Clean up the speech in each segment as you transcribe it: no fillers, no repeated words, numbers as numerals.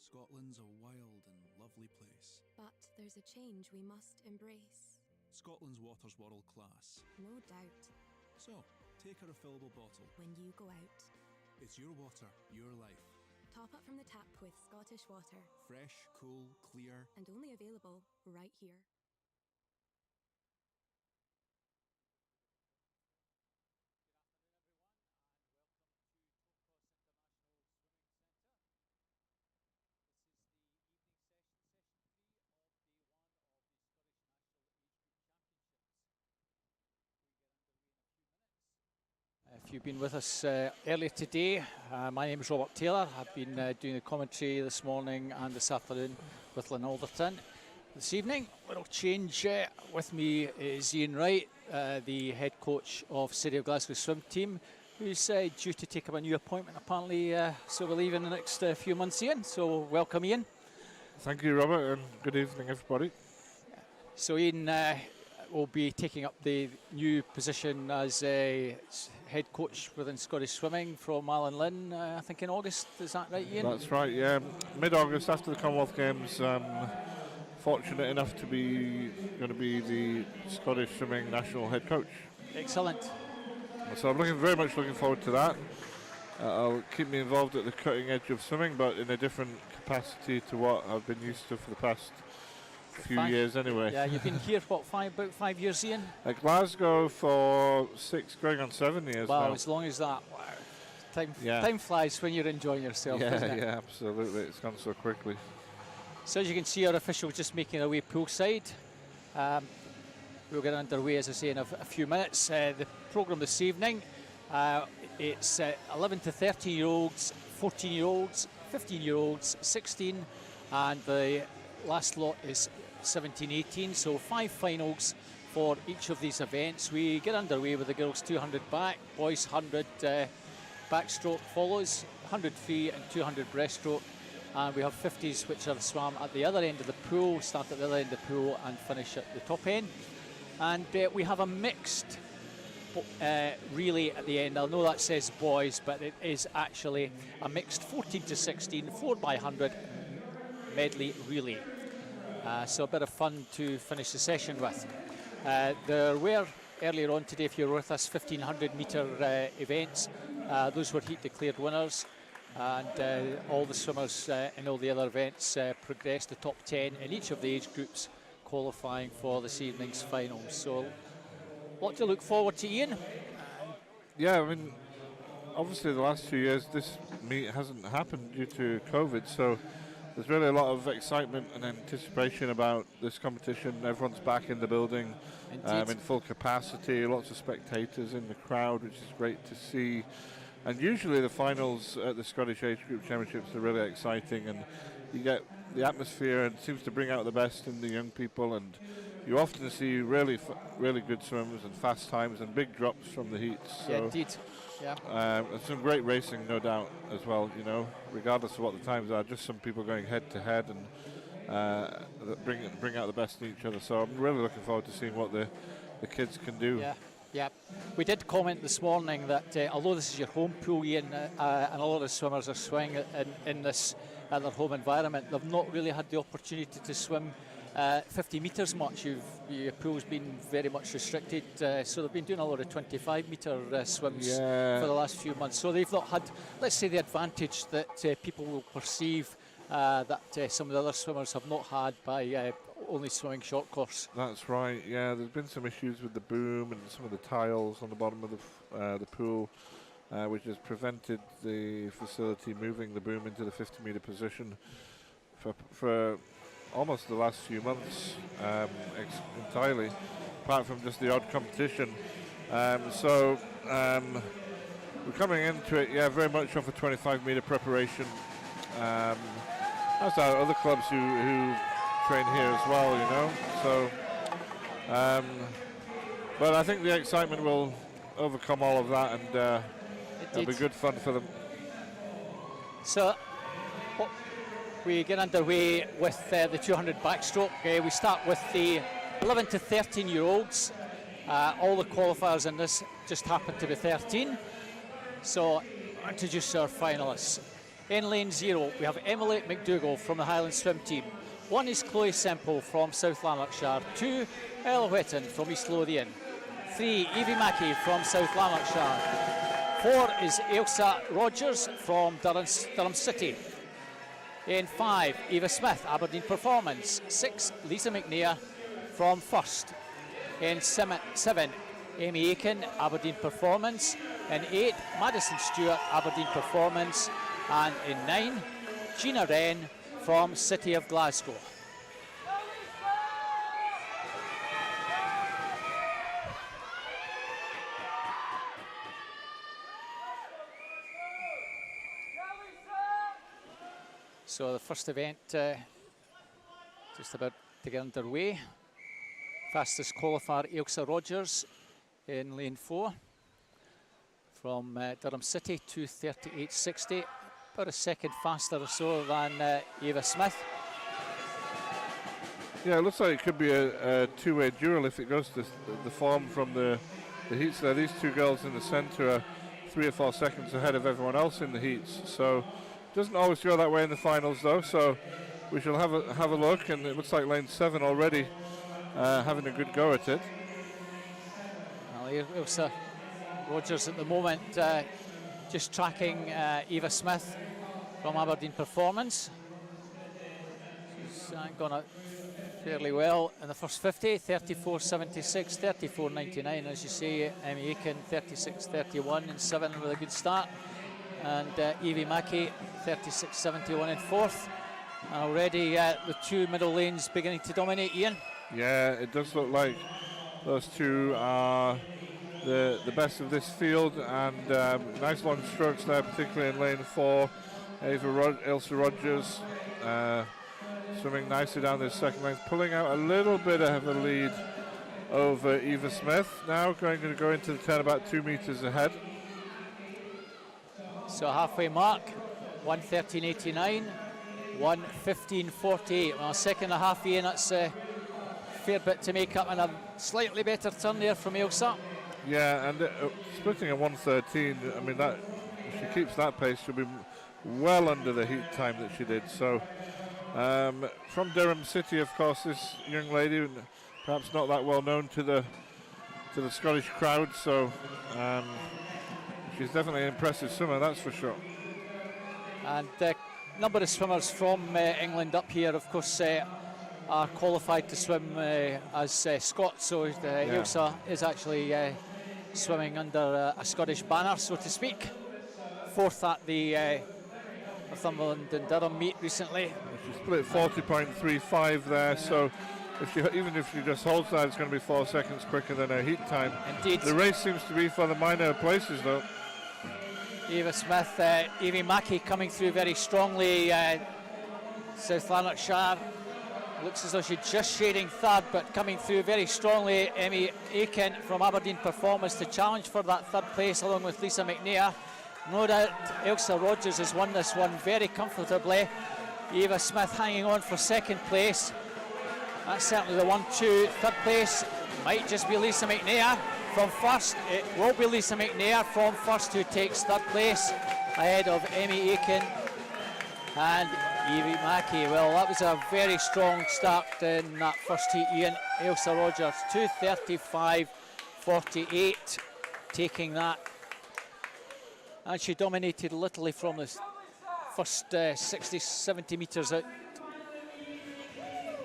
Scotland's a wild and lovely place. But there's a change we must embrace. Scotland's water's world class. No doubt. So, take a refillable bottle. When you go out, It's your water, your life. top up from the tap with Scottish water. Fresh, cool, clear. And only available right here. If you've been with us earlier today, my name is Robert Taylor. I've been doing the commentary this morning and this afternoon with Lynn Alderton. This evening, a little change. With me is Ian Wright, the head coach of City of Glasgow swim team, who's due to take up a new appointment apparently, so we'll leave in the next few months, Ian. So welcome, Ian. Thank you, Robert, and good evening, everybody. So Ian will be taking up the new position as a head coach within Scottish swimming from Alan Lynn, I think in August. Is that right, Ian? That's right, yeah. Mid-August after the Commonwealth Games, fortunate enough to be going to be the Scottish swimming national head coach. Excellent. So I'm very much looking forward to that. I'll keep me involved at the cutting edge of swimming, but in a different capacity to what I've been used to for the past few years anyway. Yeah, you've been here, what, about 5 years, Ian? At Glasgow for 6, going on 7 years wow, now. as long as that. Wow. Time flies when you're enjoying yourself, doesn't it? Yeah, absolutely. It's gone so quickly. So as you can see, our officials just making their way poolside. We'll get underway, as I say, in a few minutes. The programme this evening, it's 11 to 13-year-olds, 14-year-olds, 15-year-olds, 16, and the last lot is 17-18, so 5 finals for each of these events. We get underway with the girls 200 back, boys 100 backstroke follows, 100 free and 200 breaststroke, and we have 50s which are swam at the other end of the pool, start at the other end of the pool and finish at the top end. And we have a mixed relay at the end. I know that says boys, but it is actually a mixed 14 to 16, 4x100 medley relay. So a bit of fun to finish the session with. There were earlier on today, if you were with us, 1500 metre events. Those were heat declared winners, and all the swimmers in all the other events progressed the top 10 in each of the age groups, qualifying for this evening's finals. So a lot to look forward to, Ian. Yeah, I mean, obviously the last 2 years this meet hasn't happened due to COVID, so there's really a lot of excitement and anticipation about this competition. Everyone's back in the building in full capacity, lots of spectators in the crowd, which is great to see. And usually the finals at the Scottish Age Group Championships are really exciting, and you get the atmosphere and it seems to bring out the best in the young people, and you often see really good swims and fast times and big drops from the heats. Yeah, so indeed. Yeah. and some great racing, no doubt, as well, you know, regardless of what the times are, just some people going head to head and that bring out the best in each other. So I'm really looking forward to seeing what the kids can do. Yeah. Yeah, we did comment this morning that although this is your home pool, Ian, and a lot of the swimmers are swimming in this at their home environment, they've not really had the opportunity to swim 50 metres much. Your pool's been very much restricted, so they've been doing a lot of 25 metre swims for the last few months. So they've not had, let's say, the advantage that people will perceive that some of the other swimmers have not had by only swimming short course. That's right. Yeah, there's been some issues with the boom and some of the tiles on the bottom of the pool, which has prevented the facility moving the boom into the 50-metre position for almost the last few months entirely, apart from just the odd competition. So we're coming into it, very much off a 25-metre preparation. As are other clubs who train here as well, you know. So, but I think the excitement will overcome all of that, and it'll be good fun for them. So we get underway with the 200 backstroke. We start with the 11 to 13-year-olds. All the qualifiers in this just happen to be 13. So introduce our finalists. In lane 0, we have Emily McDougall from the Highland Swim team. 1 is Chloe Semple from South Lanarkshire. 2, Ella Whitten from East Lothian. 3, Evie Mackey from South Lanarkshire. 4 is Ailsa Rogers from Durham City. In 5, Eva Smith, Aberdeen Performance. 6, Lisa McNair from First. In 7, Amy Aiken, Aberdeen Performance. In 8, Madison Stewart, Aberdeen Performance. And in 9, Gina Wren from City of Glasgow. So the first event just about to get underway. Fastest qualifier, Ailsa Rogers in lane 4 from Durham City, 2:38.60, about a second faster or so than Eva Smith. Yeah, it looks like it could be a two-way duel if it goes to the form from the heats there. These two girls in the centre are 3 or 4 seconds ahead of everyone else in the heats, so doesn't always go that way in the finals though, so we shall have a look, and it looks like lane 7 already having a good go at it. Well, Ailsa Rogers at the moment just tracking Eva Smith from Aberdeen Performance. She's gone out fairly well in the first 50, 34.76, 34.99 as you say. Amy Aiken 36.31 in 7 with a good start, and Evie Mackey 36.71 in 4th. And already the 2 middle lanes beginning to dominate, Ian. Yeah, it does look like those two are the best of this field, and nice long strokes there, particularly in lane 4. Ailsa Rogers swimming nicely down this second lane, pulling out a little bit of a lead over Eva Smith. Now going to go into the 10 about 2 meters ahead. So halfway mark, 1:13.89, 1:15.48. Well, second and a half in, that's a fair bit to make up, and a slightly better turn there from Ailsa. Yeah, and splitting at 1:13, I mean, that if she keeps that pace, she'll be well under the heat time that she did. So from Durham City, of course, this young lady, perhaps not that well known to the Scottish crowd, so she's definitely an impressive swimmer, that's for sure. And a number of swimmers from England up here, of course, are qualified to swim as Scots, so Ailsa is actually swimming under a Scottish banner, so to speak. 4th at the Northumberland and Durham meet recently. She split 40.35 there, so even if she just holds that, it's going to be 4 seconds quicker than her heat time. Indeed. The race seems to be for the minor places, though. Eva Smith, Evie Mackey coming through very strongly. South Lanarkshire looks as though she's just shading 3rd, but coming through very strongly. Amy Aiken from Aberdeen Performance to challenge for that 3rd place, along with Lisa McNair. No doubt Ailsa Rogers has won this one very comfortably. Eva Smith hanging on for 2nd place. That's certainly the 1-2. 3rd place might just be Lisa McNair. From 1st, it will be Lisa McNair from 1st who takes 3rd place ahead of Amy Aiken and Evie Mackey. Well, that was a very strong start in that first heat, Ian. Ailsa Rogers, 2:35.48, taking that. And she dominated literally from the first 60, 70 metres out.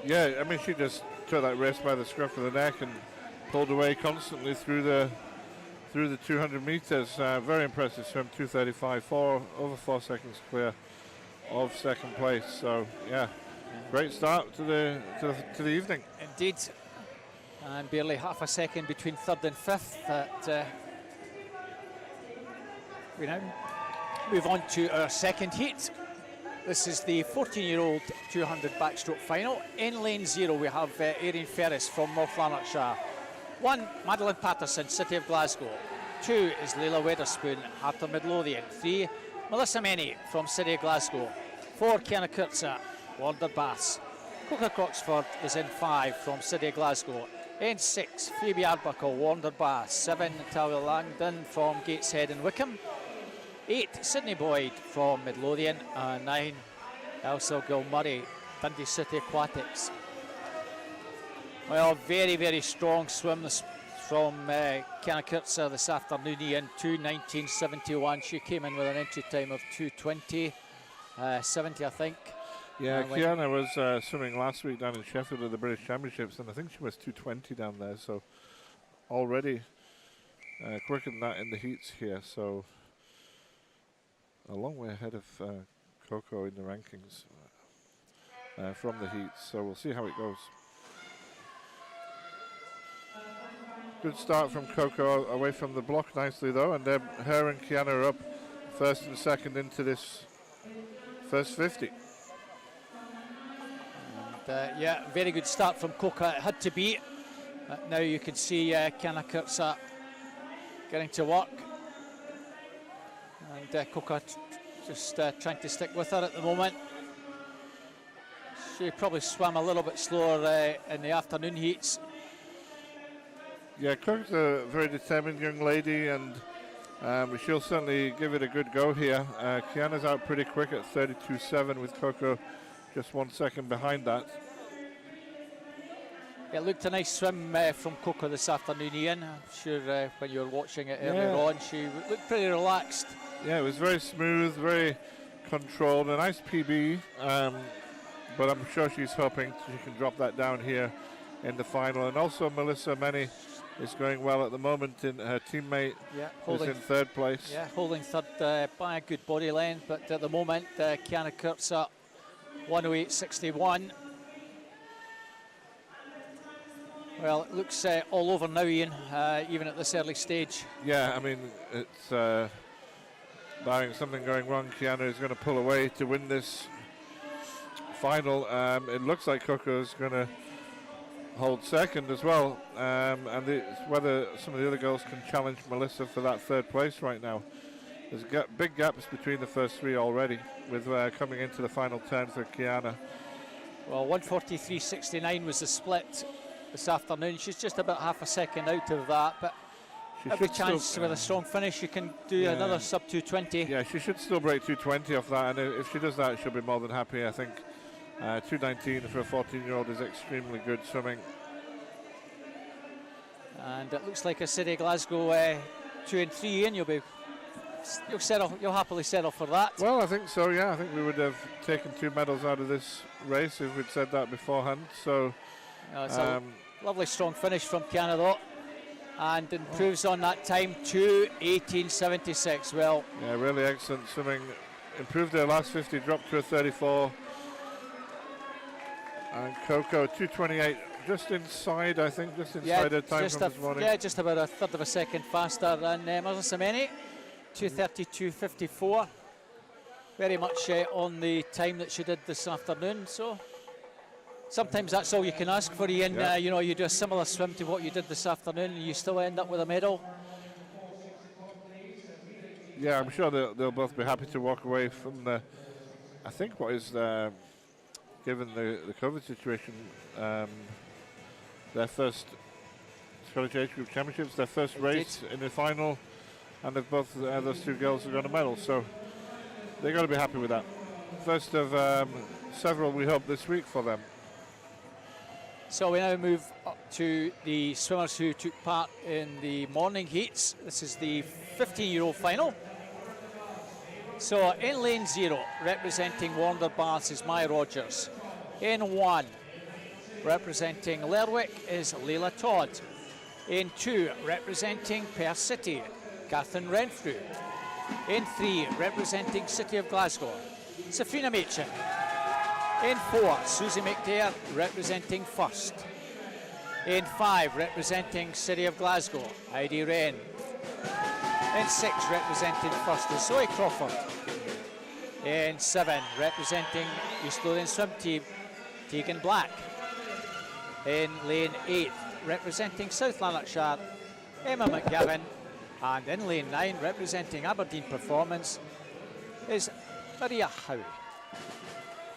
Yeah, I mean, she just took that race by the scruff of the neck and pulled away constantly through the 200 metres. Very impressive swim, 2:35.4, over 4 seconds clear of 2nd place. So yeah, great start to the evening. Indeed, and barely half a second between 3rd and 5th. That we now move on to our 2nd heat. This is the 14-year-old 200 backstroke final. In lane 0, we have Erin Ferris from North Lanarkshire. 1, Madeline Patterson, City of Glasgow. 2 is Leila Weatherspoon, Heart of Midlothian. 3, Melissa Menny from City of Glasgow. 4, Kiana Kurtza, Warder Baths. Coca Croxford is in 5 from City of Glasgow. In 6, Phoebe Arbuckle, Warder Baths. 7, Natalia Langdon from Gateshead and Wickham. 8, Sydney Boyd from Midlothian, and 9, Elsa Gilmurray, Dundee City Aquatics. Well, very, very strong swims from Kiana Kurtzer this afternoon, Ian. 2:19.71. She came in with an entry time of 2:20.70, I think. Yeah, Kiana was swimming last week down in Sheffield at the British Championships, and I think she was 2:20 down there, so already quicker than that in the heats here, so a long way ahead of Coco in the rankings from the heats, so we'll see how it goes. Good start from Coco away from the block nicely though, and her and Kiana are up first and second into this first 50. And, yeah, very good start from Coco. It had to be. Now you can see Kiana Kurtzer getting to work. And Coco just trying to stick with her at the moment. She probably swam a little bit slower in the afternoon heats. Yeah, Coco's a very determined young lady, and she'll certainly give it a good go here. Kiana's out pretty quick at 32.7 with Coco just 1 second behind that. It looked a nice swim from Coco this afternoon, Ian. I'm sure when you were watching it earlier on, she looked pretty relaxed. Yeah, it was very smooth, very controlled, a nice PB, but I'm sure she's hoping she can drop that down here in the final. And also Melissa Menny is going well at the moment, in her teammate is in third place. Yeah, holding third by a good body length, but at the moment Kiana Kurtzer 1:08.61. Well, it looks all over now, Ian, even at this early stage. Yeah, I mean, it's barring something going wrong, Kiana is going to pull away to win this final. It looks like Coco is going to hold second as well, and whether some of the other girls can challenge Melissa for that third place right now. There's big gaps between the first three already, with coming into the final 10 for Kiana. Well, 1:43.69 was the split this afternoon. She's just about half a second out of that, but she every chance with a strong finish she can do another sub 2:20. Yeah, she should still break 2:20 off that, and if she does that, she'll be more than happy, I think. 2:19 for a 14-year-old is extremely good swimming. And it looks like a City Glasgow 2 and 3, and you'll happily settle for that. Well, I think so. Yeah, I think we would have taken 2 medals out of this race if we'd said that beforehand. So it's a lovely strong finish from Kiana though, and improves on that time 2:18.76. Well, yeah, really excellent swimming. Improved her last 50, dropped to a 34. And Coco 2:28, just inside, I think, just inside her time from this morning. Yeah, just about a third of a second faster than Melissa Menny. 2:32.54. Very much on the time that she did this afternoon. So sometimes that's all you can ask for, Ian. You know, you do a similar swim to what you did this afternoon, and you still end up with a medal. Yeah, I'm sure they'll both be happy to walk away from the, I think what is, given the COVID situation, their first Scottish Age Group Championships, their first race in the final, and they've both those 2 girls have got a medal, so they've got to be happy with that. First of several, we hope, this week for them. So we now move up to the swimmers who took part in the morning heats. This is the 15-year-old final. So in lane 0, representing Warner Baths, is Maya Rogers. In 1, representing Lerwick, is Leila Todd. In 2, representing Perth City, Catherine Renfrew. In 3, representing City of Glasgow, Safrina Machin. In 4, Susie McDare, representing First. In 5, representing City of Glasgow, Heidi Wren. In 6, representing First, is Zoe Crawford. In 7, representing East Lothian Swim Team, Tegan Black. In lane 8, representing South Lanarkshire, Emma McGavin. And in lane 9, representing Aberdeen Performance, is Maria Howe.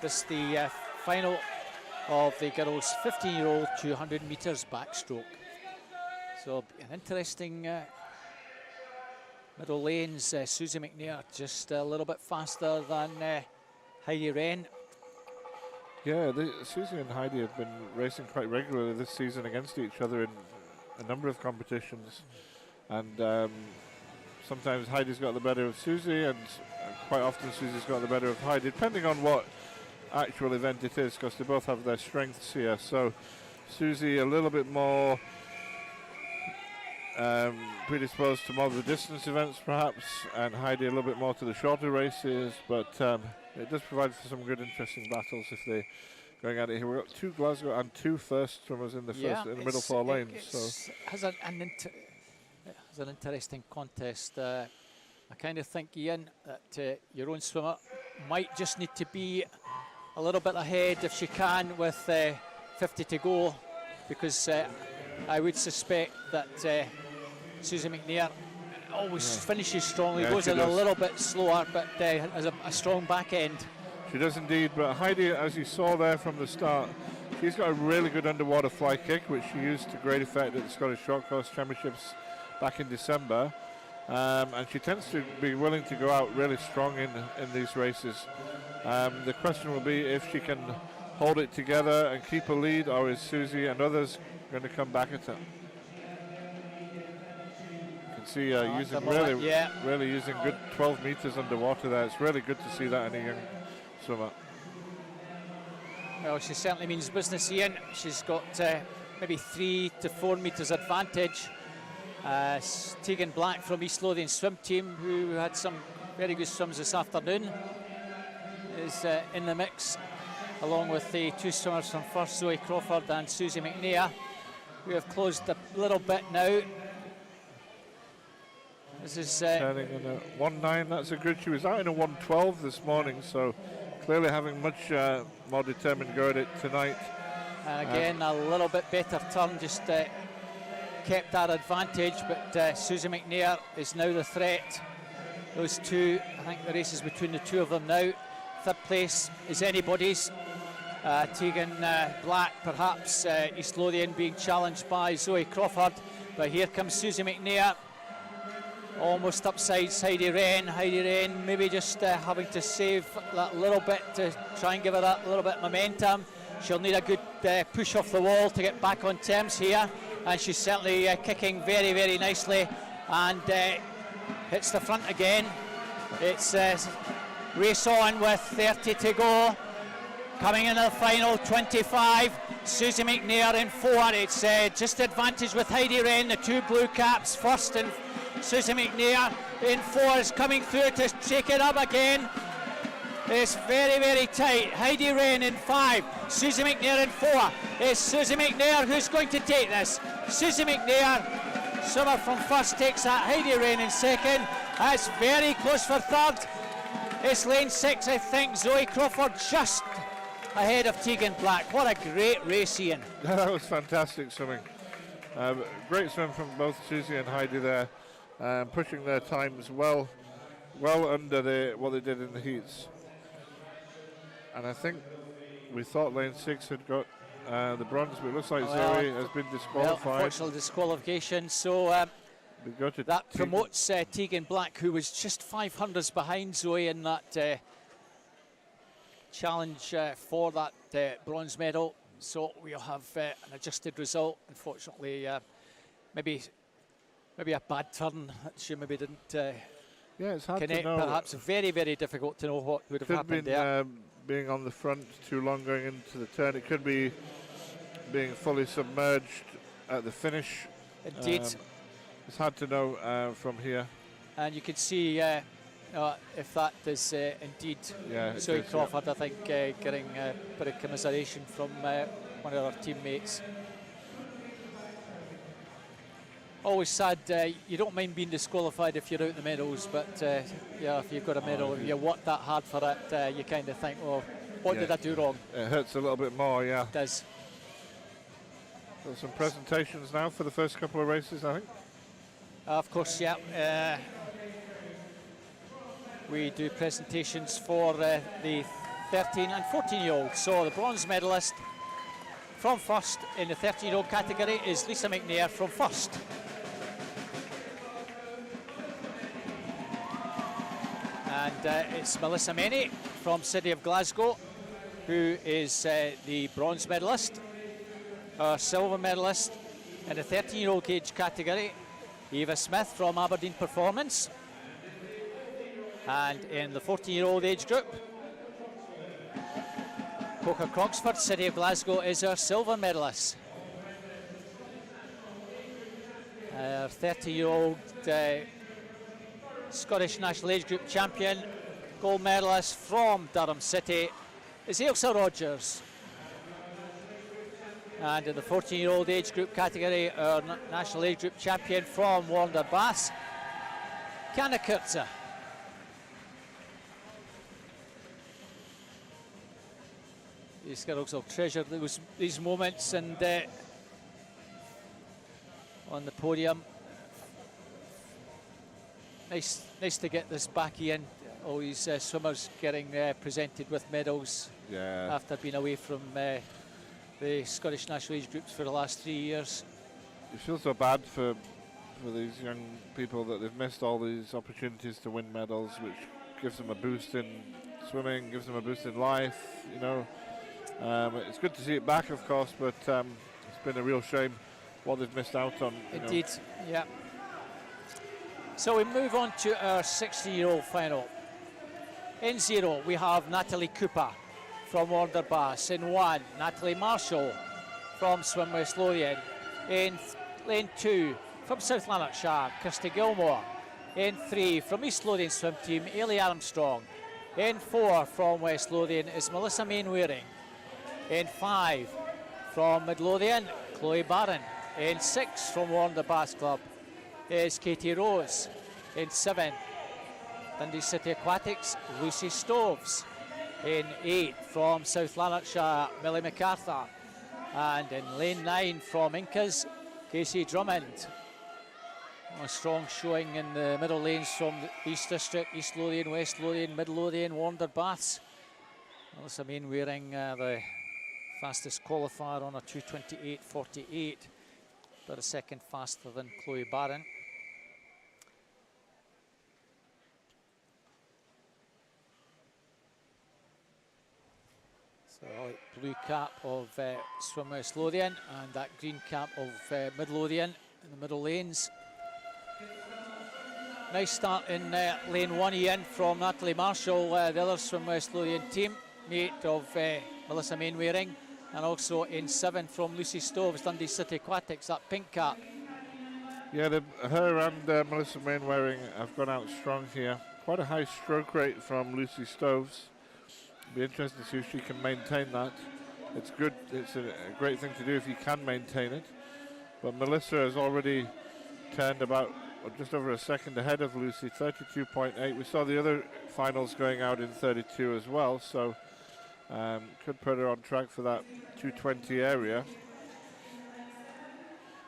This is the final of the girls' 15-year-old 200 metres backstroke. So an interesting Middle lanes, Susie McNair just a little bit faster than Heidi Wren. Yeah, Susie and Heidi have been racing quite regularly this season against each other in a number of competitions, and sometimes Heidi's got the better of Susie, and quite often Susie's got the better of Heidi, depending on what actual event it is, because they both have their strengths here. So Susie a little bit more predisposed to more of the distance events perhaps, and Heidi a little bit more to the shorter races, but it does provide for some good interesting battles if they're going at it here. We've got 2 Glasgow and 2 first swimmers in the in the middle 4 lanes. So has an interesting contest. I kind of think, Ian, that your own swimmer might just need to be a little bit ahead if she can with 50 to go, because I would suspect that Susie McNair always finishes strongly, goes in a little bit slower, but has a strong back end. She does indeed, but Heidi, as you saw there from the start, she's got a really good underwater fly kick, which she used to great effect at the Scottish Short Course Championships back in December, and she tends to be willing to go out really strong in these races. The question will be if she can hold it together and keep a lead, or is Susie and others going to come back at her? You can see using really using good 12 meters underwater there. It's really good to see that in a young swimmer. Well, she certainly means business, Ian. She's got maybe 3 to 4 meters advantage. Tegan Black from East Lothian swim team, who had some very good swims this afternoon, is in the mix, along with the 2 swimmers from first, Zoe Crawford and Susie McNair, who have closed a little bit now. This is turning in a 1.9. That's a good. She was out in a 1.12 this morning, so clearly having much more determined go at it tonight. And again, a little bit better turn, just kept that advantage, but Susie McNair is now the threat. Those 2, I think the race is between the 2 of them now. 3rd place is anybody's. Tegan Black, perhaps East Lothian, being challenged by Zoe Crawford, but here comes Susie McNair, almost upside Heidi Wren. Heidi Wren maybe just having to save that little bit to try and give her that little bit of momentum. She'll need a good push off the wall to get back on terms here, and she's certainly kicking very, very nicely, and hits the front again. It's race on with 30 to go. Coming into the final, 25. Susie McNair in 4. It's just advantage with Heidi Wren, the 2 blue caps first, and Susie McNair in 4 is coming through to take it up again. It's very, very tight. Heidi Wren in 5. Susie McNair in 4. It's Susie McNair who's going to take this. Susie McNair, swimmer from first, takes that. Heidi Wren in 2nd. That's very close for 3rd. It's lane 6, I think. Zoe Crawford just ahead of Tegan Black. What a great race, Ian. That was fantastic swimming. Great swim from both Susie and Heidi there, pushing their times well under what they did in the heats. And I think we thought lane 6 had got the bronze, but it looks like Zoe has been disqualified. Well, unfortunately, disqualification. So we go to that promotes Tegan Black, who was just 500s behind Zoe in that challenge for that bronze medal. So we'll have an adjusted result. Unfortunately, maybe a bad turn that she maybe didn't it's hard connect. to know. Perhaps very, very difficult to know what would have happened there. Being on the front too long going into the turn. It could be being fully submerged at the finish. Indeed. It's hard to know from here. And you can see if that is indeed Zoe Crawford, I think getting a bit of commiseration from one of her teammates. Always sad, you don't mind being disqualified if you're out the medals, but if you've got a medal, if you work that hard for it, you kind of think, well, what did I do wrong? It hurts a little bit more, yeah. It does. Got some presentations now for the first couple of races, I think. Of course, yeah. We do presentations for the 13 and 14-year-olds. So the bronze medalist from first in the 13-year-old category is Lisa McNair from first. And it's Melissa Meney from City of Glasgow, who is the bronze medalist. Our silver medalist in the 13-year-old age category, Eva Smith from Aberdeen Performance. And in the 14-year-old age group, Coca Croxford, City of Glasgow, is our silver medalist. Our 30-year-old Scottish National Age Group champion, gold medalist from Durham City, is Ailsa Rogers. And in the 14-year-old age group category, our National Age Group champion from Warner Baths, Kana Kurtza. These girls will treasure these moments, and on the podium. Nice to get this back in. All these swimmers getting presented with medals after being away from the Scottish National Age Groups for the last 3 years. You feel so bad for these young people that they've missed all these opportunities to win medals, which gives them a boost in swimming, gives them a boost in life, you know. It's good to see it back, of course, but it's been a real shame what they've missed out on. Indeed, yeah. So we move on to our 60-year-old final. In 0, we have Natalie Cooper from Warner Baths. In 1, Natalie Marshall from Swim West Lothian. In lane 2, from South Lanarkshire, Kirsty Gilmore. In 3, from East Lothian Swim Team, Ailey Armstrong. In 4, from West Lothian, is Melissa Mainwaring. In 5, from Midlothian, Chloe Barron. In 6, from Warner Baths Club, is Katie Rose. In 7, Dundee City Aquatics, Lucy Stoves. In 8, from South Lanarkshire, Millie MacArthur. And in lane 9, from Incas, Casey Drummond. A strong showing in the middle lanes from the East District, East Lothian, West Lothian, Mid Lothian, Warner Baths. Melissa Mainwaring, the fastest qualifier on a 2:28.48, but a second faster than Chloe Barron. So blue cap of Swim West Lothian and that green cap of Mid Lothian in the middle lanes. Nice start in lane 1, Ian, from Natalie Marshall, the other Swim West Lothian team mate of Melissa Mainwaring. And also in 7 from Lucy Stoves, Dundee City Aquatics, that pink cap. Yeah, her and Melissa Mainwaring have gone out strong here. Quite a high stroke rate from Lucy Stoves. It'll be interesting to see if she can maintain that. It's good, it's a great thing to do if you can maintain it. But Melissa has already turned about just over a second ahead of Lucy, 32.8. We saw the other finals going out in 32 as well, so could put her on track for that 220 area.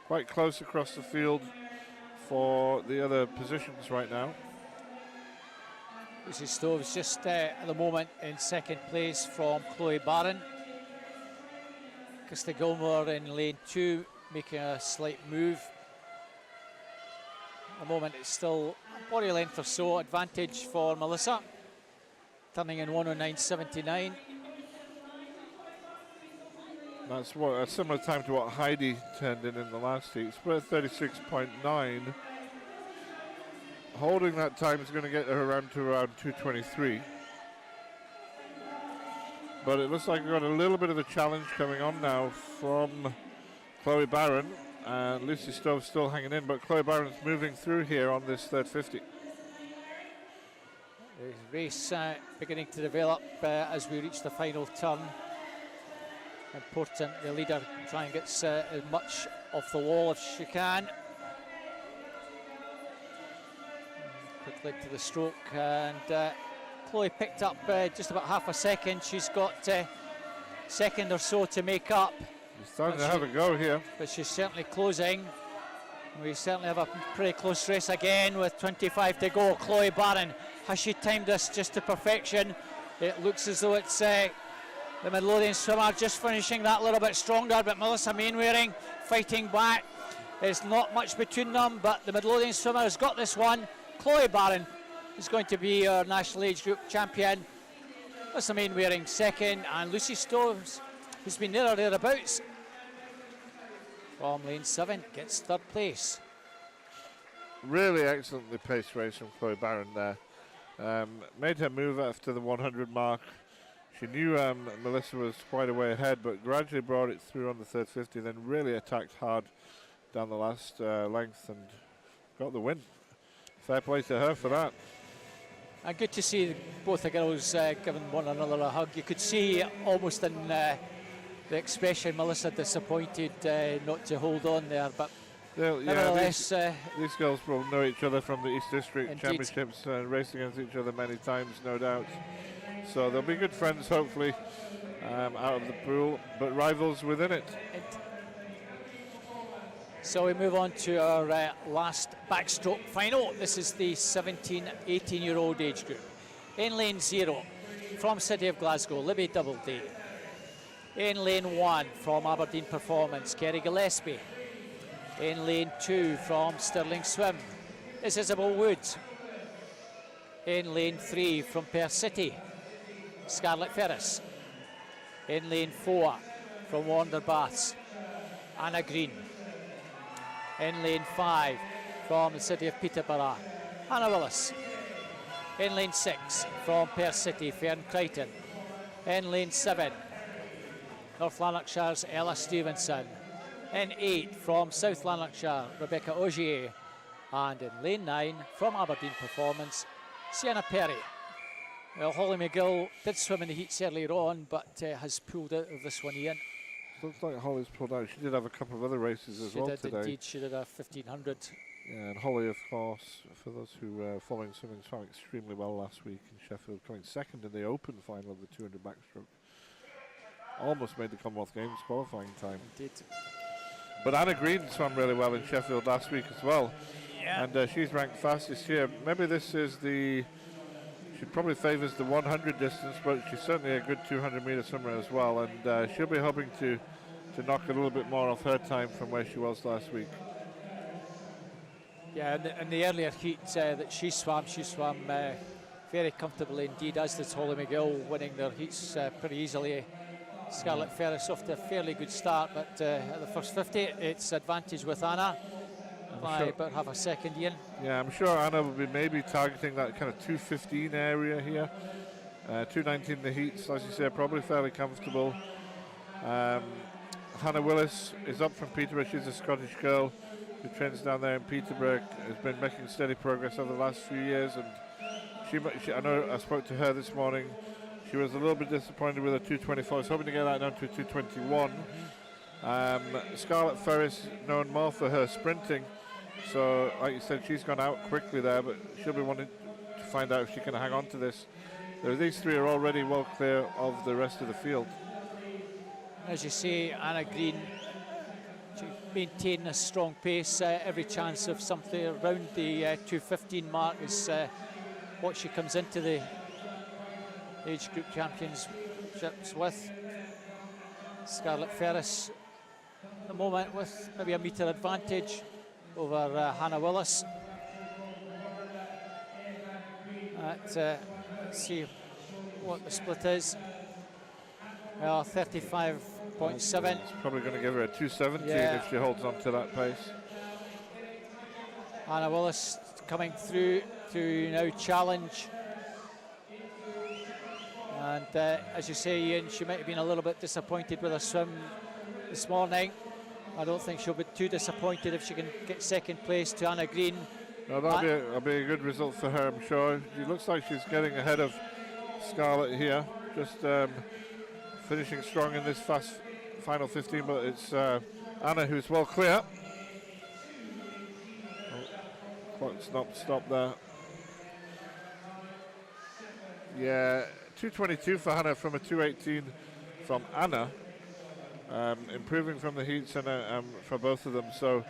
Quite close across the field for the other positions right now. Lucy Stoves just at the moment in second place from Chloe Barron. Kirsty Gilmore in lane 2 making a slight move. At the moment it's still a body length or so advantage for Melissa, turning in 109.79. That's what a similar time to what Heidi turned in the last heat. Split 36.9. Holding that time is going to get her around 223. But it looks like we've got a little bit of a challenge coming on now from Chloe Barron. And Lucy Stove's still hanging in, but Chloe Barron's moving through here on this third 50. The race beginning to develop as we reach the final turn. Important the leader try and get as much off the wall as she can. Quick leg to the stroke, and Chloe picked up just about half a second. She's got a second or so to make up. She's starting to have a go here. But she's certainly closing. We certainly have a pretty close race again with 25 to go. Chloe Barron, has she timed this just to perfection? It looks as though it's the Midlothian swimmer just finishing that little bit stronger, but Melissa Mainwaring fighting back. There's not much between them, but the Midlothian swimmer has got this one. Chloe Barron is going to be our national age group champion. That's the main wearing second, and Lucy Stoves, who's been there or thereabouts, from lane 7, gets third place. Really excellently paced race from Chloe Barron there. Made her move after the 100 mark. She knew Melissa was quite a way ahead, but gradually brought it through on the third 50, then really attacked hard down the last length and got the win. Fair play to her for that. And good to see both the girls giving one another a hug. You could see almost in the expression Melissa disappointed not to hold on there, but nevertheless, these girls will know each other from the East District indeed. Championships, raced against each other many times, no doubt. So they'll be good friends, hopefully, out of the pool, but rivals within it. So we move on to our last backstroke final. This is the 17, 18-year-old age group. In lane 0, from City of Glasgow, Libby Doubleday. In lane 1, from Aberdeen Performance, Kerry Gillespie. In lane 2, from Stirling Swim, is Isabel Wood. In lane 3, from Perth City, Scarlett Ferris. In lane 4, from Warner Baths, Anna Green. In lane 5, from the City of Peterborough, Hannah Willis. In lane 6, from Perth City, Fern Crichton. In lane 7, North Lanarkshire's Ella Stevenson. In 8, from South Lanarkshire, Rebecca Ogier. And in lane 9, from Aberdeen Performance, Sienna Perry. Well, Holly McGill did swim in the heats earlier on, but has pulled out of this one, Ian. Looks like Holly's pulled out. She did have a couple of other races as well today. She did indeed. She did a 1500. Yeah, and Holly, of course, for those who are following swimming, swam extremely well last week in Sheffield, coming second in the open final of the 200 backstroke. Almost made the Commonwealth Games qualifying time. Indeed. But Anna Green swam really well in Sheffield last week as well. Yeah. And she's ranked fastest here. Maybe this is she probably favours the 100 distance, but she's certainly a good 200 metre swimmer as well. And she'll be hoping to knock a little bit more off her time from where she was last week. Yeah, in the earlier heat that she swam very comfortably indeed, as did Holly McGill, winning their heats pretty easily. Scarlett Ferris off to a fairly good start, but at the first 50, it's advantage with Anna by about half a second, Ian. Yeah, I'm sure Anna will be maybe targeting that kind of 2:15 area here. 2:19 in the heats, as you say, probably fairly comfortable. Hannah Willis is up from Peterborough. She's a Scottish girl who trains down there in Peterborough, has been making steady progress over the last few years, and she I know I spoke to her this morning. She was a little bit disappointed with her 2:24. I was hoping to get that down to 2:21. Scarlett Ferris, known more for her sprinting, so like you said, she's gone out quickly there, but she'll be wanting to find out if she can hang on to this. These three are already well clear of the rest of the field. As you say, Anna Green, she maintained a strong pace. Every chance of something around the 2:15 mark is what she comes into the age group championships with. Scarlett Ferris at the moment with maybe a metre advantage over Hannah Willis. Let's see what the split is. Well, 35.7. It's probably going to give her a 2:17 if she holds on to that pace. Hannah Willis coming through to now challenge. And as you say, Ian, she might have been a little bit disappointed with her swim this morning. I don't think she'll be too disappointed if she can get second place to Anna Green. No, that'll be a good result for her, I'm sure. It looks like she's getting ahead of Scarlett here. Just finishing strong in this fast final 15, but it's Anna who's well clear. Clock's not stopped there. Yeah, 2:22 for Hannah from a 2:18 from Anna. Improving from the heats and for both of them, so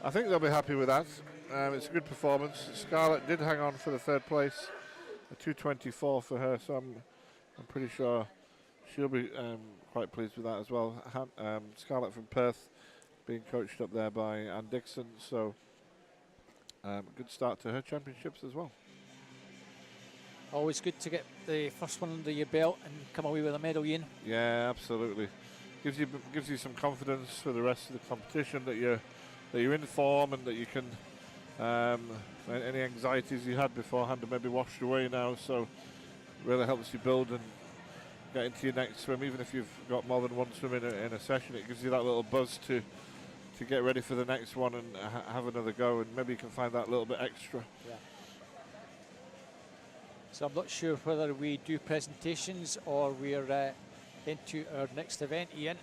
I think they'll be happy with that. It's a good performance. Scarlett did hang on for the third place, a 2:24 for her, so I'm pretty sure she'll be quite pleased with that as well. Scarlett from Perth being coached up there by Ann Dixon, so good start to her championships as well. Always good to get the first one under your belt and come away with a medal, Ian. Yeah, absolutely. Gives you some confidence for the rest of the competition that you're in form and that you can any anxieties you had beforehand are maybe washed away now. So really helps you build and get into your next swim. Even if you've got more than one swim in a session, it gives you that little buzz to get ready for the next one and have another go, and maybe you can find that little bit extra. Yeah. So I'm not sure whether we do presentations or we're into our next event, Ian.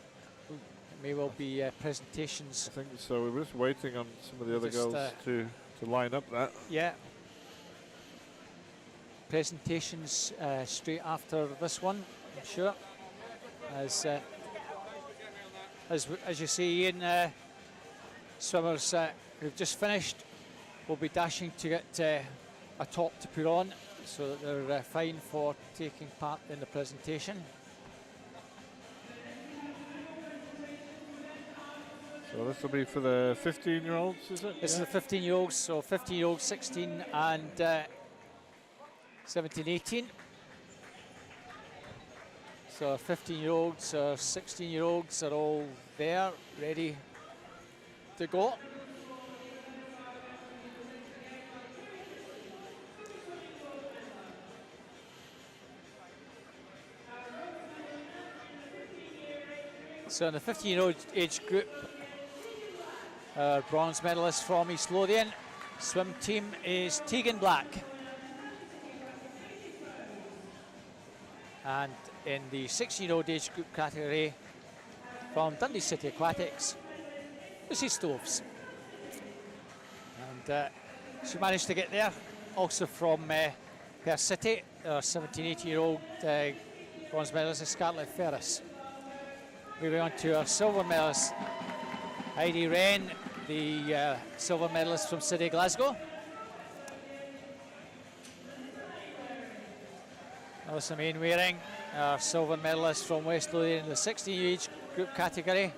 It may well be presentations. I think so. We're just waiting on some of the other Just, girls to line up that. Yeah. Presentations straight after this one, I'm sure. As you see, Ian, swimmers who've just finished will be dashing to get a top to put on so that they're fine for taking part in the presentation. So this will be for the 15-year-olds, is it? This is the 15-year-olds, so 15-year-olds, 16 and 17, 18. So 15-year-olds, 16-year-olds are all there, ready to go. So in the 15-year-old age group, our bronze medalist from East Lothian swim team is Tegan Black. And in the 16-year-old age group category, from Dundee City Aquatics, Lucy Stoves. And she managed to get there. Also from Perth City, our 17, 18-year-old bronze medalist is Scarlett Ferris. Moving on to our silver medalist, Heidi Wren, the silver medalist from City of Glasgow. Alison Mainwaring, our silver medalist from West Lothian in the 16 age group category.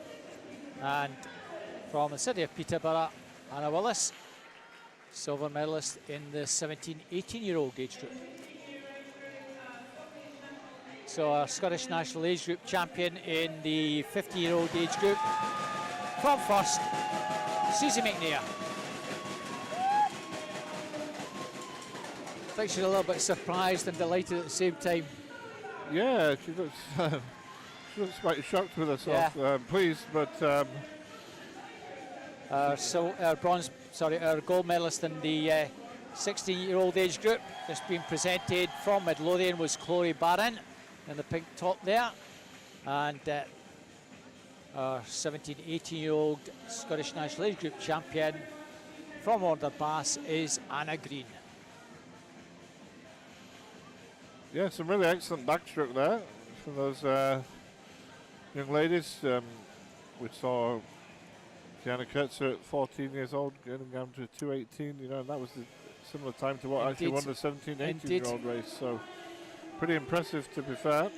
And from the City of Peterborough, Anna Willis, silver medalist in the 17, 18-year-old age group. So our Scottish National Age Group champion in the 50-year-old age group. From first, Susie McNair. I think she's a little bit surprised and delighted at the same time. Yeah, she looks quite shocked with herself. Yeah. Pleased, but our gold medalist in the 16-year-old age group, just being presented from Midlothian, was Chloe Barron in the pink top there, and our 17, 18-year-old Scottish National Age Group champion from Order Bass is Anna Green. yeah, some really excellent backstroke there from those young ladies. We saw Gianna Kurtzer at 14 years old getting down to 2:18. You know, and that was the similar time to what actually won the 17, 18-year-old race. So pretty impressive, to be fair.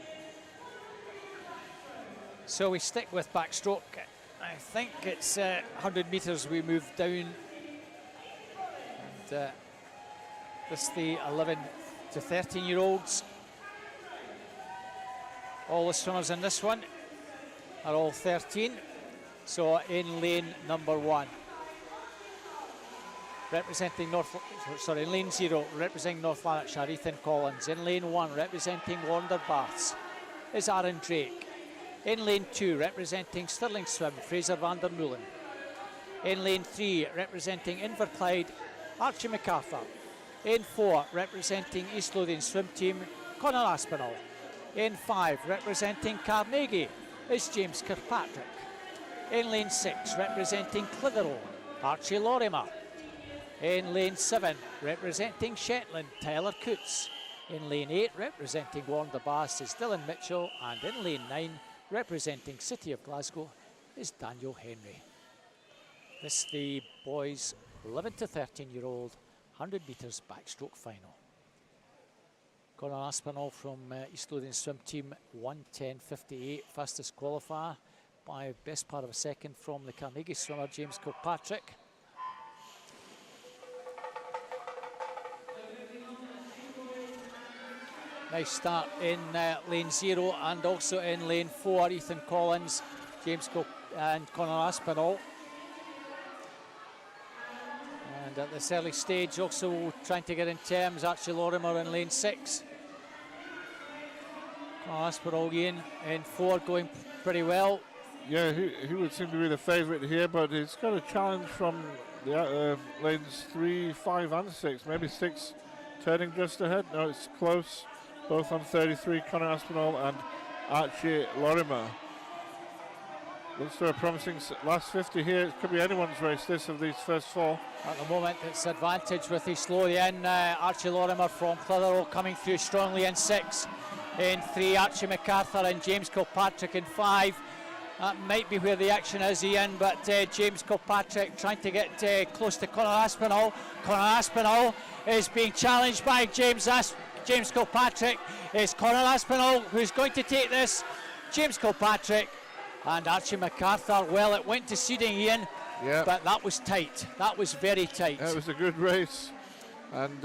So we stick with backstroke. I think it's 100 metres we move down. And this is the 11 to 13-year-olds. All the swimmers in this one are all 13. So in lane number 1, representing in lane 0, representing North Lanarkshire, Ethan Collins. In lane 1, representing Warner Baths, is Aaron Drake. In lane 2, representing Stirling Swim, Fraser van der Meulen. In lane 3, representing Inverclyde, Archie MacArthur. In 4, representing East Lothian Swim Team, Conor Aspinall. In 5, representing Carnegie, is James Kirkpatrick. In lane 6, representing Clitheroe, Archie Lorimer. In lane 7, representing Shetland, Tyler Coots. In lane 8, representing Warner Bass, is Dylan Mitchell. And in lane 9, representing City of Glasgow, is Daniel Henry. This is the boys 11 to 13-year-old 100 metres backstroke final. Conor Aspinall from East Lothian Swim Team, 1:10.58, fastest qualifier by best part of a second from the Carnegie swimmer James Kilpatrick. Nice start in lane 0 and also in lane 4. Ethan Collins, James Cook and Conor Aspinall. And at this early stage also trying to get in terms, Archie Lorimer in lane 6. Conor Aspinall in 4, going pretty well. Yeah, he would seem to be the favourite here, but he's got a challenge from the lanes 3, 5 and 6. Maybe 6 turning just ahead. No, it's close. Both on 33, Conor Aspinall and Archie Lorimer. Looks to a promising last 50 here. It could be anyone's race, this, of these first 4. At the moment, it's advantage with the slow in. Archie Lorimer from Clitheroe coming through strongly in 6. In 3, Archie MacArthur and James Kilpatrick in 5. That might be where the action is, Ian, but James Kilpatrick trying to get close to Conor Aspinall. Conor Aspinall is being challenged by James Kilpatrick. It's Conor Aspinall who's going to take this. James Kilpatrick and Archie MacArthur. Well, it went to seeding, Ian, but that was tight. That was very tight. It was a good race, and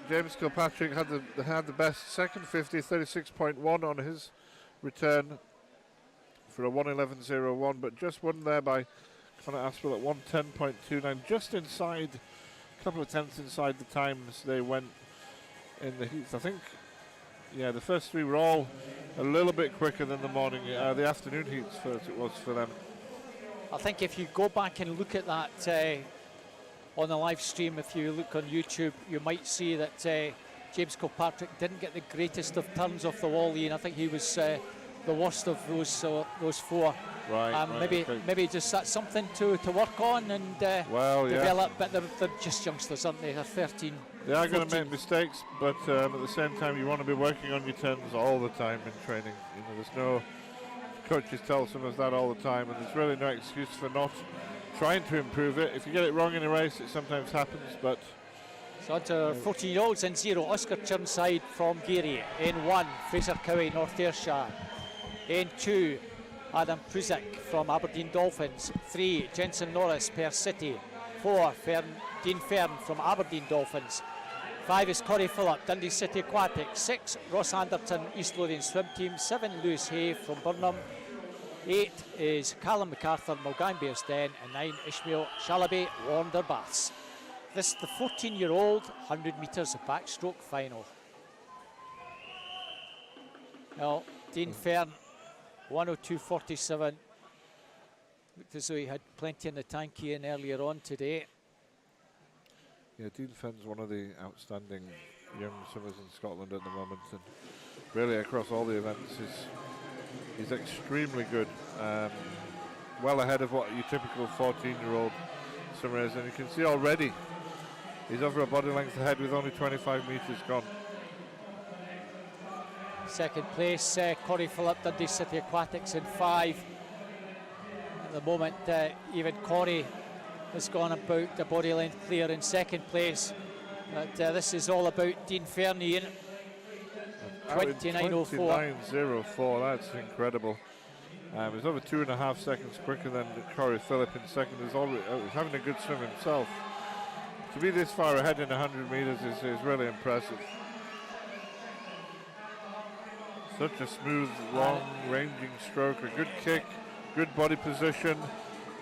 James Kilpatrick had the best second 50, 36.1 on his return for a 1:11.01, but just won there by Conor Aspinall at 1:10.29, just inside, a couple of tenths inside the times they went in the heats. I think, the first 3 were all a little bit quicker than the afternoon heats as it was for them. I think if you go back and look at that on the live stream, if you look on YouTube, you might see that James Kilpatrick didn't get the greatest of turns off the wall, Ian. I think he was the worst of those 4. Right, maybe just that's something to work on and develop. But they're just youngsters, aren't they? They're 13. They are going to make mistakes, but at the same time, you want to be working on your turns all the time in training. There's no coaches tell us that all the time, and there's really no excuse for not trying to improve it. If you get it wrong in a race, it sometimes happens, but. So on to 14-year-olds in 0. Oscar Chirnside from Geary. In 1, Fraser Cowie, North Ayrshire. In 2, Adam Prusick from Aberdeen Dolphins. 3, Jensen Norris, Perth City. 4, Dean Fern from Aberdeen Dolphins. 5 is Corey Phillip, Dundee City Aquatic. 6, Ross Anderton, East Lothian Swim Team. 7, Lewis Hay from Burnham. 8 is Callum MacArthur, Mulgine Bearsden. And 9, Ishmael Shalaby, Warnder Baths. This is the 14-year-old 100 metres backstroke final. Well, Dean Fern, 1:02.47. Looked as though he had plenty in the tank in earlier on today. Yeah, Dean Fenn's one of the outstanding young swimmers in Scotland at the moment, and really across all the events he's extremely good. Well ahead of what your typical 14-year-old swimmer is, and you can see already he's over a body length ahead with only 25 metres gone. Second place, Corey Phillip, Dundee City Aquatics in 5. At the moment, even Corey has gone about the body length clear in second place. But this is all about Dean Fern, Ian. 29.04. 29.04, that's incredible. He's over 2.5 seconds quicker than Corey Phillip in second. He's having a good swim himself. To be this far ahead in 100 metres is really impressive. Such a smooth, long, ranging stroke, a good kick, good body position,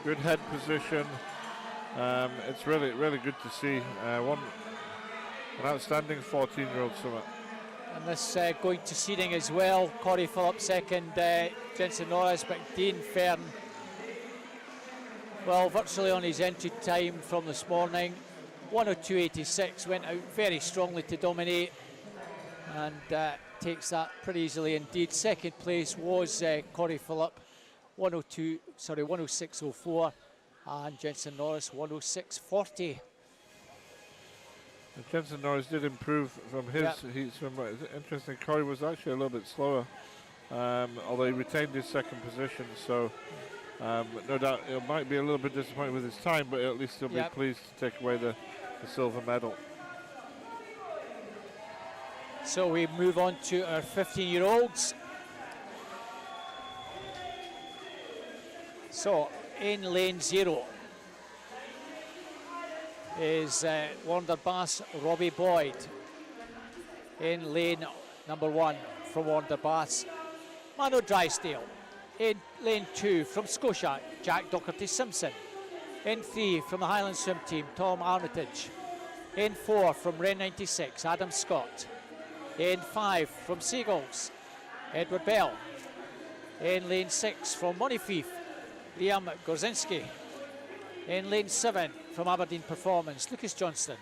good head position. It's really, really good to see. An outstanding 14-year-old swimmer. And this going to seeding as well. Corey Phillip second, Jensen Norris, but Dean Fern, well, virtually on his entry time from this morning. 1:02.86, went out very strongly to dominate and takes that pretty easily indeed. Second place was Corey Phillip, 1:06.04, and Jensen Norris 1:06.40. Jensen Norris did improve from his heat swim. Interesting, Corey was actually a little bit slower, although he retained his second position, so no doubt he might be a little bit disappointed with his time, but at least he'll be pleased to take away the silver medal. So we move on to our 15-year-olds. So in lane 0 is Warner Bass, Robbie Boyd. In lane number 1 from Wanderbass, Mano Drysdale. In lane 2 from Scotia, Jack Docherty-Simpson. In 3 from the Highland Swim Team, Tom Armitage. In 4 from Ren 96, Adam Scott. In 5 from Seagulls, Edward Bell. In lane 6 from Moneyfief, Liam Gorzinski. In lane 7 from Aberdeen Performance, Lucas Johnston.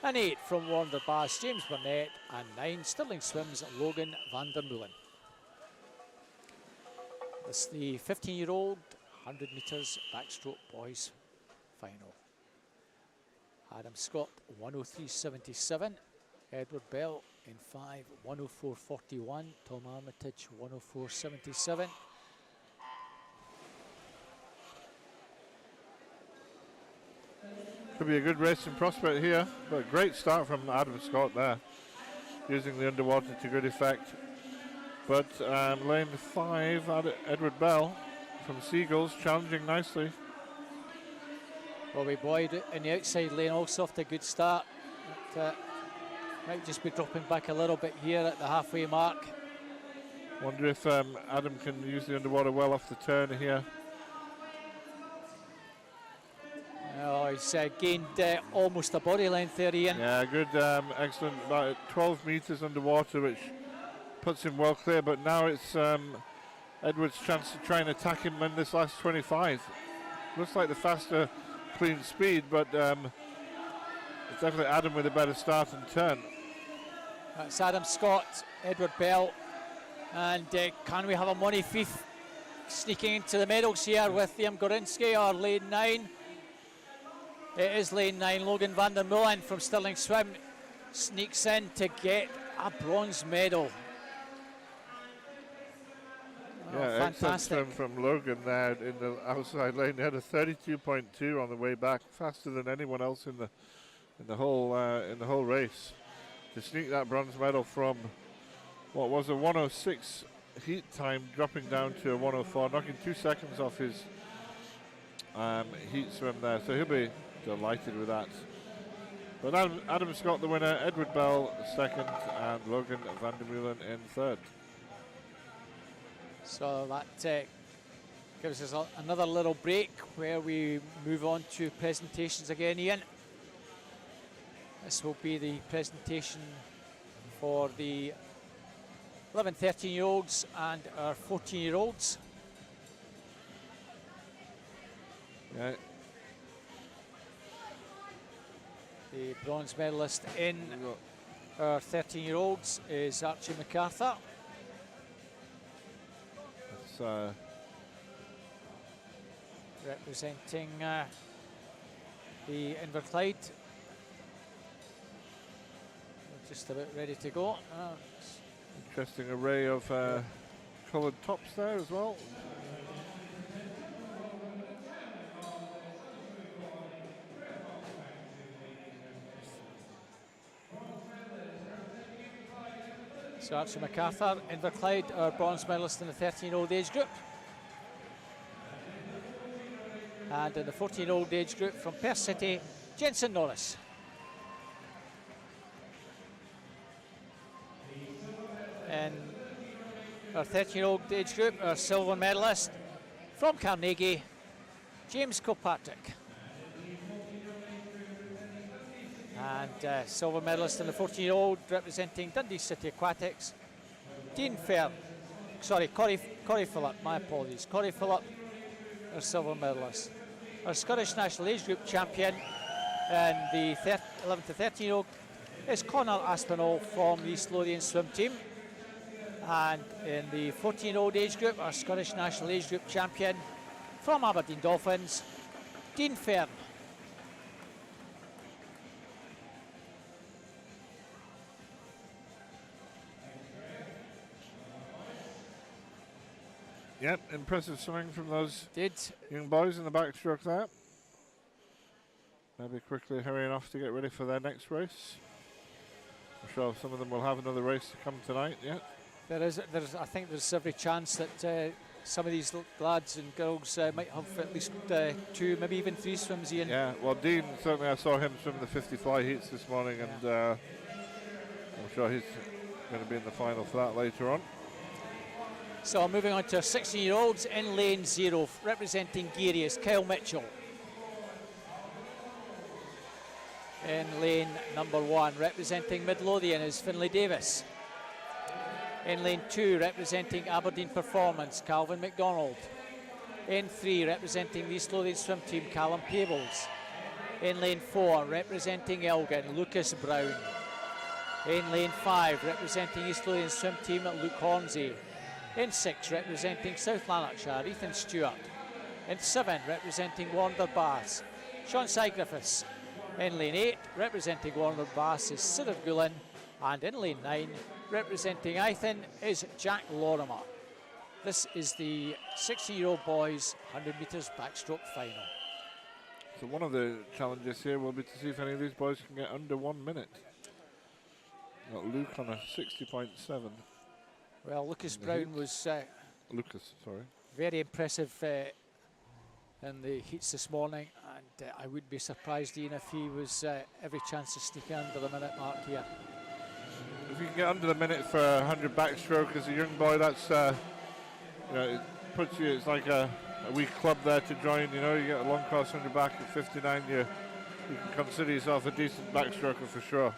And 8 from Wanderbass, James Burnett. And 9 Stirling Swims, Logan van der Meulen. It's the 15-year-old 100 metres backstroke boys final. Adam Scott 103.77, Edward Bell in 5 104.41, Tom Armitage 104.77. Could be a good racing prospect here, but a great start from Adam Scott there, using the underwater to good effect. But lane 5, Edward Bell from Seagulls, challenging nicely. Bobby Boyd in the outside lane also off to a good start. But, might just be dropping back a little bit here at the halfway mark. Wonder if Adam can use the underwater well off the turn here. Oh, he's gained almost a body length there, Ian. Yeah, good, excellent, about 12 metres underwater, which puts him well clear, but now it's Edward's chance to try and attack him in this last 25. Looks like the faster clean speed, but it's definitely Adam with a better start and turn. That's Adam Scott, Edward Bell, and can we have a Moneyfief sneaking into the medals here with Liam Gorinski, or lane 9? It is lane 9, Logan van der Meulen from Stirling Swim sneaks in to get a bronze medal. Oh, yeah, fantastic. excellent swim from Logan there in the outside lane. He had a 32.2 on the way back, faster than anyone else in the whole race. To sneak that bronze medal from what was a 106 heat time, dropping down to a 104, knocking 2 seconds off his heat swim there. So he'll be delighted with that. But Adam Scott the winner, Edward Bell second, and Logan van der Meulen in third. So that gives us another little break where we move on to presentations again, Ian. This will be the presentation for the 11, 13-year-olds and our 14-year-olds. Yeah. The bronze medalist in our 13-year-olds is Archie MacArthur. That's representing the Inverclyde. We're just about ready to go. interesting array of coloured tops there as well. So Archie MacArthur, Inverclyde, our bronze medalist in the 13-year-old age group. And in the 14-year-old age group from Perth City, Jensen Norris. In our 13-year-old age group, our silver medalist from Carnegie, James Kilpatrick. And silver medalist in the 14-year-old representing Dundee City Aquatics, Dean Fern. Sorry, Corey Phillip, my apologies. Corey Phillip, our silver medalist. Our Scottish National Age Group champion in the 11 to 13-year-old is Conor Aspinall from the East Lothian Swim Team. And in the 14-year-old age group, our Scottish National Age Group champion from Aberdeen Dolphins, Dean Fern. Yep, impressive swimming from those Did young boys in the backstroke there. Maybe quickly hurrying off to get ready for their next race. I'm sure some of them will have another race to come tonight, yeah. I think there's every chance that some of these lads and girls might have at least 2, maybe even 3 swims, Ian. Yeah, well, Dean, certainly I saw him swim the 50 fly heats this morning, and I'm sure he's going to be in the final for that later on. So moving on to our 16-year-olds in lane 0, representing Geary is Kyle Mitchell. In lane number 1, representing Midlothian is Finlay Davis. In lane 2, representing Aberdeen Performance, Calvin McDonald. In 3, representing the East Lothian swim team, Callum Peebles. In lane 4, representing Elgin, Lucas Brown. In lane 5, representing East Lothian swim team, Luke Hornsey. In 6, representing South Lanarkshire, Ethan Stewart. In 7, representing Warner Bass, Sean Sigriffiths. In lane 8, representing Warner Bass is Cyril Gullin. And in lane 9, representing Eithin is Jack Lorimer. This is the 16-year-old boys 100 metres backstroke final. So one of the challenges here will be to see if any of these boys can get under 1 minute. Got Luke on a 60.7. Well, Lucas Brown was very impressive in the heats this morning, and I would be surprised, Ian, if he was every chance of sneaking under the minute mark here. If you can get under the minute for 100 backstroke as a young boy, that's it puts you. It's like a wee club there to join. You know, you get a long course 100 back at 59. You can consider yourself a decent backstroker for sure.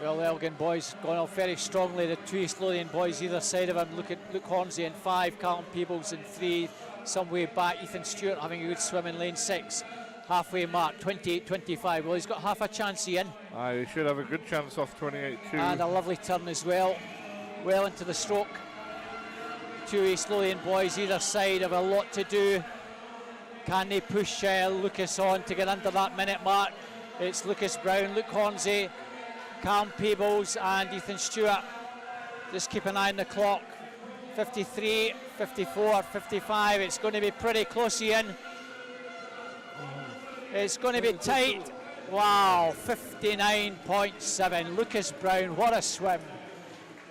Well, the Elgin boys going off very strongly. The two East Lothian boys either side of him. Look at Luke Hornsey in 5, Callum Peebles in 3, some way back. Ethan Stewart having a good swim in lane 6. Halfway mark, 28.25. Well, he's got half a chance, Ian. He should have a good chance off 28.2. And a lovely turn as well. Well into the stroke. Two East Lothian boys either side have a lot to do. Can they push Lucas on to get under that minute mark? It's Lucas Brown, Luke Hornsey, Cam Peebles and Ethan Stewart. Just keep an eye on the clock. 53, 54, 55. It's going to be pretty close, Ian. It's going to be tight. Wow, 59.7. Lucas Brown, what a swim.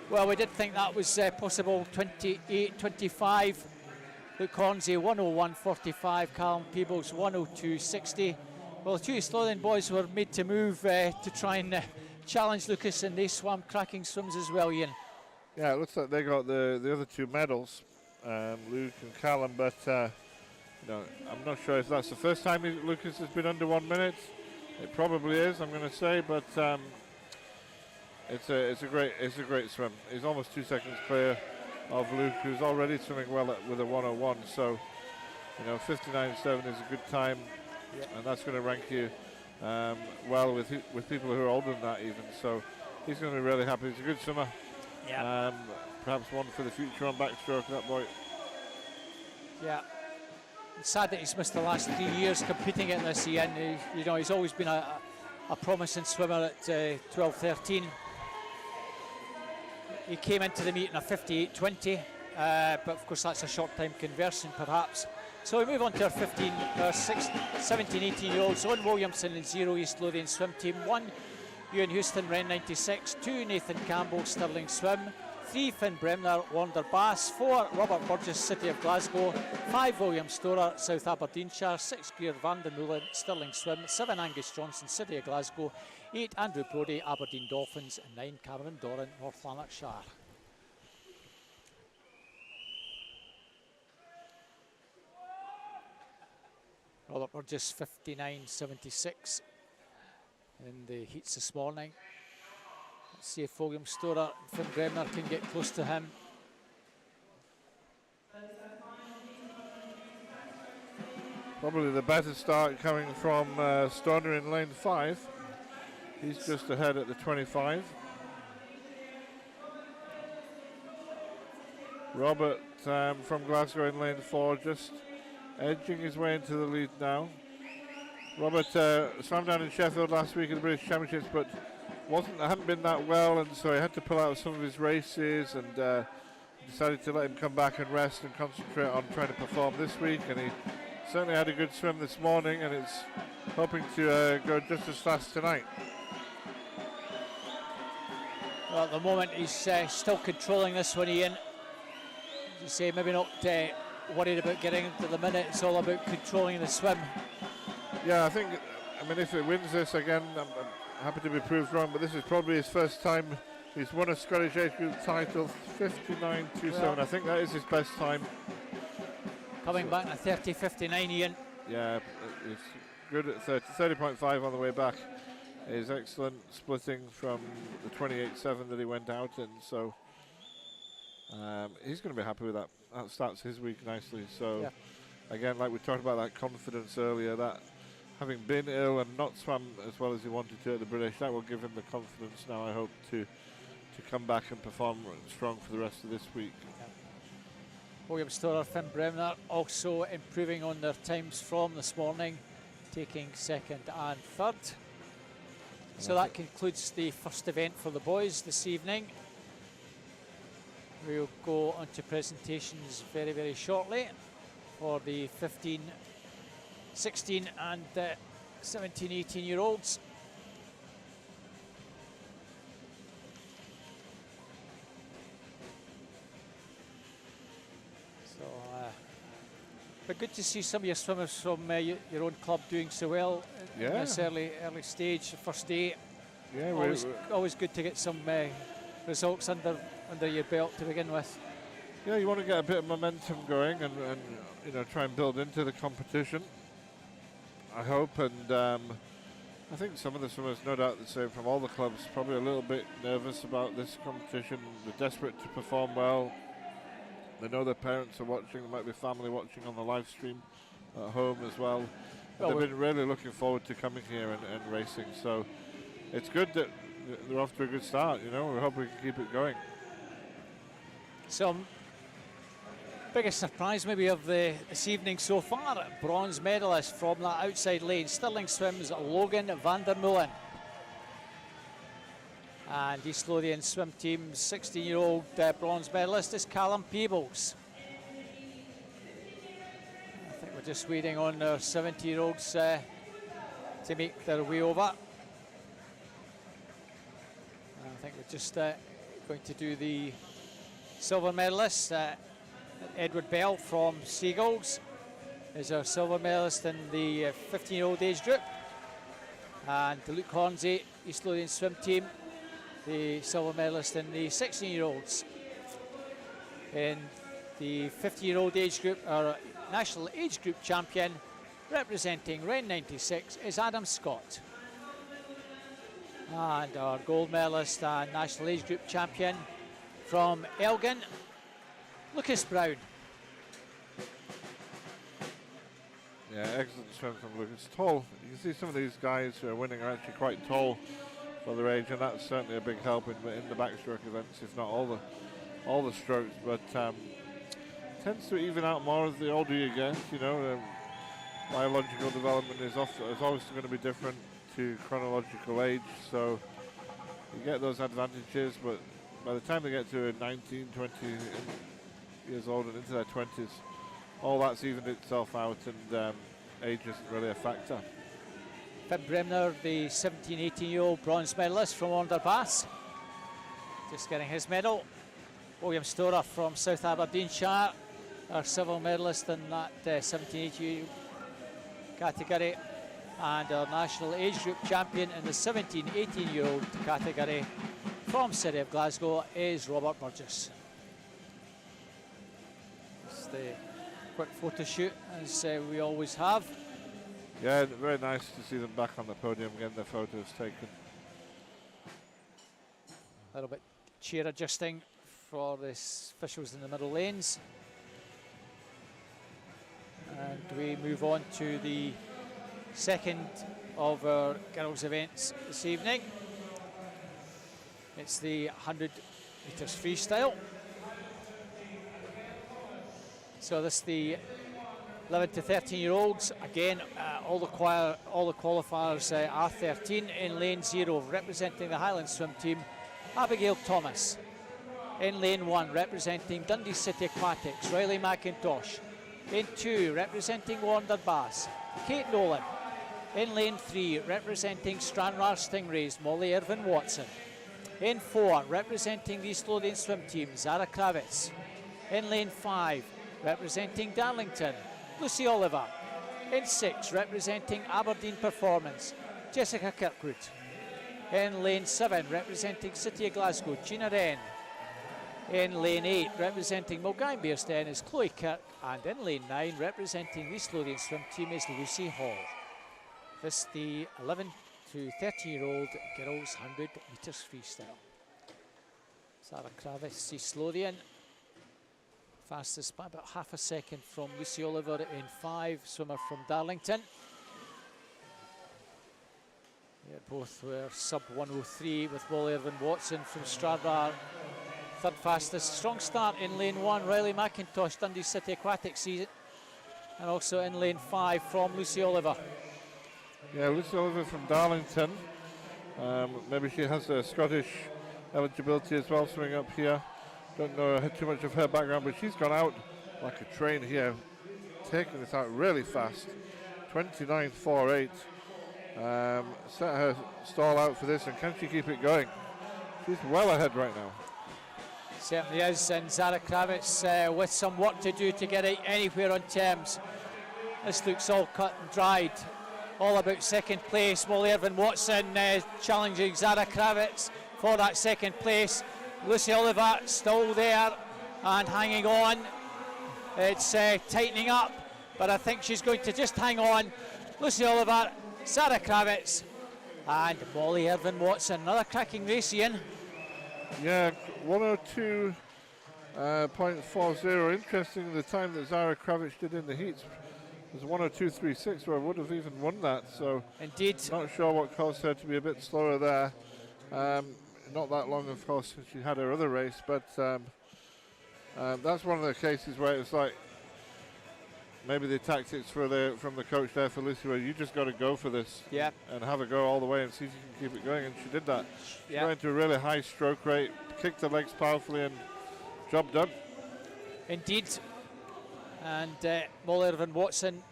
Well, we did think that was possible. 28.25. Luke Hornsey, 101.45. Callum Peebles, 102.60. Well, the two East Lothian boys were made to move to try and challenge Lucas, and they swam cracking swims as well, Ian. Yeah, it looks like they got the other two medals, Luke and Callum, but I'm not sure if that's the first time Lucas has been under 1 minute. It probably is, I'm going to say, but it's a great swim. He's almost 2 seconds clear of Luke, who's already swimming well with a 101. So, 59.7 is a good time, and that's going to rank you well with people who are older than that even. So he's going to be really happy. He's a good swimmer. Yeah. Perhaps one for the future on backstroke, that boy. Yeah. It's sad that he's missed the last 3 years competing in this, Ian. He's always been a promising swimmer at 12, 13. He came into the meet in a 58.20, but of course that's a short time conversion perhaps. So we move on to our 17, 18-year-olds. Owen Williamson in 0 East Lothian swim team. 1 Ewan Houston, Ren 96. 2 Nathan Campbell, Stirling Swim. 3 Finn Bremner, Wander Bass. 4 Robert Burgess, City of Glasgow. 5 William Storer, South Aberdeenshire. 6 Greer Van den Moelen, Stirling Swim. 7 Angus Johnson, City of Glasgow. 8 Andrew Brody, Aberdeen Dolphins. And 9 Cameron Doran, North Lanarkshire. Robert Burgess 59.76 in the heats this morning. Let's see if William Storer and Finn Bremner can get close to him. Probably the better start coming from Stoner in lane 5. He's just ahead at the 25. Robert from Glasgow in lane 4 just edging his way into the lead now. Robert swam down in Sheffield last week at the British Championships, but hadn't been that well, and so he had to pull out some of his races, and decided to let him come back and rest and concentrate on trying to perform this week. And he certainly had a good swim this morning, and it's hoping to go just as fast tonight. Well, at the moment he's still controlling this one, Ian. As you say, maybe not worried about getting into the minute. It's all about controlling the swim. Yeah, I mean, if it wins this again, happy to be proved wrong, but this is probably his first time. He's won a Scottish age group title, 59.27. Well, I think that is his best time. Coming back to 30.59, Ian. Yeah, it's good at 30.5 on the way back. Is excellent, splitting from the 28.7 that he went out in. So he's going to be happy with that. That starts his week nicely. So again, like we talked about that confidence earlier, that having been ill and not swam as well as he wanted to at the British, that will give him the confidence now, I hope, to come back and perform strong for the rest of this week. William Storer, Finn Bremner also improving on their times from this morning, taking second and third. So that concludes the first event for the boys this evening. We'll go on to presentations very, very shortly for the 15, 16 and 17, 18-year-olds. But good to see some of your swimmers from your own club doing so well in this early stage, first day. Yeah, always good to get some results under your belt to begin with. Yeah, you want to get a bit of momentum going and you know, try and build into the competition, I hope. And I think some of the swimmers, no doubt the same from all the clubs, probably a little bit nervous about this competition. They're desperate to perform well. They know their parents are watching, there might be family watching on the live stream at home as well. They've been really looking forward to coming here and racing, so it's good that they're off to a good start, you know. We hope we can keep it going. Some biggest surprise maybe of this evening so far, bronze medalist from that outside lane, Stirling Swims, Logan van der Meulen. And East Lothian swim team's 16-year-old bronze medalist is Callum Peebles. I think we're just waiting on our 70-year-olds to make their way over. I think we're just going to do the silver medalist. Edward Bell from Seagulls is our silver medalist in the 15-year-old age group. And Luke Hornsey, East Lothian swim team, the silver medalist in the 16-year-olds. In the 50-year-old age group, our national age group champion, representing Ren 96, is Adam Scott. And our gold medalist and national age group champion from Elgin, Lucas Brown. Yeah, excellent swim from Lucas. Tall. You can see some of these guys who are winning are actually quite tall for their age, and that's certainly a big help in the backstroke events, if not all the strokes. But tends to even out more as the older you get. You know, biological development is always going to be different to chronological age, so you get those advantages. But by the time they get to 19, 20 years old and into their 20s, all that's evened itself out, and age isn't really a factor. Finn Bremner, the 17, 18-year-old bronze medalist from Onderbass, just getting his medal. William Storer from South Aberdeenshire, our silver medalist in that 17, 18 category, and our national age group champion in the 17, 18-year-old category from City of Glasgow is Robert Burgess. It's the quick photo shoot, as we always have. Yeah, very nice to see them back on the podium, getting their photos taken. A little bit cheer adjusting for the officials in the middle lanes. And we move on to the second of our girls' events this evening. It's the 100 meters freestyle. So this is the 11 to 13-year-olds. Again, all the qualifiers are 13. In lane 0, representing the Highland swim team, Abigail Thomas. In lane 1, representing Dundee City Aquatics, Riley McIntosh. In 2, representing Wanderbass, Kate Nolan. In lane 3, representing Stranraer Stingrays, Molly Irvin Watson. In 4, representing the East Lothian swim team, Zara Kravitz. In lane 5, representing Darlington, Lucy Oliver. In 6, representing Aberdeen Performance, Jessica Kirkwood. In lane 7, representing City of Glasgow, Gina Wren. In lane 8, representing Mulgine Bearsden is Chloe Kirk, and in lane 9, representing the East Lothian swim team is Lucy Hall. This the 11 to 13-year-old girls 100 meters freestyle. Sarah Kravis, East Lothian, fastest by about half a second from Lucy Oliver in 5, swimmer from Darlington. Yeah, both were sub 103 with Wally Irvin Watson from Stranraer. Third fastest. Strong start in lane 1, Riley McIntosh, Dundee City Aquatic season. And also in lane 5 from Lucy Oliver. Yeah, Lucy Oliver from Darlington. Maybe she has a Scottish eligibility as well, swimming up here. Don't know too much of her background, but she's gone out like a train here, taking this out really fast. 29.48. Set her stall out for this, and can she keep it going? She's well ahead right now. Certainly is, and Zara Kravitz with some work to do to get it anywhere on terms. This looks all cut and dried. All about second place. Molly Irvin Watson challenging Zara Kravitz for that second place. Lucy Oliver still there and hanging on. It's tightening up, but I think she's going to just hang on. Lucy Oliver, Zara Kravitz, and Molly Irvin Watson. Another cracking race, Ian. Yeah, 102.40. Interesting, the time that Zara Kravitz did in the heats was 102.36, where I would have even won that. So indeed, not sure what caused her to be a bit slower there. Not that long, of course, since she had her other race, but that's one of the cases where it's like maybe the tactics from the coach there for Lucy, where you just got to go for this, yeah, and have a go all the way and see if you can keep it going, and she did that. She yeah, went to a really high stroke rate, kicked the legs powerfully, and job done. Indeed. And Molly Irvin Watson,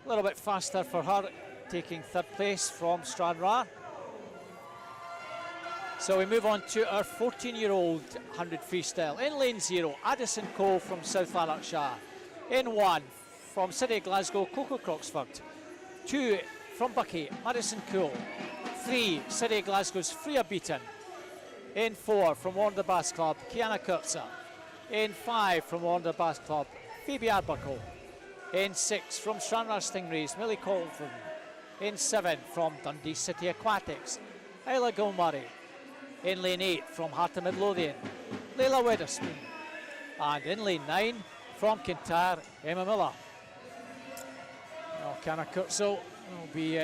a little bit faster for her, taking third place from Stranraer. So we move on to our 14-year-old 100 freestyle. In lane 0, Addison Cole from South Lanarkshire. In 1, from City of Glasgow, Coco Croxford. 2, from Bucky, Madison Cool. 3, City of Glasgow's Freya Beaton. In 4, from Warner Bass Club, Kiana Kurtzer. In 5, from Warner Bass Club, Phoebe Arbuckle. In 6, from Stranraer Stingrays, Millie Colton. In 7, from Dundee City Aquatics, Isla Gilmurray. In lane 8, from Heart of Midlothian, Layla Weatherspoon. And in lane 9, from Kintyre, Emma Miller. Kiana Kurtzel will be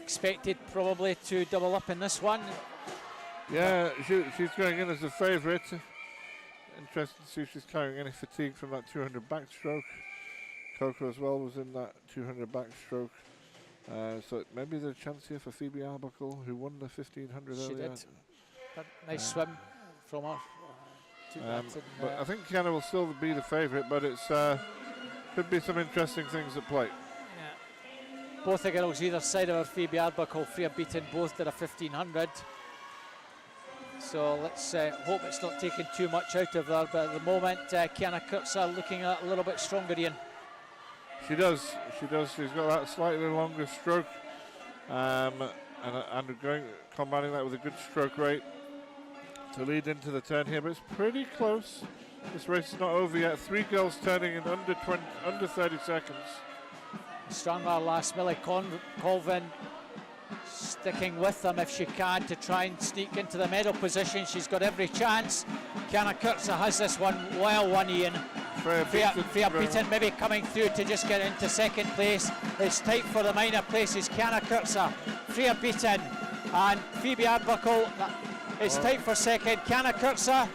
expected probably to double up in this one. Yeah, she's going in as a favourite. Interested to see if she's carrying any fatigue from that 200 backstroke. Coco as well was in that 200 backstroke. So maybe there's a chance here for Phoebe Arbuckle, who won the 1500 she earlier. Did. Nice swim from her. But I think Kiana will still be the favourite, but it's could be some interesting things at play. Yeah. Both the girls either side of her, Phoebe Arbuckle, Freya Beaton, both did a 1500. So let's hope it's not taking too much out of her, but at the moment Kiana Kurtzer looking a little bit stronger, Ian. She does. She's got that slightly longer stroke, and combining that with a good stroke rate to lead into the turn here. But it's pretty close. This race is not over yet. 3 girls turning in under 30 seconds. Stranraer lass Millie Colvin sticking with them if she can to try and sneak into the medal position. She's got every chance. Kiana Kurtzer has this one well won, Ian. Freya Beaton maybe coming through to just get into second place. It's tight for the minor places. Kiana Kurtzer, Freya Beaton and Phoebe Arbuckle. It's tight for second. Kiana Kurtzer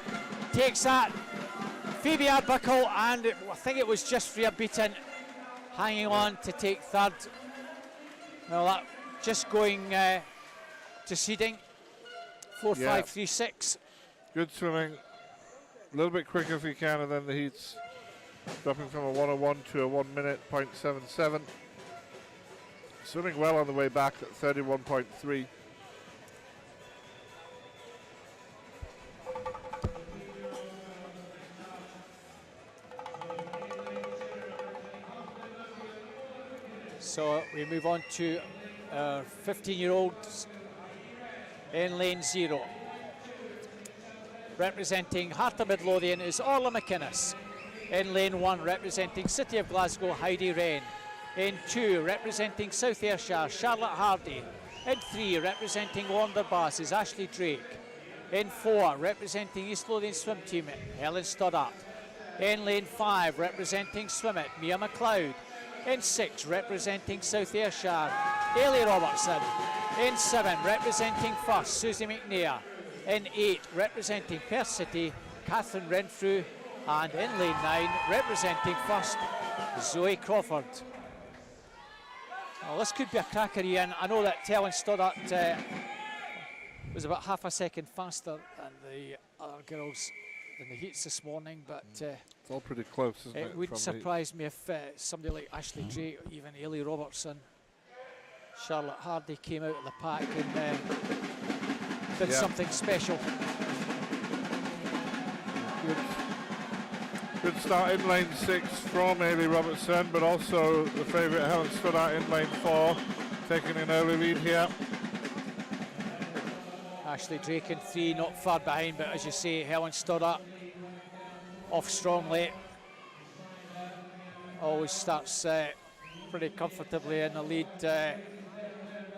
takes that. Phoebe Arbuckle, and I think it was just Freya Beaton hanging on to take third. Well, that just going to seeding. 4.536. Good swimming. A little bit quicker if you can, and then the heats dropping from a 1:01 to a 1 minute 0.77. Swimming well on the way back at 31.3. So we move on to our 15-year-olds in lane 0. Representing Heart of Midlothian is Orla McInnes. In lane 1, representing City of Glasgow, Heidi Wren. In 2, representing South Ayrshire, Charlotte Hardy. In 3, representing Wonderbass is Ashley Drake. In 4, representing East Lothian Swim Team, Helen Stoddart. In lane 5, representing Swim It, Mia McLeod. In 6, representing South Ayrshire, Ailey Robertson. In 7, representing First, Susie McNair. In 8, representing Perth City, Catherine Renfrew. And in lane 9, representing First, Zoe Crawford. Well, this could be a cracker, Ian. I know that Helen Stoddart was about half a second faster than the other girls in the heats this morning, but it's all pretty close, isn't it? It would surprise me if somebody like Ashley Drake or even Ailey Robertson, Charlotte Hardy came out of the pack and did something special. Good start in lane 6 from Ailey Robertson, but also the favourite Helen Stoddart in lane 4, taking an early lead here. Ashley Drake in 3, not far behind, but as you say, Helen Stoddart off strongly. Always starts pretty comfortably in the lead.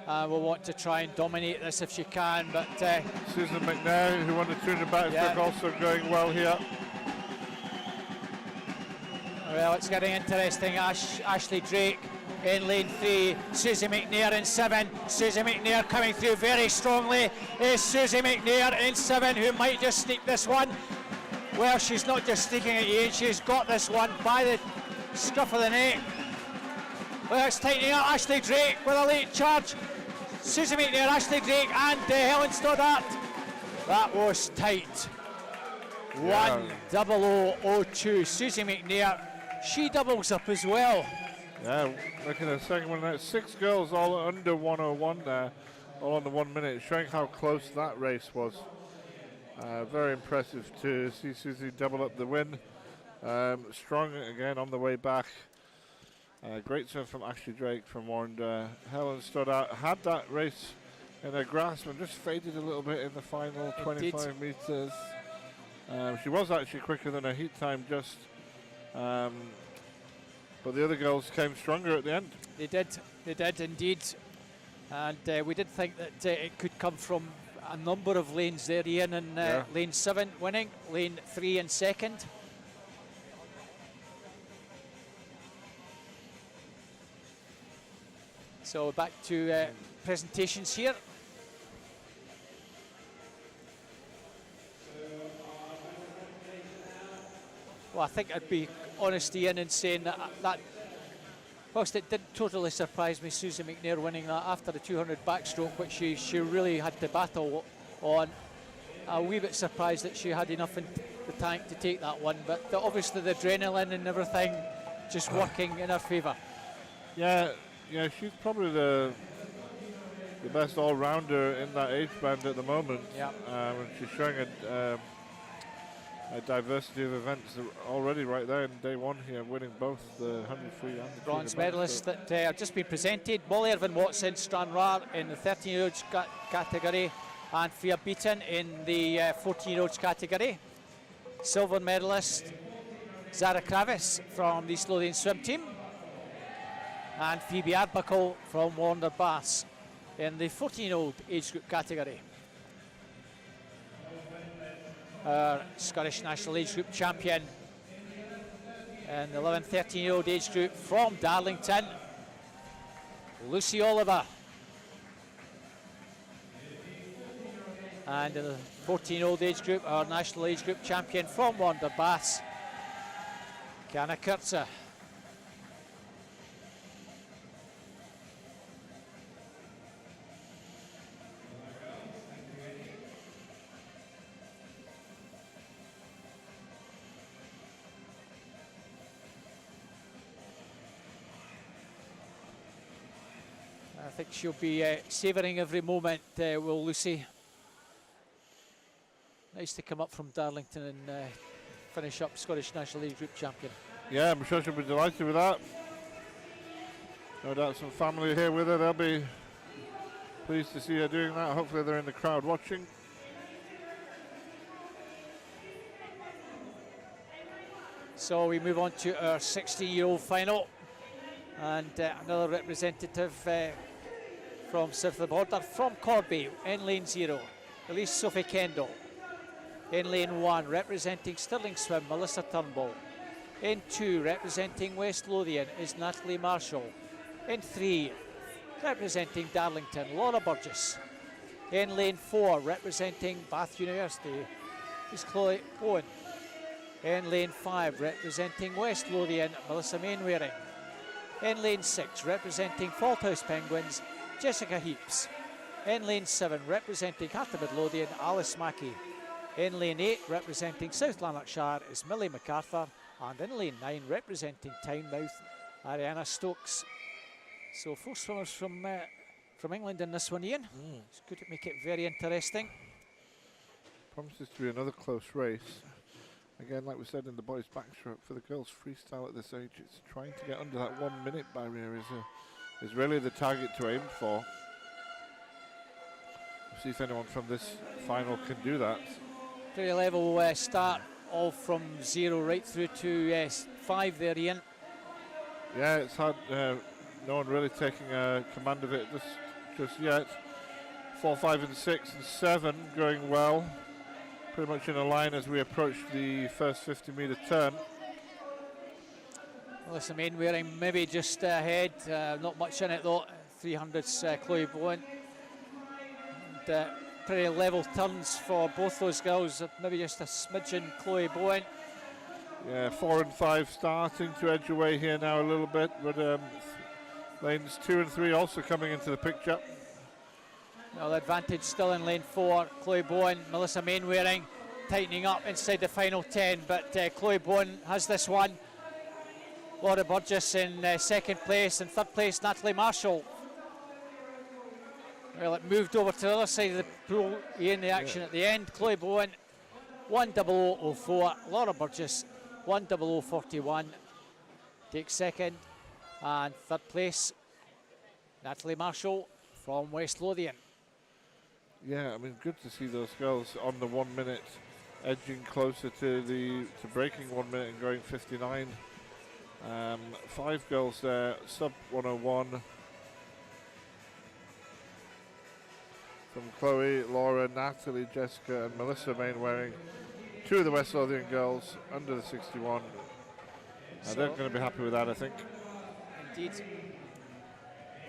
We'll want to try and dominate this if she can, but Susan McNair, who won the 200 backstroke, also going well here. Well, it's getting interesting. Ashley Drake in lane 3, Susie McNair in 7. Susie McNair coming through very strongly. Is Susie McNair in 7, who might just sneak this one. Well, she's not just sneaking at you, she's got this one by the scruff of the neck. Well, it's tightening up. Ashley Drake with a late charge. Susie McNair, Ashley Drake and Helen Stoddart. That was tight. 1:00:02. Susie McNair, she doubles up as well. Yeah, looking at the second one now. 6 girls all under 1:01 there, all under 1 minute, showing how close that race was. Very impressive to see Susie double up the win. Strong again on the way back. Great swim from Ashley Drake from Warren. Helen Stoddart had that race in her grasp and just faded a little bit in the final 25 metres. She was actually quicker than her heat time just. But the other girls came stronger at the end. They did indeed. And we did think that it could come from a number of lanes there, Ian, and lane 7 winning, lane 3 in second. So back to presentations here. Well, I think I'd be honest, Ian, in saying that whilst it didn't totally surprise me, Susie McNair winning that after the 200 backstroke, which she really had to battle on. A wee bit surprised that she had enough in the tank to take that one, but obviously the adrenaline and everything just working in her favour. Yeah, she's probably the best all-rounder in that age band at the moment. Yeah, she's showing a diversity of events already right there in day one here, winning both the 100 free and the bronze medalists that have just been presented. Molly Irvin-Watson, Stranraer in the 13-year-olds category, and Fia Beaton in the 14-year-olds category. Silver medalist Zara Kravis from the East Lothian swim team, and Phoebe Arbuckle from Warner Bass in the 14-year-old age group category. Scottish National Age Group champion in the 11-13-year-old age group from Darlington, Lucy Oliver. And in the 14-year-old age group, our National Age Group champion from Warner Bass, Kiana Kurtzer. I think she'll be savouring every moment, will Lucy. Nice to come up from Darlington and finish up Scottish National Age Group champion. Yeah, I'm sure she'll be delighted with that. No doubt some family here with her. They'll be Pleased to see her doing that. Hopefully they're in the crowd watching. So we move on to our 16-year-old final, and another representative from south of the border, from Corby, in lane 0, Elise Sophie Kendall. In lane 1, representing Stirling Swim, Melissa Turnbull. In 2, representing West Lothian, is Natalie Marshall. In 3, representing Darlington, Laura Burgess. In lane 4, representing Bath University, is Chloe Owen. In lane 5, representing West Lothian, Melissa Mainwaring. In lane 6, representing Faulthouse Penguins, Jessica Heaps. In lane 7, representing Heart of Midlothian, Alice Mackey. In lane 8, representing South Lanarkshire, is Millie MacArthur. And in lane 9, representing Tynemouth, Ariana Stokes. So 4 swimmers from England in this one, Ian. It's good to make it very interesting. Promises to be another close race. Again, like we said in the boys' backstroke, for the girls' freestyle at this age, it's trying to get under that 1 minute barrier is really the target to aim for. We'll see if anyone from this final can do that. Pretty level start, all from 0 right through to 5 there, Ian. Yeah, it's hard. No one really taking command of it just yet. 4, 5, and 6, and 7 going well. Pretty much in a line as we approach the first 50-metre turn. Melissa Mainwaring maybe just ahead, not much in it though. 300's Chloe Bowen. And, pretty level turns for both those girls, maybe just a smidgen Chloe Bowen. Yeah, 4 and 5 starting to edge away here now a little bit, but lanes 2 and 3 also coming into the picture. Well, the advantage still in lane 4. Chloe Bowen, Melissa Mainwaring tightening up inside the final 10, but Chloe Bowen has this one. Laura Burgess in second place, and third place Natalie Marshall. Well, it moved over to the other side of the pool in the action at the end. Chloe Bowen 1:00:04, Laura Burgess 1:00:41 takes second, and third place Natalie Marshall from West Lothian. Yeah, I mean, good to see those girls on the 1 minute, edging closer to breaking 1 minute and going 59. 5 girls there, sub 101 from Chloe, Laura, Natalie, Jessica, and Melissa Mainwaring. 2 of the West Lothian girls under the 61. They're going to be happy with that, I think. Indeed.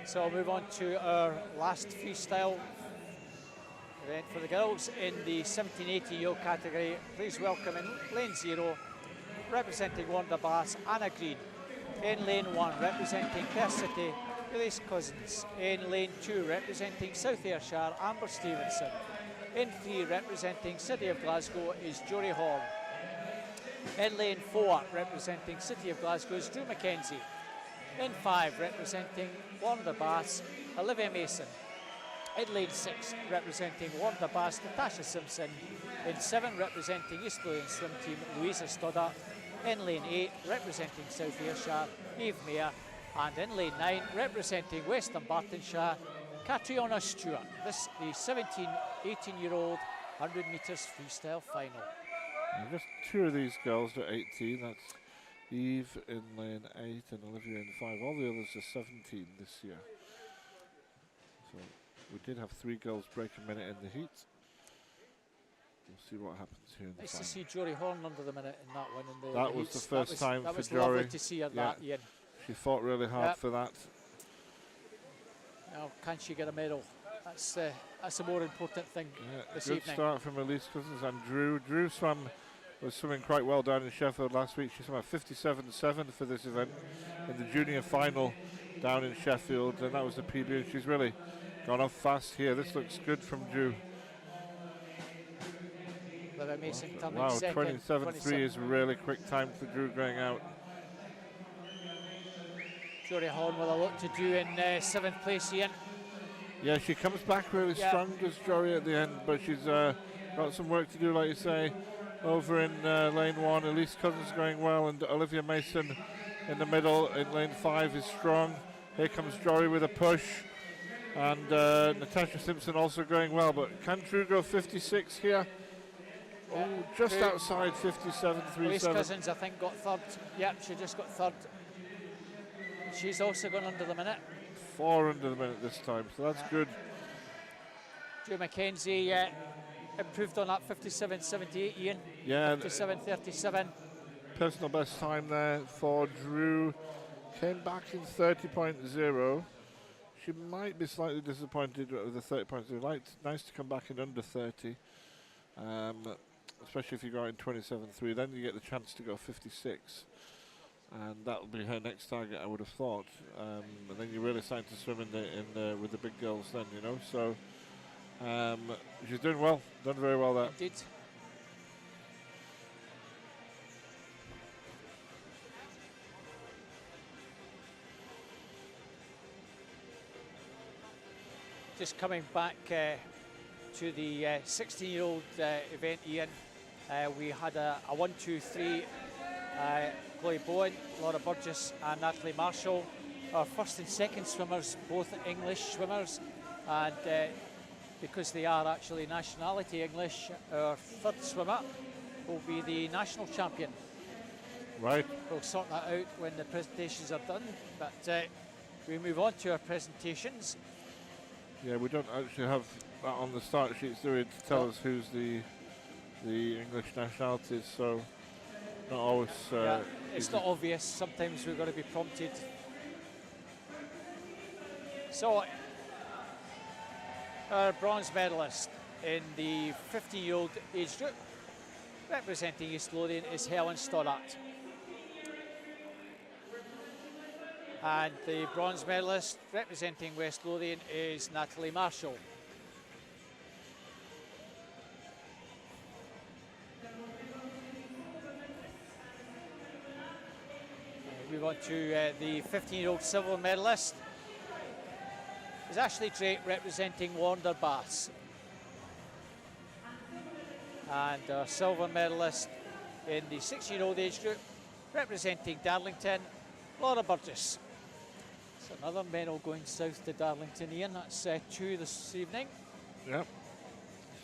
So I'll move on to our last freestyle event for the girls in the 17-18-year-old category. Please welcome in lane 0, representing Wanda Bass, Anna Green. In lane 1, representing Perth City, Elise Cousins. In lane 2, representing South Ayrshire, Amber Stevenson. In 3, representing City of Glasgow, is Jory Horn. In lane 4, representing City of Glasgow, is Drew McKenzie. In 5, representing Wanda Bass, Olivia Mason. In lane 6, representing Wanda Bass, Natasha Simpson. In 7, representing East Lothian swim team, Louisa Stoddart. In lane 8, representing South Ayrshire, Eve Mayer. And in lane 9, representing Western Bartonshire, Catriona Stewart. This is the 17-18-year-old 100 metres freestyle final. And just 2 of these girls are 18. That's Eve in lane 8 and Olivia in 5. All the others are 17 this year. So we did have 3 girls break a minute in the heat. We'll see what happens here in the nice final. to see Jory Horn under the minute in that one. In the that was heats. the first time that for was Jory. Lovely to see her that, Ian. She fought really hard for that. Now, can she get a medal? That's a more important thing this good evening. Start from Elise Cousins and Drew. Drew was swimming quite well down in Sheffield last week. She swam at 57.7 for this event in the junior final down in Sheffield, and that was the PB. She's really gone off fast here. This looks good from Drew. Wow, 27.3 is a really quick time for Drew going out. Jory Horn with a lot to do in 7th place, Ian. Yeah, she comes back really strong, does Jory, at the end, but she's got some work to do, like you say. Over in lane 1, Elise Cousins going well, and Olivia Mason in the middle in lane 5 is strong. Here comes Jory with a push. And Natasha Simpson also going well, but can Drew go 56 here? Oh, just Drew. outside 57.37. Louise Cousins, I think, got third. Yep, she just got third. She's also gone under the minute. 4 under the minute this time, so that's good. Drew McKenzie improved on that 57.78, Ian. Yeah, 57.37. personal best time there for Drew. Came back in 30.0. She might be slightly disappointed with the 30.0. Nice to come back in under 30. Especially if you go in 27.3, then you get the chance to go 56. And that'll be her next target, I would have thought. And then you're really starting to swim with the big girls then, you know. So she's doing well, done very well there. Indeed. Just coming back to the 16-year-old event, Ian. We had a 1, 2, 3. Chloe Bowen, Laura Burgess and Natalie Marshall. Our first and second swimmers, both English swimmers. And because they are actually nationality English, our third swimmer will be the national champion. Right. We'll sort that out when the presentations are done. But we move on to our presentations. Yeah, we don't actually have that on the start sheets, do we, to tell us who's the English nationalities, so not always... it's not obvious, sometimes we've got to be prompted. So, our bronze medalist in the 15-year-old age group, representing East Lothian, is Helen Stoddart. And the bronze medalist representing West Lothian is Natalie Marshall. Move on to the 15-year-old silver medalist. Is Ashley Drake representing Warner Bass. And our silver medalist in the 16-year-old age group, representing Darlington, Laura Burgess. So another medal going south to Darlington, Ian. That's 2 this evening. Yep.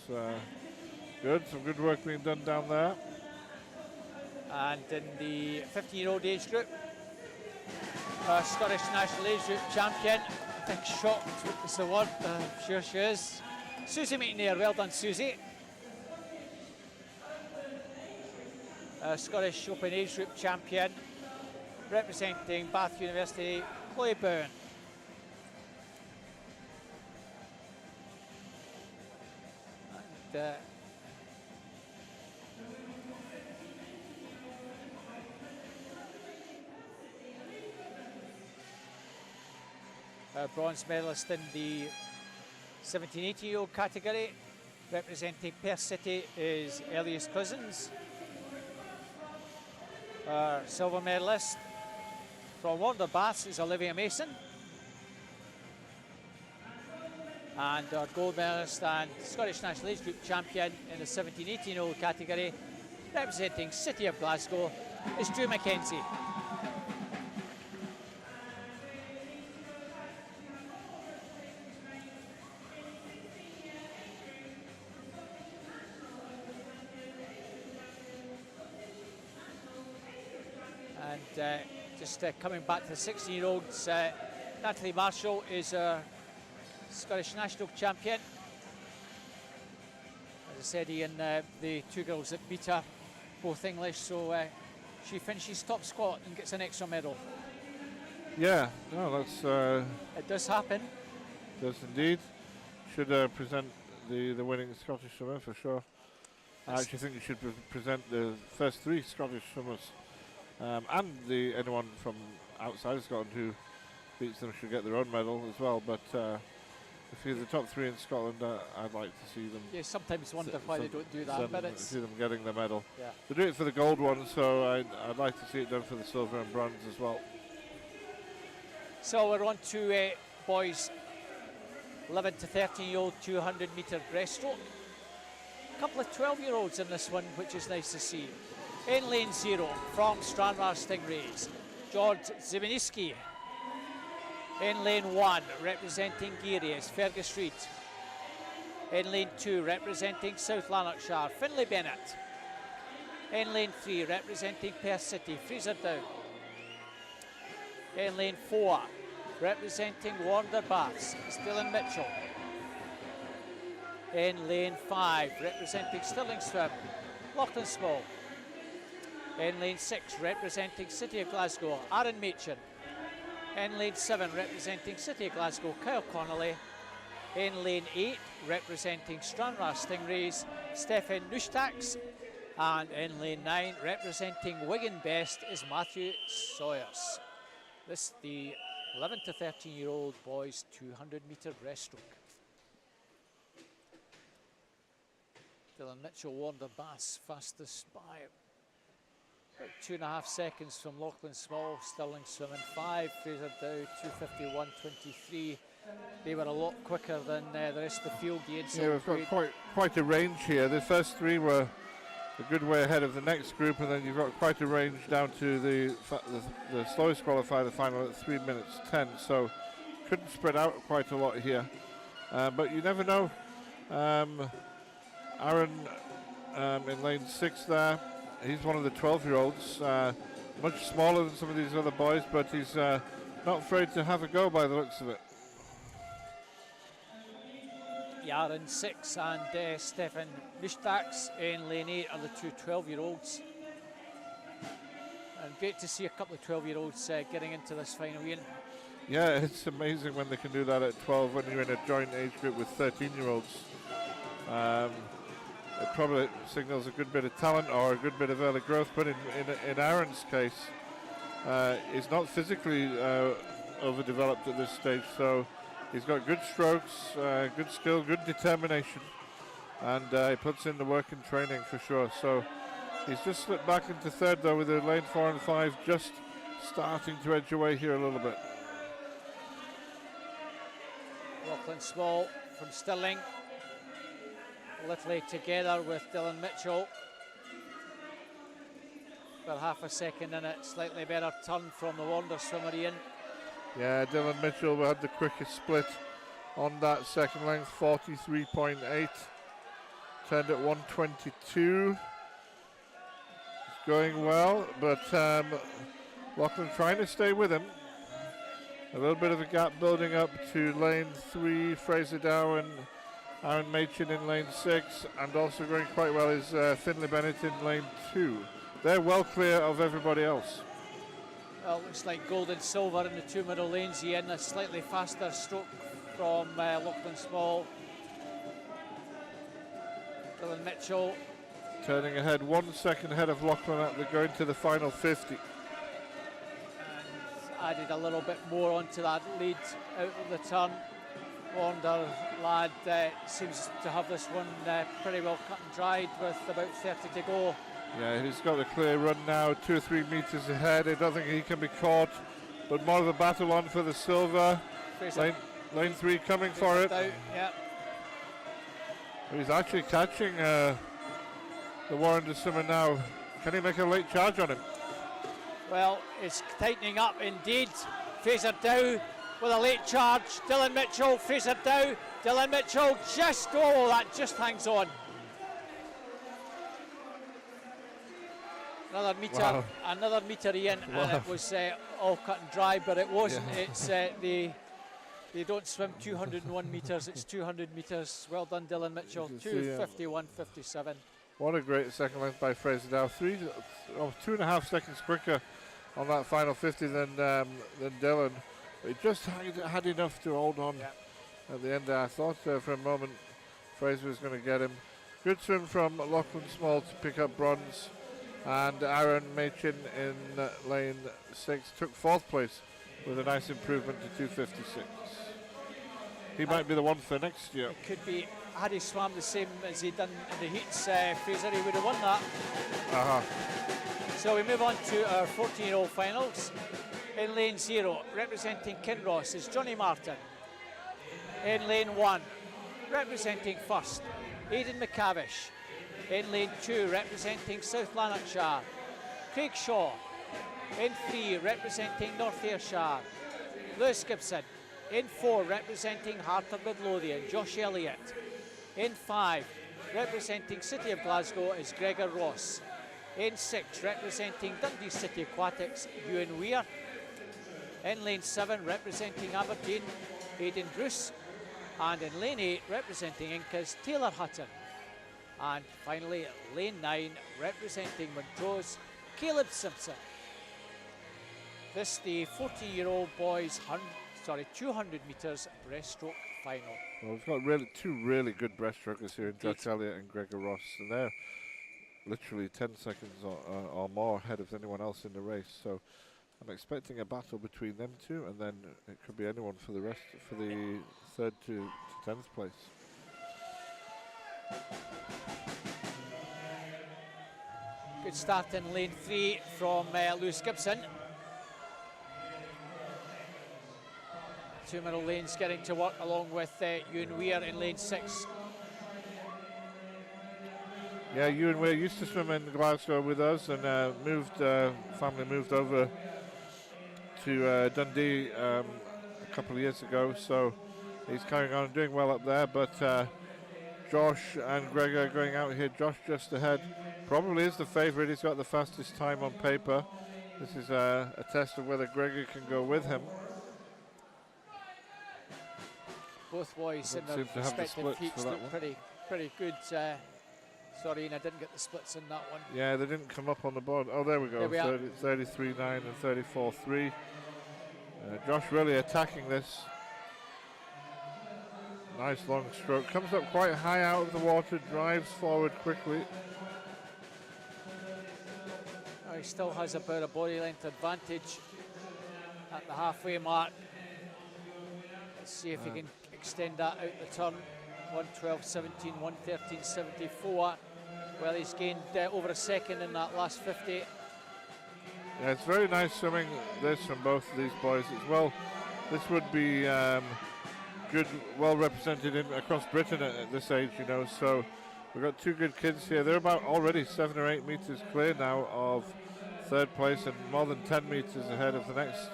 It's good. Some good work being done down there. And in the 15-year-old age group, our Scottish National Age Group champion, I think shocked is the word, I'm sure she is. Susie McNair, well done Susie. Our Scottish Open Age Group champion, representing Bath University, Chloe Bowen. And our bronze medalist in the 17-18-year-old category, representing Perth City, is Elias Cousins. Our silver medalist from Warner Bass is Olivia Mason. And our gold medalist and Scottish National Age Group champion in the 17-18-year-old category, representing City of Glasgow, is Drew McKenzie. And just coming back to the 16-year-olds, Natalie Marshall is our Scottish National champion. As I said, Ian, the two girls that beat her, both English, so she finishes top squat and gets an extra medal. Yeah, no, that's... It does happen. Does indeed. Should present the winning Scottish swimmer for sure. I actually think you should present the first 3 Scottish swimmers. And anyone from outside of Scotland who beats them should get their own medal as well. But if you're the top 3 in Scotland, I'd like to see them. You sometimes wonder why they don't do that, but it's... See them getting the medal. Yeah. They do it for the gold one, so I'd like to see it done for the silver and bronze as well. So we're on to boys 11 to 13-year-old 200-metre breaststroke. A couple of 12-year-olds in this one, which is nice to see. In lane 0 from Stranraer Stingrays, George Zibiniski. In lane 1, representing Geary, is Fergus Reid. In lane 2, representing South Lanarkshire, Finlay Bennett. In lane 3, representing Perth City, Fraser Dow. In lane 4, representing Warner Baths, is Dylan Mitchell. In lane 5, representing Stirling Swim, Lachlan Small. In lane 6, representing City of Glasgow, Aaron Machin. In lane 7, representing City of Glasgow, Kyle Connolly. In lane 8, representing Stranraer Stingrays, Stefan Nushtax. And in lane 9, representing Wigan Best, is Matthew Sawyers. This the 11 to 13-year-old boys 200-metre breaststroke. Dylan Mitchell, Warner Bass, fastest by about 2.5 seconds from Lachlan Small. Stirling Swimming 5, Fraser Dow 2:51.23. They were a lot quicker than the rest of the field. Yeah, we've got quite a range here. The first three were a good way ahead of the next group, and then you've got quite a range down to the slowest qualifier, the final at 3 minutes 10. So couldn't spread out quite a lot here, but you never know. Aaron in lane 6 there. He's one of the 12-year-olds, much smaller than some of these other boys, but he's not afraid to have a go by the looks of it. Aaron 6 and Stefan Nushtax in lane 8 are the two 12-year-olds. And great to see a couple of 12-year-olds getting into this final, Ian. Yeah, it's amazing when they can do that at 12 when you're in a joint age group with 13-year-olds. It probably signals a good bit of talent or a good bit of early growth, but in Aaron's case, he's not physically overdeveloped at this stage, so he's got good strokes, good skill, good determination, and he puts in the work and training for sure. So he's just slipped back into third though with the lane 4 and 5 just starting to edge away here a little bit. Lachlan Small from Stirling. Littley together with Dylan Mitchell. About half a second in it, slightly better turn from the Wander swimmer, Ian. Yeah, Dylan Mitchell had the quickest split on that second length, 43.8. Turned at 122. It's going well, but Lachlan trying to stay with him. A little bit of a gap building up to lane 3, Fraser Dow and Aaron Machin in lane 6, and also going quite well is Finlay Bennett in lane 2. They're well clear of everybody else. Well, it looks like gold and silver in the two middle lanes, Ian. A slightly faster stroke from Lachlan Small. Dylan Mitchell turning ahead 1 second ahead of Lachlan at the going to the final 50. And added a little bit more onto that lead out of the turn. Wander lad seems to have this one pretty well cut and dried with about 30 to go. Yeah, he's got a clear run now, 2 or 3 meters ahead. I don't think he can be caught, but more of a battle on for the silver. Lane 3 coming for it. Yeah. He's actually catching the Warren swimmer now. Can he make a late charge on him? Well, it's tightening up indeed. Fraser Dow with a late charge. Dylan Mitchell, Fraser Dow. Dylan Mitchell that just hangs on. Another meter in, and it was all cut and dry, but it wasn't. Yeah. It's they don't swim 201 meters. It's 200 meters. Well done, Dylan Mitchell. 2:51.57. What a great second length by Fraser Dow. 2.5 seconds quicker on that final 50 than Dylan. He just had enough to hold on at the end. I thought for a moment Fraser was going to get him. Good swim from Lachlan Small to pick up bronze. And Aaron Machin in lane 6 took 4th place with a nice improvement to 2:56. He might be the one for next year. It could be. Had he swam the same as he'd done in the heats, Fraser, he would have won that. So we move on to our 14-year-old finals. In lane 0, representing Kinross, is Johnny Martin. In lane 1, representing First, Aidan McCavish. In lane 2, representing South Lanarkshire, Craig Shaw. In 3, representing North Ayrshire, Lewis Gibson. In 4, representing Heart of Midlothian, Josh Elliott. In 5, representing City of Glasgow, is Gregor Ross. In 6, representing Dundee City Aquatics, Ewan Weir. In lane 7, representing Aberdeen, Aidan Bruce. And in lane 8, representing Incas, Taylor Hutton. And finally, lane 9, representing Montrose, Caleb Simpson. This the 14-year-old boys 200 metres breaststroke final. Well, we've got two really good breaststrokers here in Josh Elliott and Gregor Ross, and they're literally 10 seconds or more ahead of anyone else in the race. So I'm expecting a battle between them two, and then it could be anyone for the 3rd to 10th place. Good start in lane 3 from Lewis Gibson. 2 middle lanes getting to work along with Ewan Weir in lane 6. Yeah, Ewan Weir used to swim in Glasgow with us, and family moved over to Dundee a couple of years ago, so he's carrying on and doing well up there. But Josh and Gregor going out here. Josh just ahead, probably is the favourite. He's got the fastest time on paper. This is a test of whether Gregor can go with him. Both boys in their respective heats look pretty good. Sorry, and I didn't get the splits in that one. Yeah, they didn't come up on the board. Oh, there we go. 33.9 and 34.3. Josh really attacking this. Nice long stroke. Comes up quite high out of the water, drives forward quickly. He still has about a body length advantage at the halfway mark. Let's see if he can extend that out the turn. 1:12.17, 1:13.74. Well, he's gained over a second in that last 50. Yeah, it's very nice swimming this from both of these boys as well. This would be good, well represented across Britain at this age, you know. So we've got two good kids here. They're about already 7 or 8 meters clear now of 3rd place and more than 10 meters ahead of the next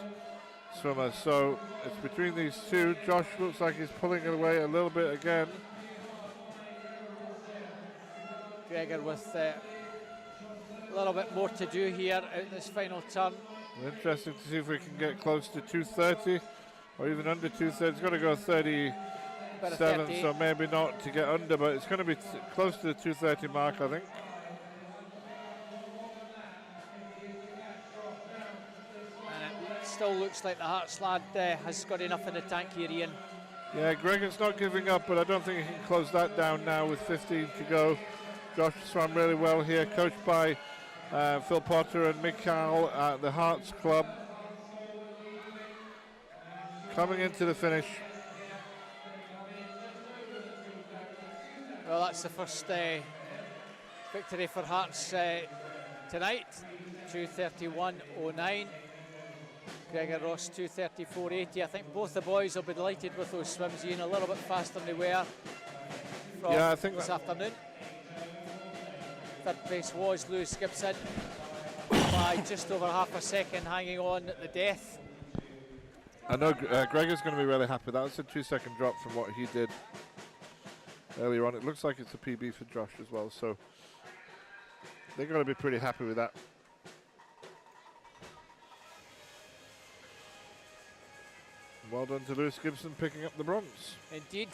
swimmer. So it's between these two. Josh looks like he's pulling it away a little bit again. Gregor with a little bit more to do here out this final turn. Interesting to see if we can get close to 2:30 or even under 2:30. It's going to go 37, so maybe not to get under, but it's going to be close to the 2:30 mark, I think. And it still looks like the Hearts lad has got enough in the tank here, Ian. Yeah, Gregor's not giving up, but I don't think he can close that down now with 15 to go. Josh swam really well here, coached by Phil Potter and Mick Carroll at the Hearts Club. Coming into the finish. Well, that's the first victory for Hearts tonight. 2:31.09. Gregor Ross 2:34.80. I think both the boys will be delighted with those swims, Ian, a little bit faster than they were from I think this afternoon. 3rd place was Lewis Gibson by just over half a second, hanging on at the death. I know Gregor's going to be really happy. That was a 2-second drop from what he did earlier on. It looks like it's a PB for Josh as well, so they're going to be pretty happy with that. Well done to Lewis Gibson picking up the bronze. Indeed.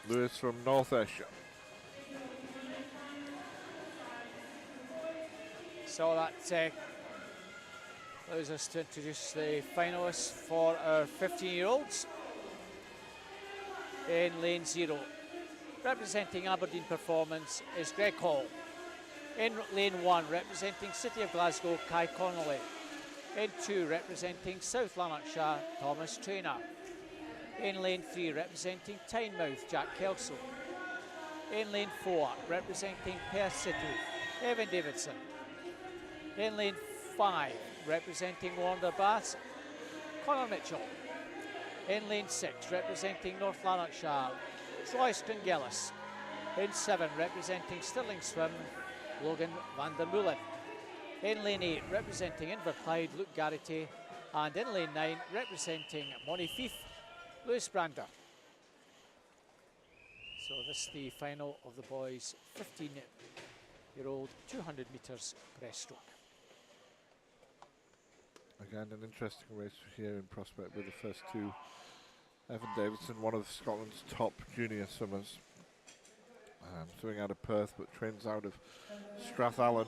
Lewis from North Ayrshire. So that allows us to introduce the finalists for our 15-year-olds. In lane 0, representing Aberdeen Performance is Greg Hall. In lane 1, representing City of Glasgow, Kai Connolly. In 2, representing South Lanarkshire, Thomas Traynor. In lane 3, representing Tynemouth, Jack Kelso. In lane 4, representing Perth City, Evan Davidson. In lane 5, representing Warner Baths, Conor Mitchell. In lane 6, representing North Lanarkshire, Troy Stringellis. In 7, representing Stirling Swim, Logan van der Meulen. In lane 8, representing Inverclyde, Luke Garrity And in lane 9, representing Montefief, Lewis Brander. So this is the final of the boys' 15-year-old 200 metres breaststroke. Again, an interesting race here in prospect with the first two. Evan Davidson, one of Scotland's top junior swimmers. Swimming out of Perth, but trains out of Strathallan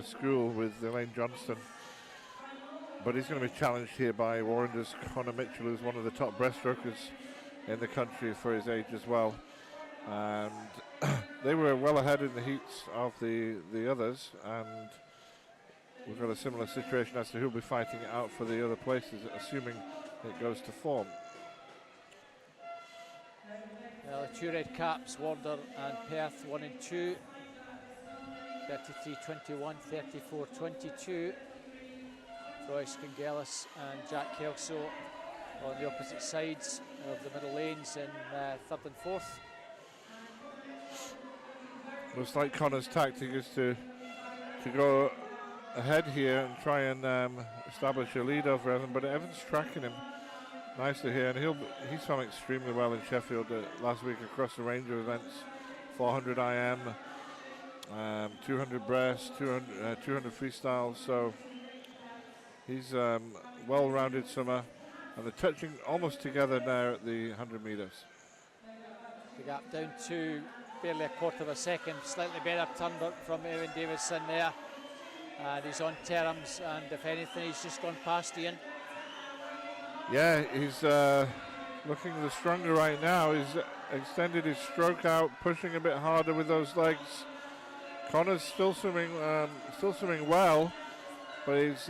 School with Elaine Johnston. But he's going to be challenged here by Warrender's Conor Mitchell, who's one of the top breaststrokers in the country for his age as well. And they were well ahead in the heats of the others, and we've got a similar situation as to who'll be fighting it out for the other places, assuming it goes to form. The two red caps, Warder and Perth, 1 and 2. 33-21, 34-22. Royce Kingelis and Jack Kelso on the opposite sides of the middle lanes in 3rd and 4th. Looks like Conor's tactic is to go ahead here and try and establish a lead over Evan, but Evan's tracking him nicely here, and he's swam extremely well in Sheffield last week across a range of events. 400 IM, 200 breast, 200 freestyle, so he's well-rounded swimmer, and they're touching almost together now at the 100 metres. The gap down to barely a quarter of a second, slightly better turn from Evan Davidson there. And he's on terms, and if anything, he's just gone past Ian. Yeah, he's looking the stronger right now. He's extended his stroke out, pushing a bit harder with those legs. Conor's still swimming well, but he's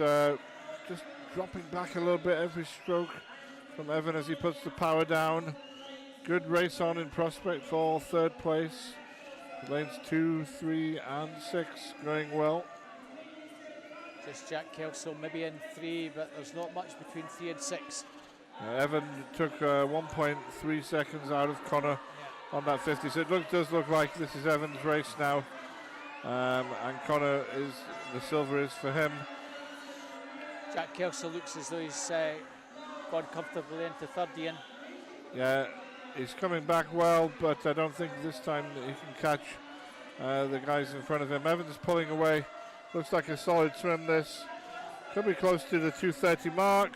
just dropping back a little bit every stroke from Evan as he puts the power down. Good race on in prospect for 3rd place. Lanes 2, 3, and 6 going well. Just Jack Kelso maybe in 3, but there's not much between 3 and 6. Evan took 1.3 seconds out of Conor on that 50, so it does look like this is Evan's race now, and Conor is, the silver is for him. Jack Kelso looks as though he's gone comfortably into 3rd, Ian. Yeah, he's coming back well, but I don't think this time he can catch the guys in front of him. Evan's pulling away. Looks like a solid swim this. Could be close to the 2:30 mark.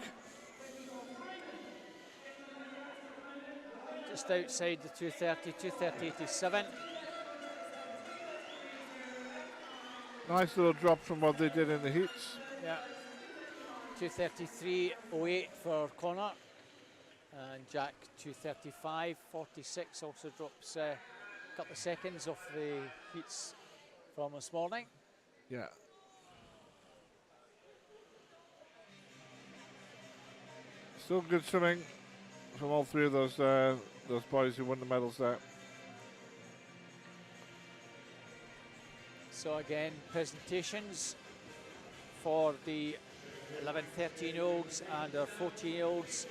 Just outside the 2:30, 2:30.87. Nice little drop from what they did in the heats. Yeah. 2:33.08 for Conor. And Jack 2:35.46 also drops a couple of seconds off the heats from this morning. Yeah. Still good swimming from all 3 of those boys who won the medals there. So again, presentations for the 11, 13-year-olds and our 14-year-olds.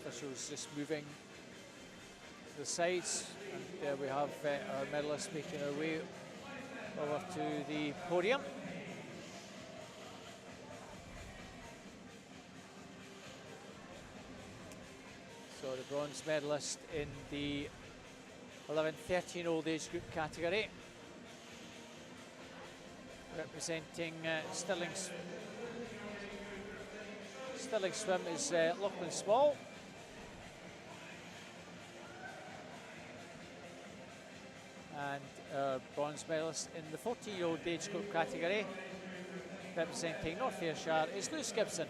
Officials just moving to the sides, and there we have our medalists making their way over to the podium. So the bronze medalist in the 11, 13-year-old age group category, representing Stirling Swim is Lachlan Small. And our bronze medalist in the 14-year-old age group category, representing North Ayrshire, is Lewis Gibson.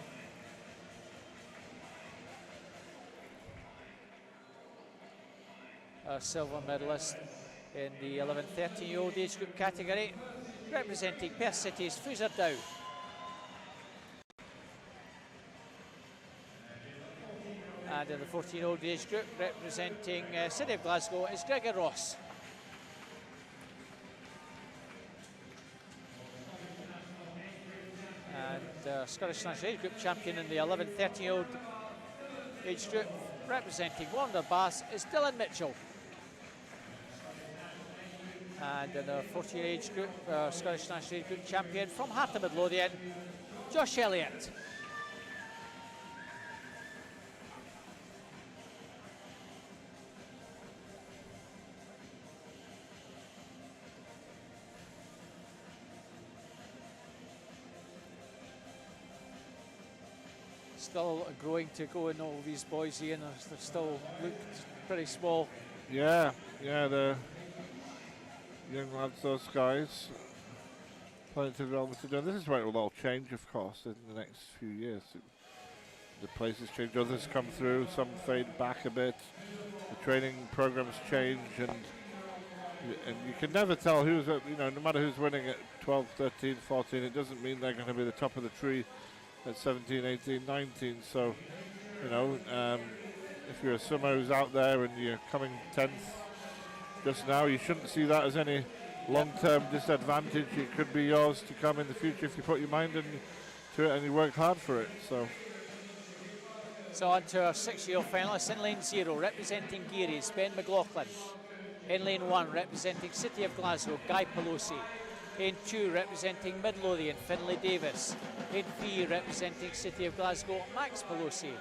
Our silver medalist in the 11, 13-year-old age group category, representing Perth City's Fraser Dow. And in the 14-year-old age group, representing City of Glasgow, is Gregor Ross. And Scottish National Age Group champion in the 11, 13-year-old age group, representing Warner Bass, is Dylan Mitchell. And in the 14 age group, Scottish National Age Group champion from Heart of Midlothian, Josh Elliott. Still growing to go in all these boys, Ian. They still look pretty small. Yeah, the young lads, those guys, plenty of development to do. And this is where it will all change, of course, in the next few years. The places change, others come through, some fade back a bit. The training programs change, and you can never tell who's, no matter who's winning at 12, 13, 14, it doesn't mean they're going to be the top of the tree at 17, 18, 19. So, if you're a swimmer who's out there and you're coming 10th just now, you shouldn't see that as any long-term disadvantage. It could be yours to come in the future if you put your mind into it and you work hard for it. So on to our 6-year finalists. In lane 0, representing Geary's, Ben McLaughlin. In lane 1, representing City of Glasgow, Guy Pelosi. In 2, representing Midlothian, Finlay Davis. In 3, representing City of Glasgow, Max Pelosi.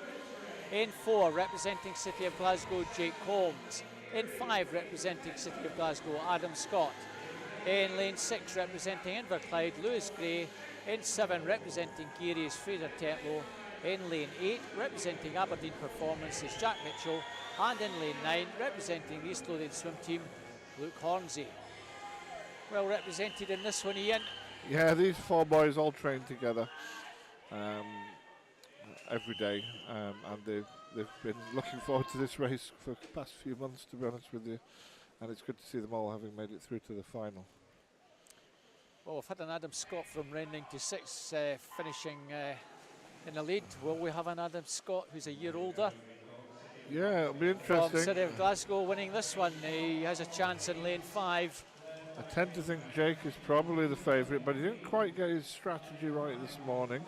In 4, representing City of Glasgow, Jake Holmes. In 5, representing City of Glasgow, Adam Scott. In lane 6, representing Inverclyde, Lewis Gray. In 7, representing Geary's, Fraser Tetlow. In lane 8, representing Aberdeen Performance is Jack Mitchell. And in lane 9, representing the East Lothian swim team, Luke Hornsey. Well represented in this one, Ian. Yeah, these 4 boys all train together every day, and they've been looking forward to this race for the past few months, to be honest with you, and it's good to see them all having made it through to the final. Well, we've had an Adam Scott from round 96 finishing in the lead. Will we have an Adam Scott who's a year older? Yeah, it'll be interesting. From City of Glasgow winning this one. He has a chance in lane 5. I tend to think Jake is probably the favourite, but he didn't quite get his strategy right this morning,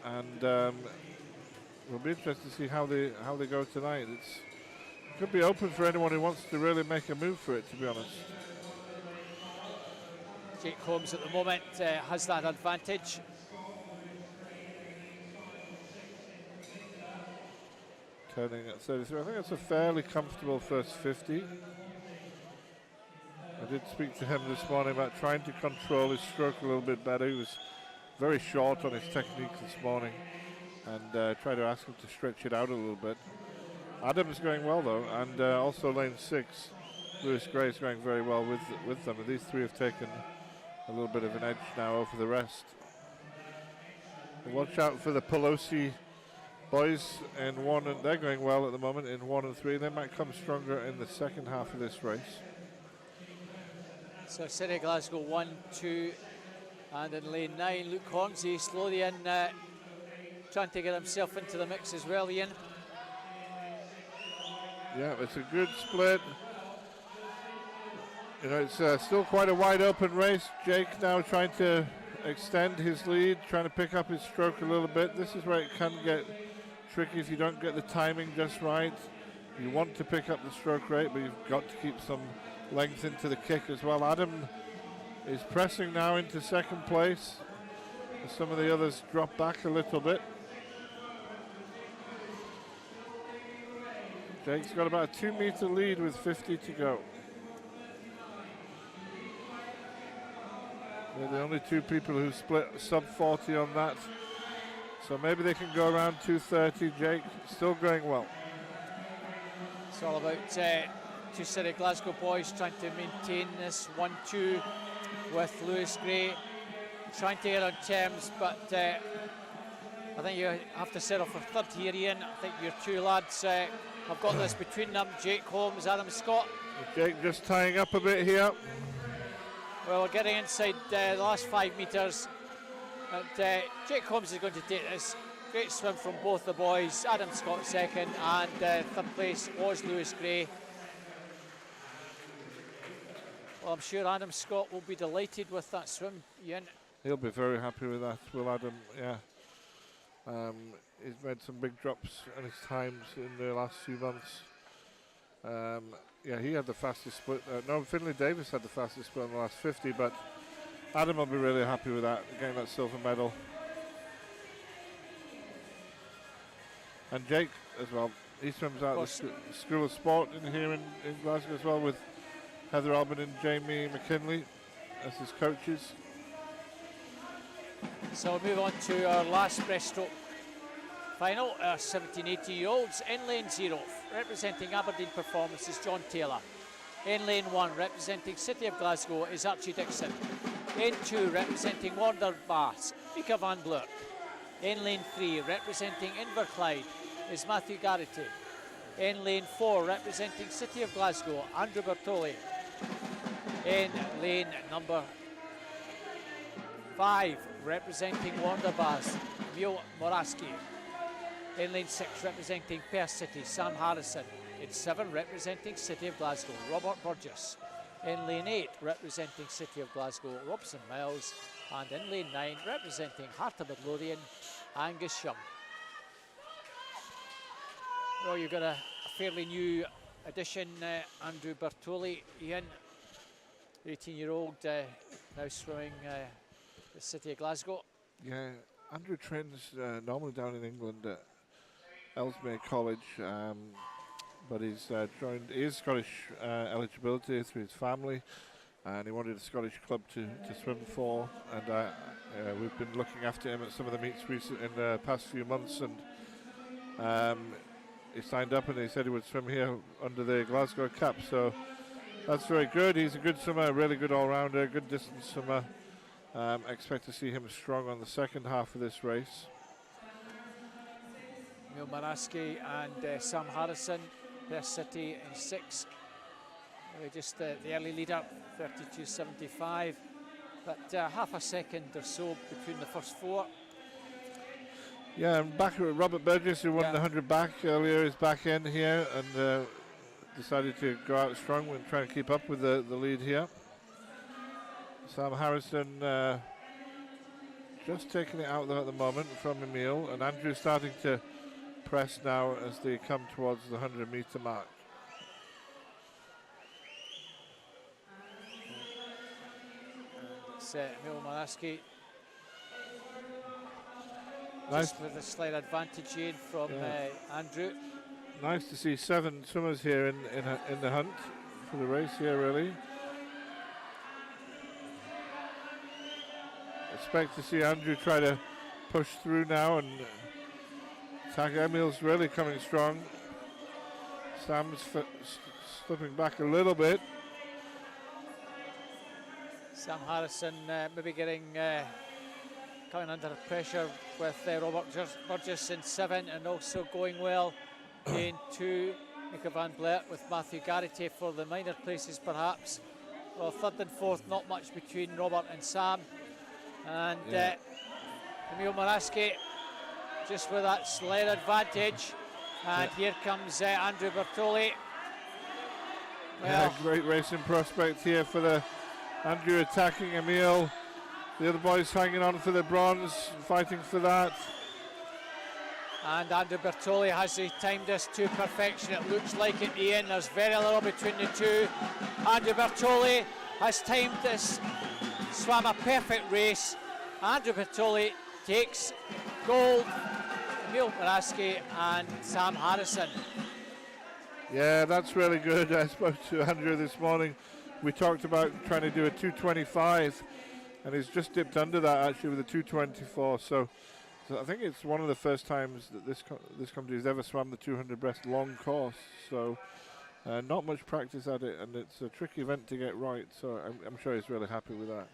and we'll be interested to see how they go tonight. It could be open for anyone who wants to really make a move for it, to be honest. Jake Holmes at the moment has that advantage. Turning at 33, I think that's a fairly comfortable first 50. I did speak to him this morning about trying to control his stroke a little bit better. He was very short on his technique this morning, and try to ask him to stretch it out a little bit. Adam's going well though, and also lane 6, Lewis Gray is going very well with them. And these 3 have taken a little bit of an edge now over the rest. And watch out for the Pelosi boys in 1, and they're going well at the moment in 1 and 3. They might come stronger in the second half of this race. So City of Glasgow 1, 2, and in lane 9, Luke Hornsey, slowly in, trying to get himself into the mix as well, Ian. Yeah, it's a good split. It's still quite a wide open race. Jake now trying to extend his lead, trying to pick up his stroke a little bit. This is where it can get tricky if you don't get the timing just right. You want to pick up the stroke rate, but you've got to keep some length into the kick as well. Adam is pressing now into second place. Some of the others drop back a little bit. Jake's got about a 2-meter lead with 50 to go. They're the only 2 people who split sub 40 on that. So maybe they can go around 2:30. Jake still going well. It's all about 2 City Glasgow boys trying to maintain this 1-2 with Lewis Gray, trying to get on terms, but I think you have to settle for third here, Ian. I think your 2 lads have got this between them, Jake Holmes, Adam Scott. Jake just tying up a bit here. Well, we're getting inside the last 5 metres, and Jake Holmes is going to take this. Great swim from both the boys. Adam Scott second, and third place was Lewis Gray. Well, I'm sure Adam Scott will be delighted with that swim, Ian. He'll be very happy with that, will Adam, yeah. He's made some big drops in his times in the last few months. Yeah, he had the fastest split. No, Finlay Davis had the fastest split in the last 50, but Adam will be really happy with that, getting that silver medal. And Jake as well. He swims out the School of Sport in here in Glasgow as well, with Heather Albin and Jamie McKinley as his coaches. So we'll move on to our last breaststroke final. Our 17-18-year-olds in lane 0, representing Aberdeen Performance, is John Taylor. In lane 1, representing City of Glasgow, is Archie Dixon. In 2, representing Warner Bass, Mika van Blurk. In lane 3, representing Inverclyde, is Matthew Garrity. In lane 4, representing City of Glasgow, Andrew Bertoli. In lane number 5, representing Warner Bass, Emil Moraski. In lane 6, representing Perth City, Sam Harrison. In 7, representing City of Glasgow, Robert Burgess. In lane 8, representing City of Glasgow, Robson Miles. And in lane 9, representing Heart of Midlothian, Angus Shum. Well, you've got a fairly new addition, Andrew Bertoli, Ian, 18-year-old, now swimming the City of Glasgow. Yeah, Andrew trains normally down in England at Ellesmere College, but he's joined. He is Scottish eligibility through his family, and he wanted a Scottish club to swim for. And we've been looking after him at some of the meets in the past few months, and he signed up and he said he would swim here under the Glasgow cap. So that's very good. He's a good swimmer, a really good all-rounder, good distance swimmer. Expect to see him strong on the second half of this race. Emil Moraski and Sam Harrison, Perth City in 6. Just the early leader, 32.75, but half a second or so between the first 4. Yeah, and back Robert Burgess, who won the 100 back earlier, is back in here and decided to go out strong and try and keep up with the lead here. Sam Harrison just taking it out there at the moment from Emil, and Andrew starting to press now as they come towards the 100-meter mark. It's Emil Moraski. Nice. Just with a slight advantage in from Andrew. Nice to see 7 swimmers here in the hunt for the race here, really. Expect to see Andrew try to push through now and attack. Emil's really coming strong. Sam's slipping back a little bit. Sam Harrison maybe getting coming under pressure with Robert Burgess in 7, and also going well in 2. Mika van Blert with Matthew Garrity for the minor places perhaps. Well, 3rd and 4th, not much between Robert and Sam. And Emil Moraski just with that slight advantage. And here comes Andrew Bertoli. Well, great racing prospect here for the Andrew attacking Emil. The other boys hanging on for the bronze, fighting for that. And Andrew Bertoli has timed this to perfection. It looks like it, Ian. There's very little between the two. Andrew Bertoli has timed this, swam a perfect race. Andrew Bertoli takes gold. Emil Moraski and Sam Harrison. Yeah, that's really good. I spoke to Andrew this morning. We talked about trying to do a 225, and he's just dipped under that actually with a 224. So I think it's one of the first times that this company has ever swam the 200 breast long course. So not much practice at it, and it's a tricky event to get right. So I'm sure he's really happy with that.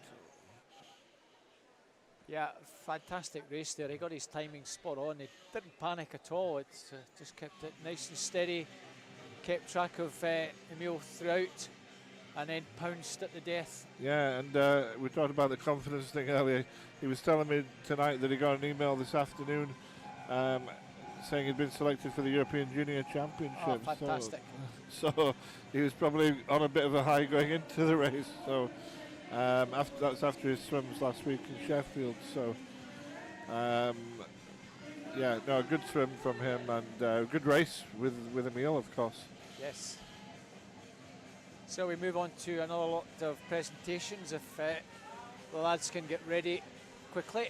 Yeah, fantastic race there. He got his timing spot on. He didn't panic at all. It's just kept it nice and steady. Kept track of Emil throughout, and then pounced at the death. Yeah, and we talked about the confidence thing earlier. He was telling me tonight that he got an email this afternoon saying he'd been selected for the European Junior Championship. Oh, fantastic. So he was probably on a bit of a high going into the race. So after his swims last week in Sheffield. So yeah, no, a good swim from him, and a good race with Emil, of course. Yes. So we move on to another lot of presentations if the lads can get ready quickly.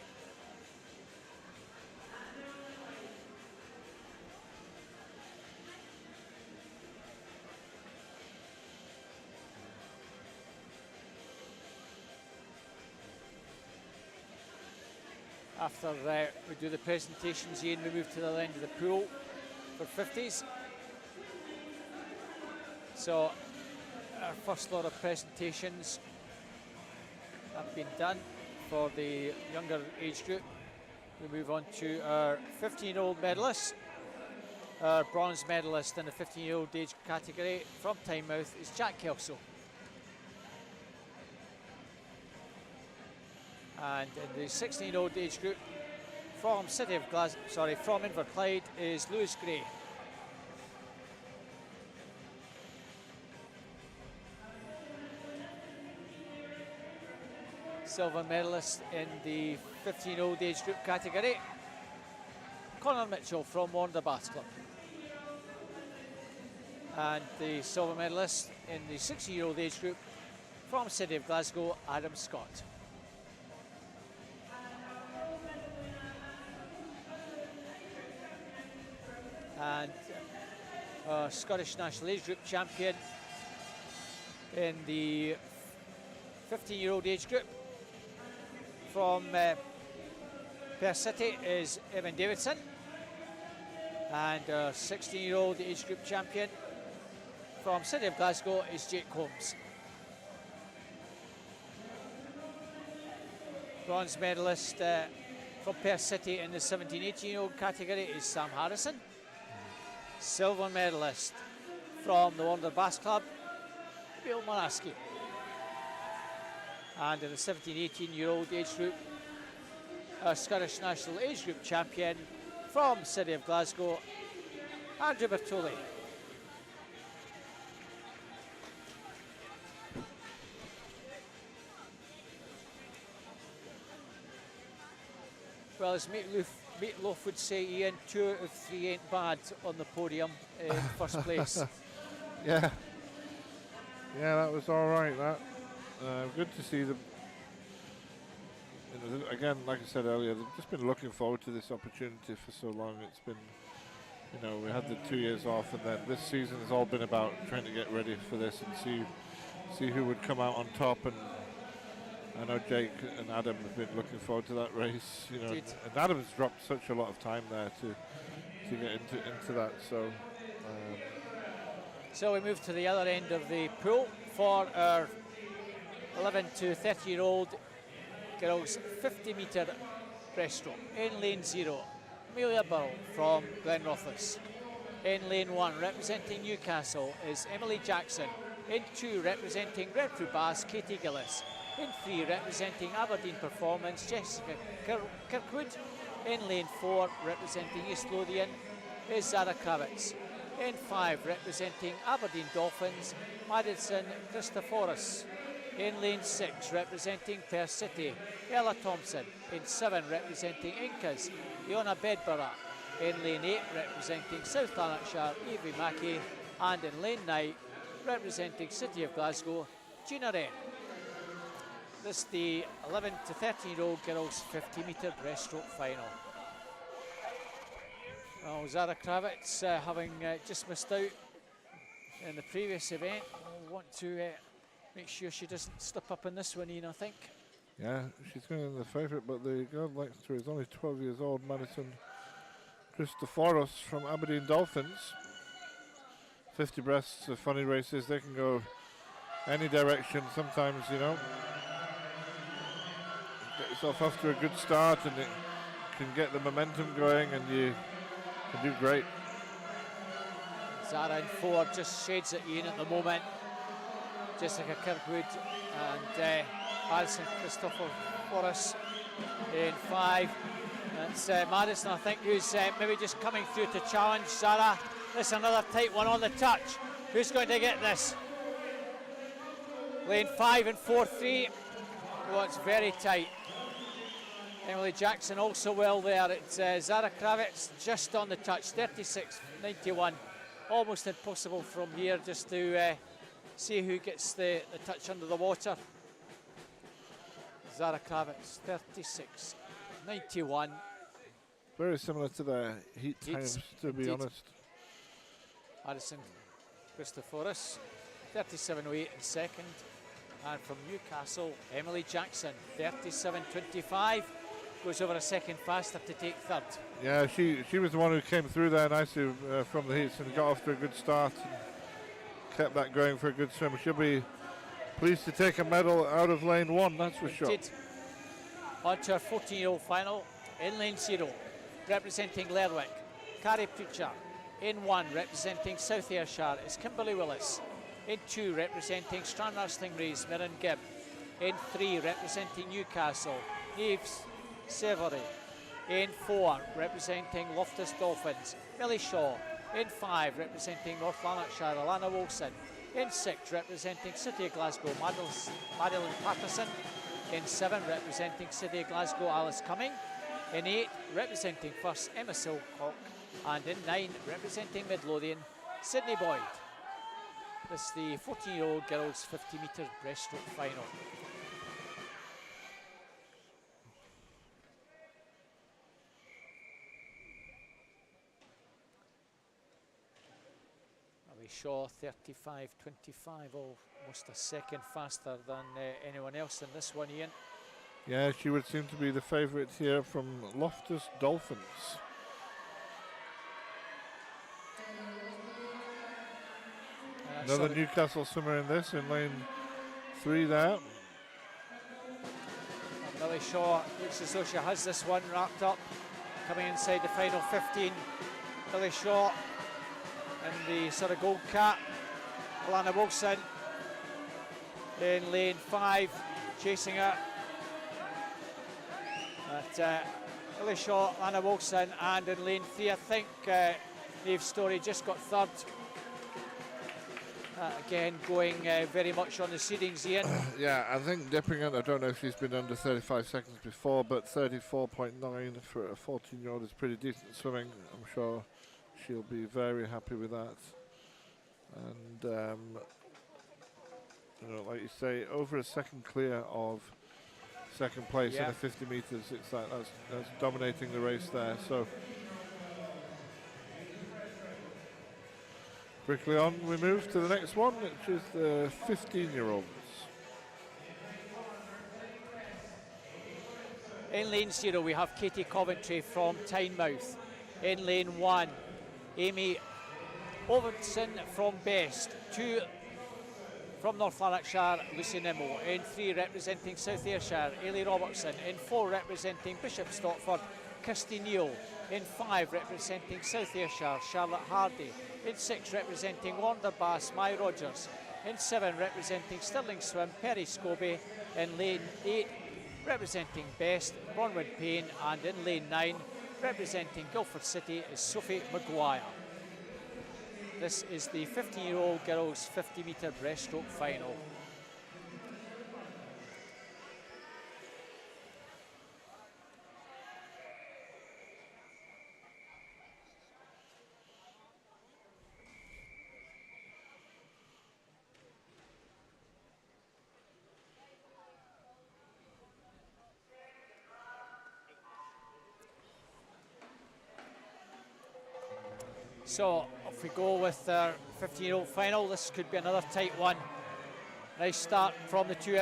After we do the presentations, Ian, we move to the end of the pool for 50s. So our first lot of presentations have been done for the younger age group. We move on to our 15-year-old medalists. Our bronze medalist in the 15-year-old age category from Tynemouth is Jack Kelso. And in the 16-year-old age group from from Inverclyde is Lewis Gray. Silver medalist in the 15-year-old age group category, Conor Mitchell from Warner Bath Club. And the silver medalist in the 16-year-old age group from City of Glasgow, Adam Scott. And our Scottish National Age Group champion in the 15-year-old age group from Perth City is Evan Davidson. And our 16-year-old age group champion from City of Glasgow is Jake Holmes. Bronze medalist from Perth City in the 17-18-year-old category is Sam Harrison. Silver medalist from the Warner Bath Club, Bill Monaski. And in the 17-18-year-old age group, our Scottish National Age Group champion from City of Glasgow, Andrew Bertoli. Well, as Meatloaf would say, Ian, 2 out of 3 ain't bad on the podium in first place. Yeah, that was all right. That good to see them. You know, again, like I said earlier, they've just been looking forward to this opportunity for so long. It's been, you know, we had the 2 years off, and then this season has all been about trying to get ready for this and see who would come out on top. And I know Jake and Adam have been looking forward to that race, you know, and Adam's dropped such a lot of time there to get into that. So we move to the other end of the pool for our 11 to 30-year-old girls 50-metre breaststroke. In lane 0, Amelia Burrell from Glenrothes. In lane 1, representing Newcastle, is Emily Jackson. In 2, representing Redfrew Bass, Katie Gillis. In 3, representing Aberdeen Performance, Jessica Kirkwood. In lane 4, representing East Lothian, is Zara Kravitz. In 5, representing Aberdeen Dolphins, Madison Christoforos. In lane 6, representing Perth City, Ella Thompson. In 7, representing Incas, Iona Bedborough. In lane 8, representing South Lanarkshire, Evie Mackey. And in lane 9, representing City of Glasgow, Gina Wren. This is the 11 to 13-year-old girls 50-metre breaststroke final. Well, Zara Kravitz, having just missed out in the previous event, will want to make sure she doesn't slip up in this one, Ian, I think. Yeah, she's going in the favourite, but the girl next to her is only 12 years old, Madison Christoforos from Aberdeen Dolphins. 50 breasts are funny races. They can go any direction sometimes, you know. Get yourself off to a good start and it can get the momentum going and you can do great. Zara in 4 just shades at Ian at the moment. Jessica Kirkwood and Madison Christoforos in 5. That's Madison, I think, who's maybe just coming through to challenge Zara. This is another tight one on the touch. Who's going to get this? Lane 5 and 4-3. Oh, it's very tight. Emily Jackson also well there. It's Zara Kravitz just on the touch, 36.91. Almost impossible from here just to see who gets the touch under the water. Zara Kravitz, 36.91. Very similar to the heat times, to be honest. Addison Christophoris, 37.08 in second. And from Newcastle, Emily Jackson, 37.25. Goes over a second faster to take third. Yeah, she was the one who came through there nicely from the heats and got off to a good start. And kept that going for a good swim. She'll be pleased to take a medal out of lane 1, that's for sure. On to our 14-year-old final in lane 0, representing Lerwick, Carrie Pritchard. In 1, representing South Ayrshire, is Kimberly Willis. In 2, representing Stranraer Stingrays, Mirren Gibb. In 3, representing Newcastle, Niamh Severy. In 4, representing Loftus Dolphins, Millie Shaw. In 5, representing North Lanarkshire, Alana Wilson. In 6, representing City of Glasgow, Madeline Patterson. In 7, representing City of Glasgow, Alice Cumming. In 8, representing First, Emma Silcock. And in 9, representing Midlothian, Sydney Boyd. This is the 14-year-old girls 50 metre breaststroke final. Shaw 35.25, almost a second faster than anyone else in this one, Ian. Yeah, she would seem to be the favourite here from Loftus Dolphins. Another Newcastle swimmer in this, in lane 3 there. Millie Shaw looks as though she has this one wrapped up. Coming inside the final 15, Millie Shaw in the sort of gold cap. Alana Wilson in lane 5, chasing her. But Millie Shaw, Alana Wilson, and in lane 3, I think Niamh Story just got third. Again, going very much on the seedings, Ian. Yeah, I think dipping in, I don't know if she's been under 35 seconds before, but 34.9 for a 14-year-old is pretty decent swimming. I'm sure she'll be very happy with that. And, you know, like you say, over a second clear of second place in the 50 metres. It's like that's dominating the race there. So quickly on, we move to the next one, which is the 15-year-olds. In lane 0, we have Katie Coventry from Tynemouth. In lane 1, Amy Overton from Best. 2 from North Lanarkshire, Lucy Nimmo. In 3, representing South Ayrshire, Ailey Robertson. In 4, representing Bishop Stortford, Kirsty Neal. In 5, representing South Ayrshire, Charlotte Hardy. In 6, representing Wanderbass, Mai Rogers. In 7, representing Stirling Swim, Perry Scobie. In lane 8, representing Best, Bronwyn Payne. And in lane 9, representing Guildford City, is Sophie Maguire. This is the 15-year-old girls 50 metre breaststroke final. So if we go with our 15-year-old final, this could be another tight one. Nice start from the 2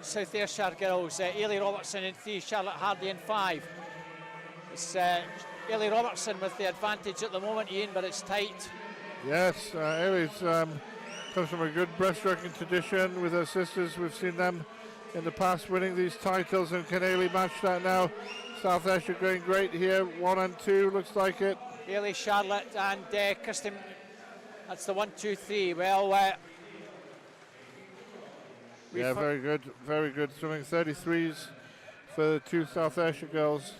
South Ayrshire girls. Ailey Robertson in 3, Charlotte Hardy in 5. It's Ailey Robertson with the advantage at the moment, Ian, but it's tight. Yes, Ailey's comes from a good breaststroking tradition with her sisters. We've seen them in the past winning these titles, and can Ailey match that now? South Ayrshire going great here, 1 and 2, looks like it. Ailey, Charlotte and Kirsten, that's the 1, 2, 3. Well, yeah, very good swimming. 33s for the 2 South Ayrshire girls.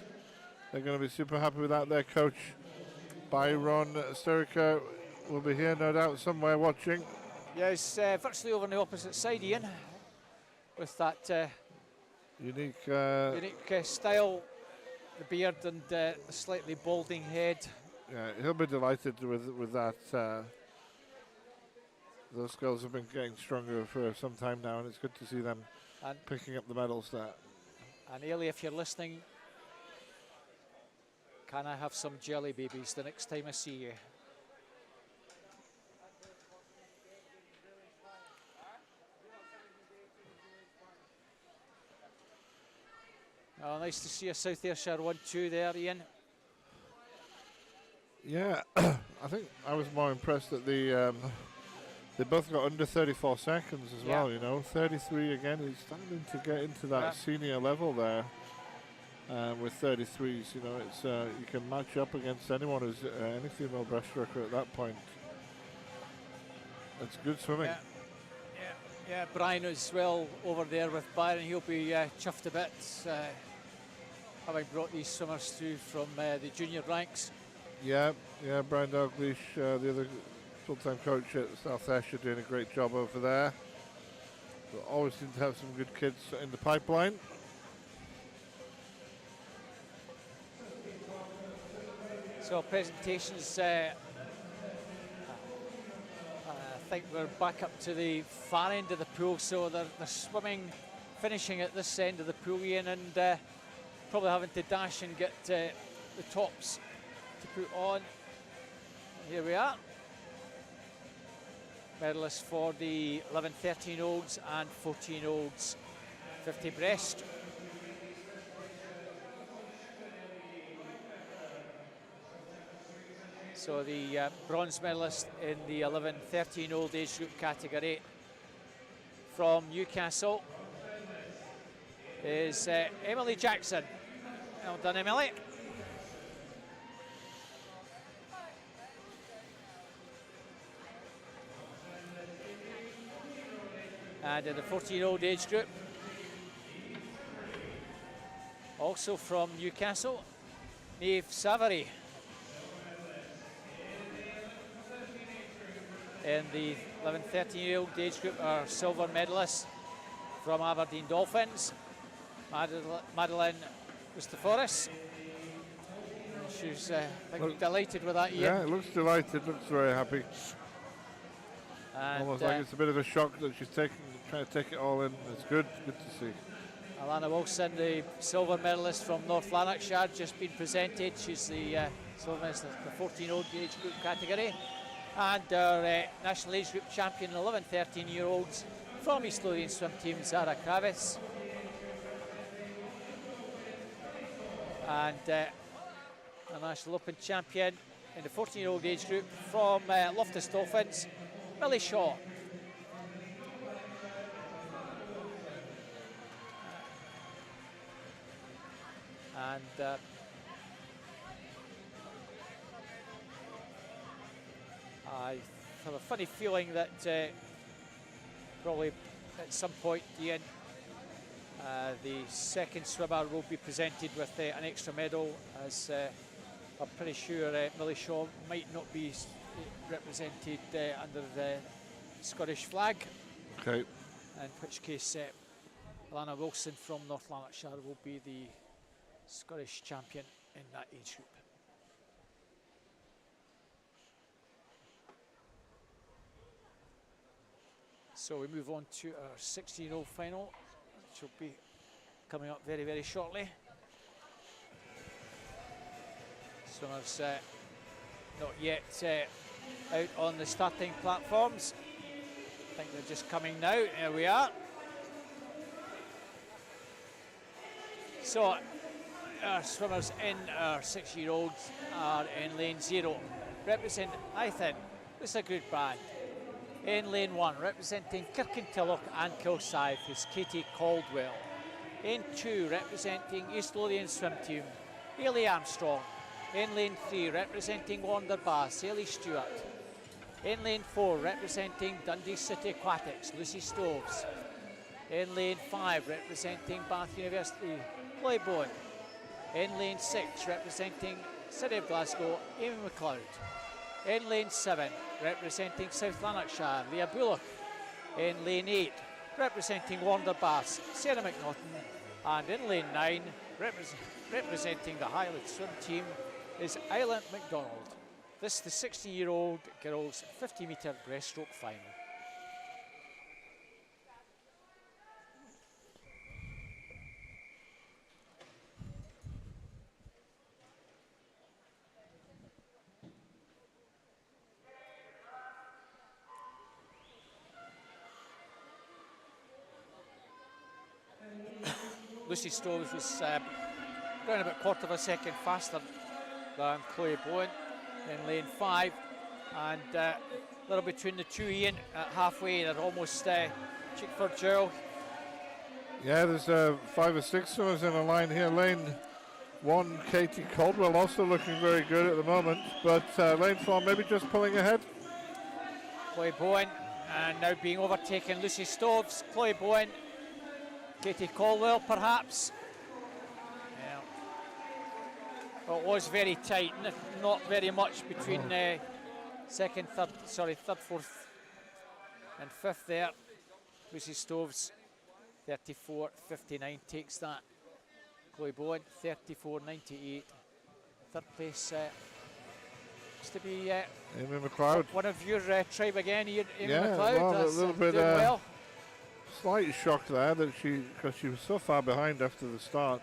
They're going to be super happy with that. Their coach, Byron Sturricker, will be here, no doubt, somewhere watching. Yeah, he's virtually over on the opposite side, Ian, with that unique style, the beard and the slightly balding head. Yeah, he'll be delighted with that those girls have been getting stronger for some time now, and it's good to see them And, picking up the medals there. and Ailey, if you're listening, can I have some jelly babies the next time I see you? Oh, nice to see a South Ayrshire 1-2 there, Ian. Yeah, I think I was more impressed that they both got under 34 seconds as well, you know. 33 again, he's starting to get into that senior level there with 33s, you know. It's you can match up against anyone who's any female breaststroker at that point. It's good swimming. Yeah, Brian as well over there with Byron. He'll be chuffed a bit, having brought these swimmers through from the junior ranks. Yeah, Brian Dalglish, the other full-time coach at South Ayrshire, doing a great job over there. We always seem to have some good kids in the pipeline. So presentations, I think we're back up to the far end of the pool, so they're swimming, finishing at this end of the pool, Ian, and probably having to dash and get the tops to put on. Here we are. Medalists for the 11, 13-olds and 14-olds 50 breast. So the bronze medalist in the 11, 13-old age group category from Newcastle is Emily Jackson. Well done, Emily. And in the 14-old age group, also from Newcastle, Niamh Savary. In the 11, 13-year-old age group, our silver medalist from Aberdeen Dolphins, Madeline Christoforis. She's delighted with that, Ian. Yeah, it looks delighted, looks very happy. And almost like it's a bit of a shock that she's trying to take it all in. It's good to see. Alana Wilson, the silver medalist from North Lanarkshire, just been presented. She's the silver medalist in the 14-old age group category. And our national age group champion, 11, 13-year-olds from East Lothian swim team, Zara Kravis. And a national open champion in the 14-year-old age group from Loftus Dolphins, Millie Shaw. And I have a funny feeling that probably at some point, Ian, the second swimmer will be presented with an extra medal, as I'm pretty sure Millie Shaw might not be represented under the Scottish flag. Okay. In which case, Alana Wilson from North Lanarkshire will be the Scottish champion in that age group. So we move on to our 16-year-old final, which will be coming up very, very shortly. Swimmers not yet out on the starting platforms. I think they're just coming now. Here we are. So our swimmers in our 6-year-olds are in lane 0. Represent, I think, this is a good brand. In lane 1, representing Kirkintilloch and Kilsyth, is Katie Caldwell. In 2, representing East Lothian swim team, Hayley Armstrong. In lane 3, representing Wonderbass, Hayley Stewart. In lane 4, representing Dundee City Aquatics, Lucy Stoves. In lane 5, representing Bath University, Chloe Bowen. In lane 6, representing City of Glasgow, Amy McLeod. In lane 7, representing South Lanarkshire, Leah Bullock. In lane 8, representing Wonderbass, Sarah McNaughton. And in lane 9, representing the Highland swim team, is Isla McDonald. This is the 16-year-old girls 50-metre breaststroke final. Lucy Stoves was around about quarter of a second faster than Chloe Bowen in lane 5, and a little between the two, Ian, at halfway. They're almost cheek for jowl. Yeah, there's 5 or 6 swimmers in a line here. Lane 1, Katie Caldwell, also looking very good at the moment, but lane 4 maybe just pulling ahead. Chloe Bowen, and now being overtaken, Lucy Stoves, Chloe Bowen, Katie Caldwell perhaps. Yeah. Well, it was very tight, not very much between third, fourth and fifth there. Lucy Stoves 34.59 takes that. Chloe Bowen 34.98. Third place looks to be Amy McLeod. one of your tribe again, Amy Yeah, McLeod. well, a little bit doing well. Slight shock there that because she was so far behind after the start,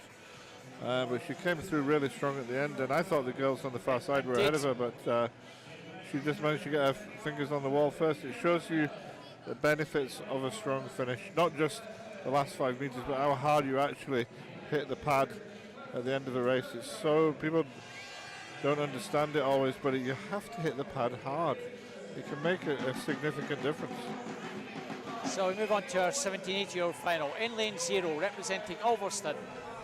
but she came through really strong at the end, and I thought the girls on the far side were ahead of her, but she just managed to get her fingers on the wall first. It shows you the benefits of a strong finish, not just the last 5 meters, but how hard you actually hit the pad at the end of the race. It's so, people don't understand it always, but you have to hit the pad hard. It can make a significant difference. So we move on to our 17-18-year-old final. In lane 0, representing Ulverston,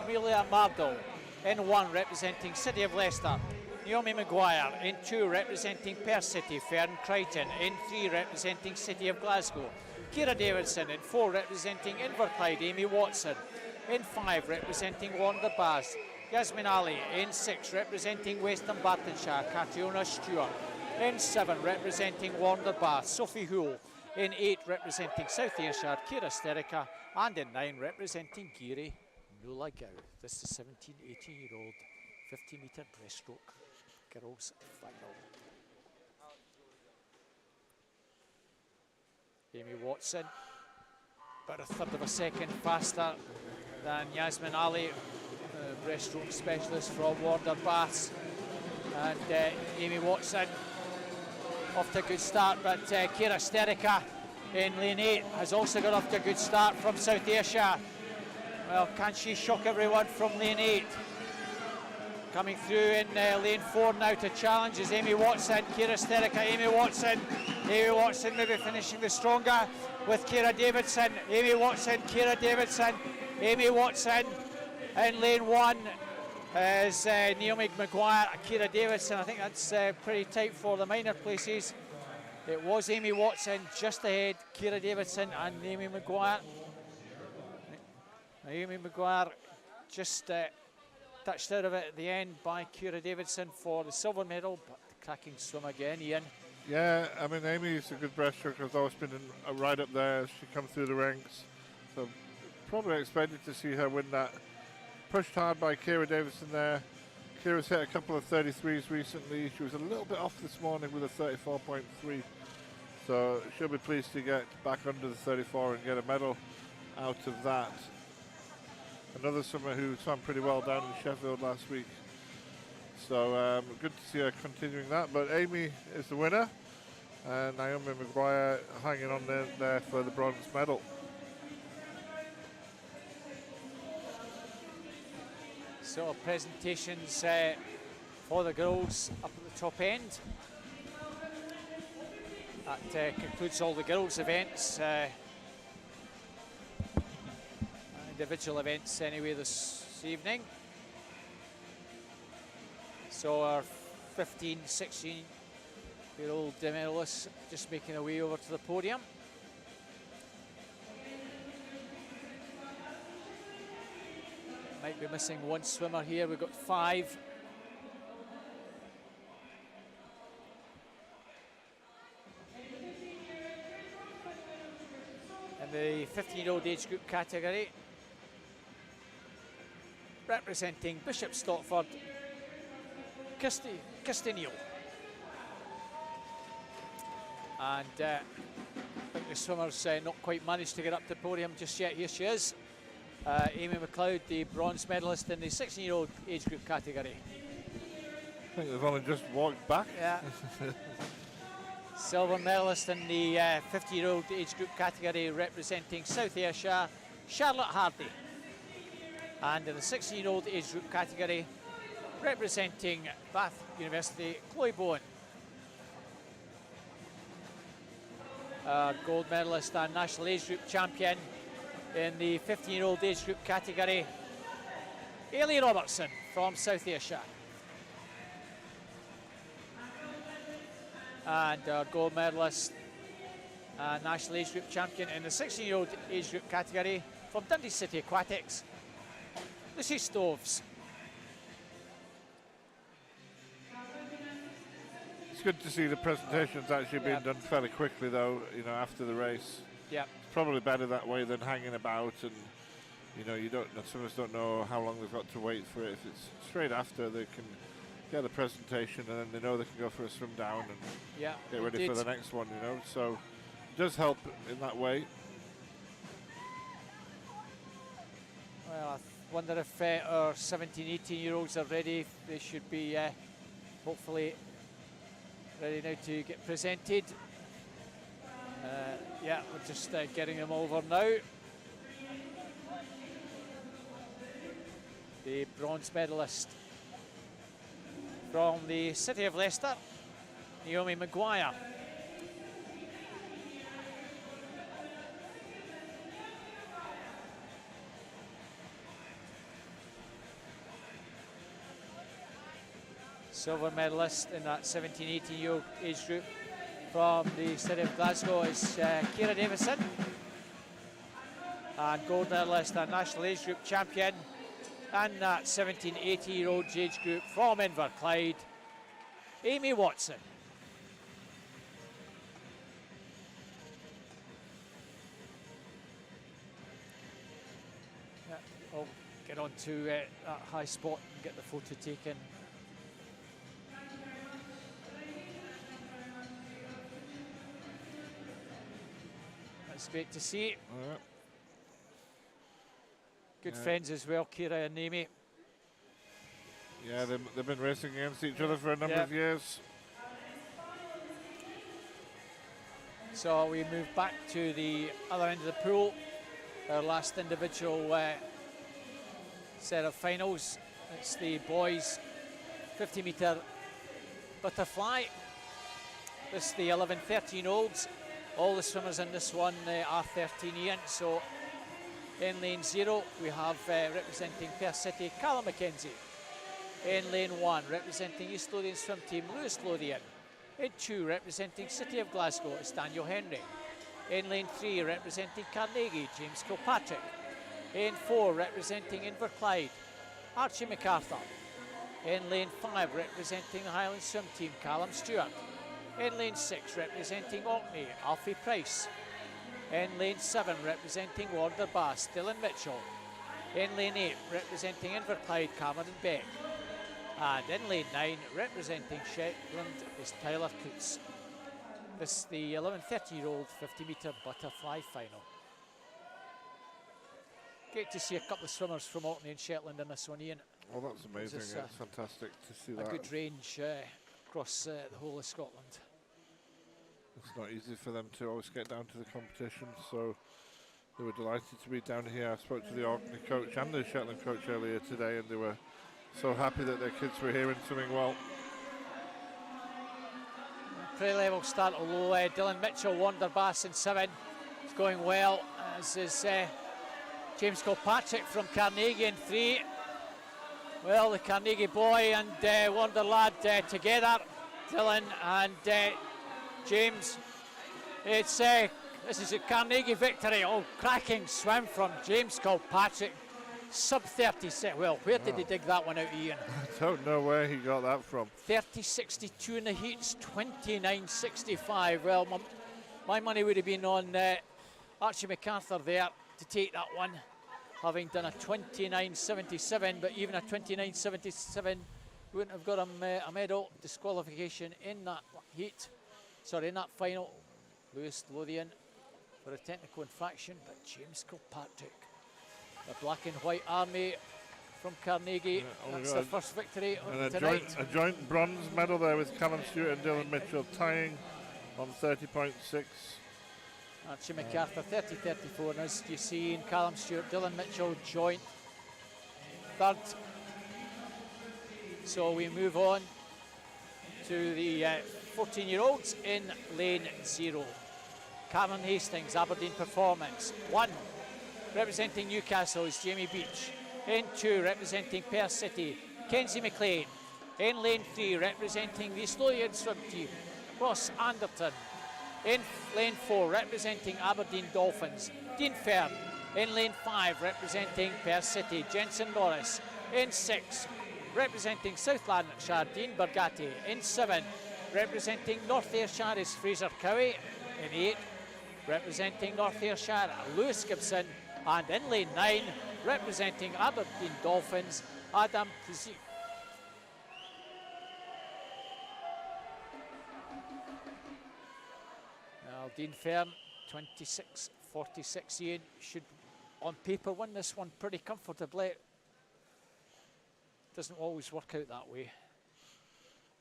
Amelia Mardell. In 1, representing City of Leicester, Naomi Maguire. In 2, representing Perth City, Fern Crichton. In 3, representing City of Glasgow, Ciara Davidson. In 4, representing Inverclyde, Amy Watson. In 5, representing Warner-the-Bass, Yasmin Ali. In 6, representing Western Bartonshire, Catriona Stewart. In 7, representing Warner-the-Bass, Sophie Houle. In 8, representing South Ayrshire, Ciara Sterica. And in 9, representing Geary, Nuala Gow. This is 17-18-year-old 50-metre breaststroke girls final. Amy Watson, about a third of a second faster than Yasmin Ali, breaststroke specialist from Warner-Bass. And Amy Watson off to a good start, but Ciara Sterica in lane 8 has also got off to a good start from South Ayrshire. Well, can she shock everyone from lane 8? Coming through in lane 4 now to challenge is Amy Watson, Ciara Sterica, Amy Watson maybe finishing the stronger with Ciara Davidson. Amy Watson, Ciara Davidson, Amy Watson in lane 1 is Naomi Maguire, Ciara Davidson. I think that's pretty tight for the minor places. It was Amy Watson just ahead, Ciara Davidson and Naomi Maguire. Naomi Maguire just touched out of it at the end by Ciara Davidson for the silver medal, but cracking swim again, Ian. Yeah, I mean, Amy's a good breaststroke. Has always been right up there as she comes through the ranks. So probably expected to see her win that. Pushed hard by Ciara Davidson there. Ciara's hit a couple of 33s recently. She was a little bit off this morning with a 34.3. So she'll be pleased to get back under the 34 and get a medal out of that. Another swimmer who swam pretty well down in Sheffield last week. So good to see her continuing that. But Amy is the winner, and Naomi Maguire hanging on there for the bronze medal. So presentations for the girls up at the top end. That concludes all the girls' events. Individual events anyway this evening. So our 15, 16-year-old medalists just making their way over to the podium. Might be missing one swimmer here. We've got 5. In the 15-year-old age group category, representing Bishop Stortford, Kirsty Neal. And I think the swimmer's not quite managed to get up to the podium just yet. Here she is. Amy McLeod, the bronze medalist in the 16-year-old age group category. I think they've only just walked back. Yeah. Silver medalist in the 50-year-old age group category, representing South Ayrshire, Charlotte Hardy. And in the 16-year-old age group category, representing Bath University, Chloe Bowen. Gold medalist and national age group champion in the 15-year-old age group category, Ailey Robertson from South Asia. And gold medalist and national age group champion in the 16-year-old age group category from Dundee City Aquatics, Lucy Stoves. It's good to see the presentations actually being done fairly quickly, though, you know, after the race. Yeah. It's probably better that way than hanging about, and you know, some of us don't know how long they've got to wait for it. If it's straight after, they can get the presentation, and then they know they can go for a swim down and get ready for the next one, you know. So it does help in that way. Well, I wonder if our 17, 18-year-olds are ready. They should be hopefully ready now to get presented. Yeah, we're just getting them over now. The bronze medalist from the City of Leicester, Naomi Maguire. Silver medalist in that 17, 18-year-old age group from the City of Glasgow is Ciara Davison. And gold medalist and national age group champion and that 17, 18-year-old age group from Inverclyde, Amy Watson. Yeah, I'll get on to that high spot and get the photo taken. That's great to see. Good friends as well, Ciara and Amy. Yeah, they've been racing against each other for a number of years. So we move back to the other end of the pool. Our last individual set of finals. It's the boys 50-metre butterfly. This is the 11, 13-year-olds. All the swimmers in this one are 13 Ian. So in lane 0, we have representing Perth City, Callum McKenzie. In lane 1, representing East Lothian swim team, Lewis Lothian. In 2, representing City of Glasgow, is Daniel Henry. In lane 3, representing Carnegie, James Kilpatrick. In 4, representing Inverclyde, Archie MacArthur. In lane 5, representing the Highland swim team, Callum Stewart. In lane 6, representing Orkney, Alfie Price. In lane 7, representing Warder Bass, Dylan Mitchell. In lane 8, representing Inverclyde, Cameron Beck. And in lane 9, representing Shetland, is Tyler Coots. This is the 11, 13-year-old 50-metre butterfly final. Great to see a couple of swimmers from Orkney and Shetland in this one, Ian. Oh, that's amazing. It's fantastic to see that. A good range across the whole of Scotland. It's not easy for them to always get down to the competition, so they were delighted to be down here. I spoke to the Orkney coach and the Shetland coach earlier today, and they were so happy that their kids were here and swimming well. Pre-level start, although Dylan Mitchell, Warder Bass in 7. It's going well, as is James Kilpatrick from Carnegie in 3. Well, the Carnegie boy and Warder lad together, Dylan and James. It's this is a Carnegie victory. Oh, cracking swim from James Kilpatrick. Sub 36. Well, where did he dig that one out, Ian? I don't know where he got that from. 30.62 in the heats, 29.65. Well, my money would have been on Archie MacArthur there to take that one, having done a 29.77, but even a 29.77 wouldn't have got him a medal. Disqualification in that heat, sorry, in that final. Lewis Lothian for a technical infraction, but James Kilpatrick, the black and white army from Carnegie, that's their first victory and tonight. A joint bronze medal there with Callum Stewart and Dylan Mitchell tying on 30.6. Archie MacArthur 30.34, and as you see in Callum Stewart, Dylan Mitchell joint third. So we move on to the 14-year-olds in lane 0. Cameron Hastings, Aberdeen Performance. 1, representing Newcastle is Jamie Beach. In 2, representing Perth City, Kenzie McLean. In lane 3, representing the Lothian swim team, Ross Anderton. In lane 4, representing Aberdeen Dolphins, Dean Fern. In lane 5, representing Perth City, Jensen Norris. In 6, representing South Lanarkshire, Dean Bergatti. In 7, representing North Ayrshire is Fraser Cowie. In 8, representing North Ayrshire, Lewis Gibson. And in lane 9, representing Aberdeen Dolphins, Adam Prezi. Well, Dean Fern, 26.46. Ian should, on paper, win this one pretty comfortably. Doesn't always work out that way.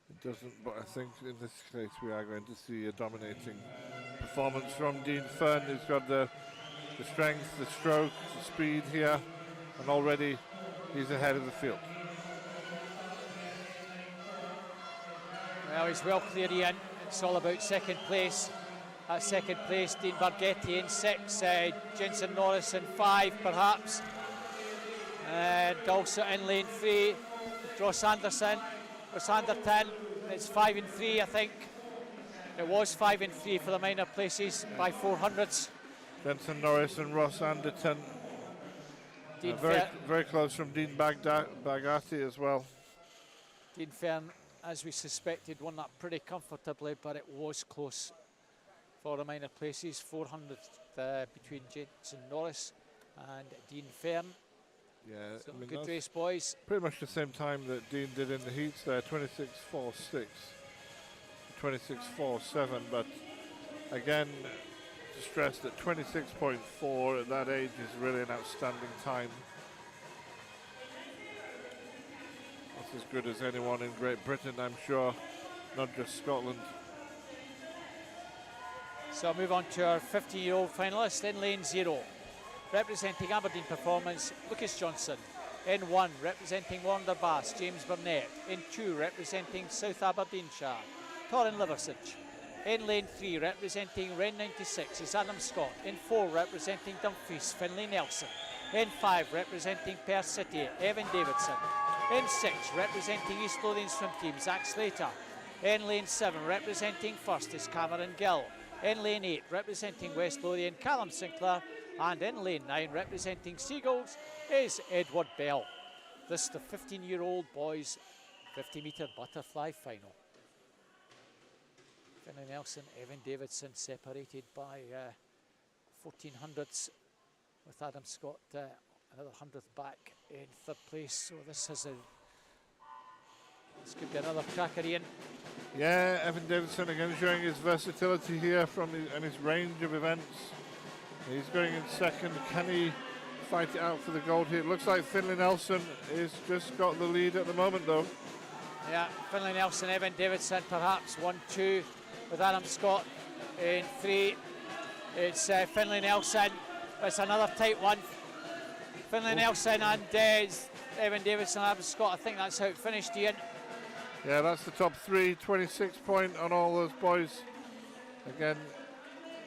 It doesn't, but I think in this case we are going to see a dominating performance from Dean Fern. He's got the strength, the stroke, the speed here, and already he's ahead of the field. Well, he's well clear, Ian. It's all about second place. At second place, Dean Bergatti in 6, Jensen Norris in 5 perhaps. And also in lane 3, Ross Anderton, it's 5 and 3 I think. It was 5 and 3 for the minor places by 400s. Jensen Norris and Ross Anderton. Very close from Dean Bergatti as well. Dean Fern, as we suspected, won that pretty comfortably, but it was close for the minor places. 400 between Jensen Norris and Dean Fern. Yeah, so good race, boys. Pretty much the same time that Dean did in the heats there, 26.46, 26.47. But again, to stress that 26.4 at that age is really an outstanding time. That's as good as anyone in Great Britain, I'm sure, not just Scotland. So I'll move on to our 15-year-old finalist in lane 0. Representing Aberdeen Performance, Lucas Johnson. In 1, representing Wonderbass, James Burnett. In 2, representing South Aberdeenshire, Torrin Liversidge. In lane 3, representing Ren 96 is Adam Scott. In 4, representing Dumfries, Finlay Nelson. In 5, representing Perth City, Evan Davidson. In 6, representing East Lothian swim team, Zach Slater. In lane 7, representing First is Cameron Gill. In lane 8, representing West Lothian, Callum Sinclair. And in lane 9, representing Seagulls, is Edward Bell. This is the 15-year-old boys 50-metre butterfly final. Finlay Nelson, Evan Davidson separated by 1400ths, with Adam Scott another 100th back in 3rd place. So this could be another cracker, Ian. Yeah, Evan Davidson again showing his versatility here and his range of events. He's going in 2nd. Can he fight it out for the gold here? It looks like Finlay Nelson has just got the lead at the moment, though. Yeah, Finlay Nelson, Evan Davidson, perhaps 1-2 with Adam Scott in 3. It's Finlay Nelson. It's another tight one. Finlay Nelson and Evan Davidson, Adam Scott. I think that's how it finished, Ian. Yeah, that's the top 3. 26 point on all those boys. Again,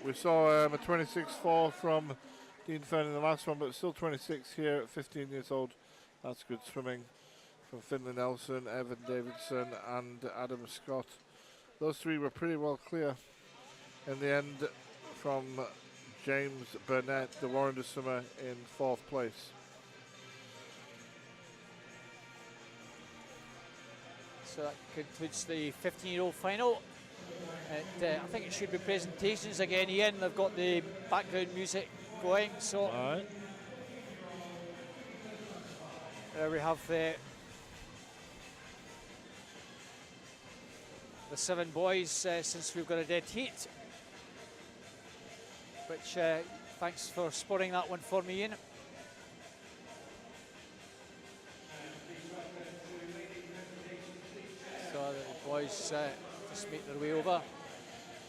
we saw a 26.4 from Dean Fern in the last one, but still 26 here at 15 years old. That's good swimming from Finlay Nelson, Evan Davidson and Adam Scott. Those 3 were pretty well clear in the end from James Burnett, the Warrender swimmer, in 4th place. So that concludes the 15-year-old final. And I think it should be presentations again, Ian. They've got the background music going. So all right. There we have the 7 boys since we've got a dead heat. Which thanks for spotting that one for me, Ian. So the boys just make their way over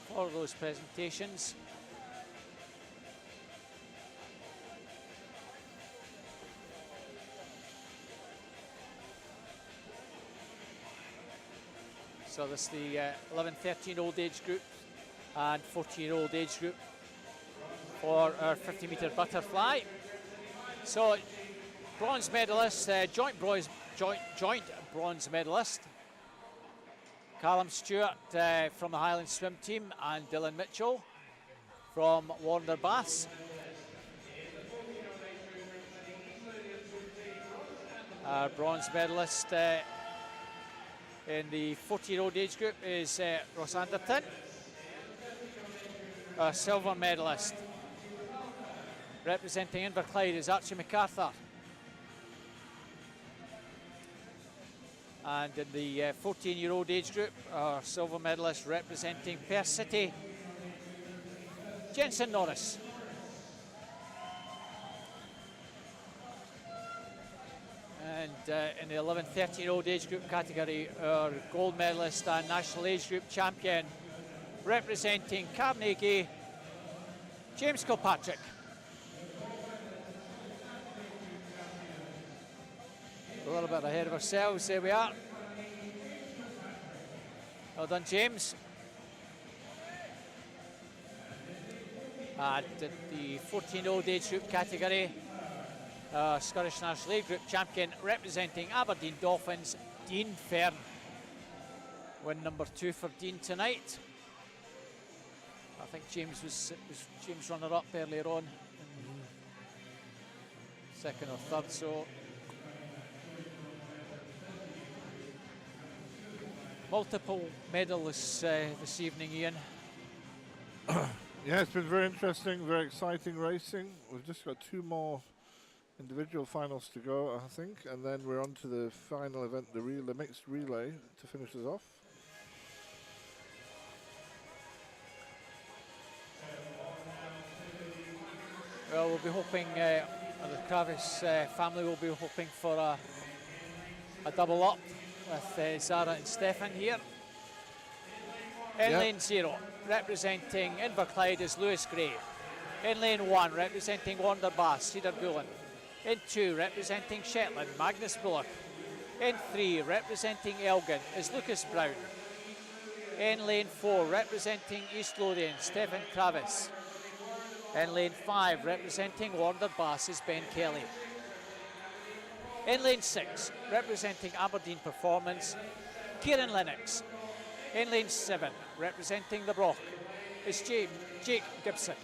for those presentations. So this is the 11-13-year-old age group and 14-year-old age group for our 50-metre butterfly. So bronze medalist, joint bronze medalist, Callum Stewart from the Highland swim team and Dylan Mitchell from Warner Baths. Our bronze medalist in the 40-year-old age group is Ross Anderton. Our silver medalist representing Inverclyde is Archie MacArthur. And in the 14-year-old age group, our silver medalist representing Perth City, Jensen Norris. And in the 11-13-year-old age group category, our gold medalist and national age group champion representing Carnegie, James Kilpatrick. A little bit ahead of ourselves, there we are. Well done, James. And the 14-year-old age group category, Scottish National Age Group champion representing Aberdeen Dolphins, Dean Fern. Win number 2 for Dean tonight. I think James was James runner-up earlier on, second or third. So multiple medalists this evening, Ian. Yeah, it's been very interesting, very exciting racing. We've just got 2 more individual finals to go, I think, and then we're on to the final event, the mixed relay, to finish us off. Well, we'll be hoping, the Kravis family will be hoping for a double up with Zara and Stefan here. In lane 0, representing Inverclyde is Lewis Gray. In lane 1, representing Warner Bath, Cedar Gulen. In 2, representing Shetland, Magnus Bullock. In 3, representing Elgin is Lucas Brown. In lane 4, representing East Lothian, Stephen Kravis. In lane 5, representing Warner Bath is Ben Kelly. In lane 6, representing Aberdeen Performance, Kieran Lennox. In lane 7, representing the Broch is Jake Gibson.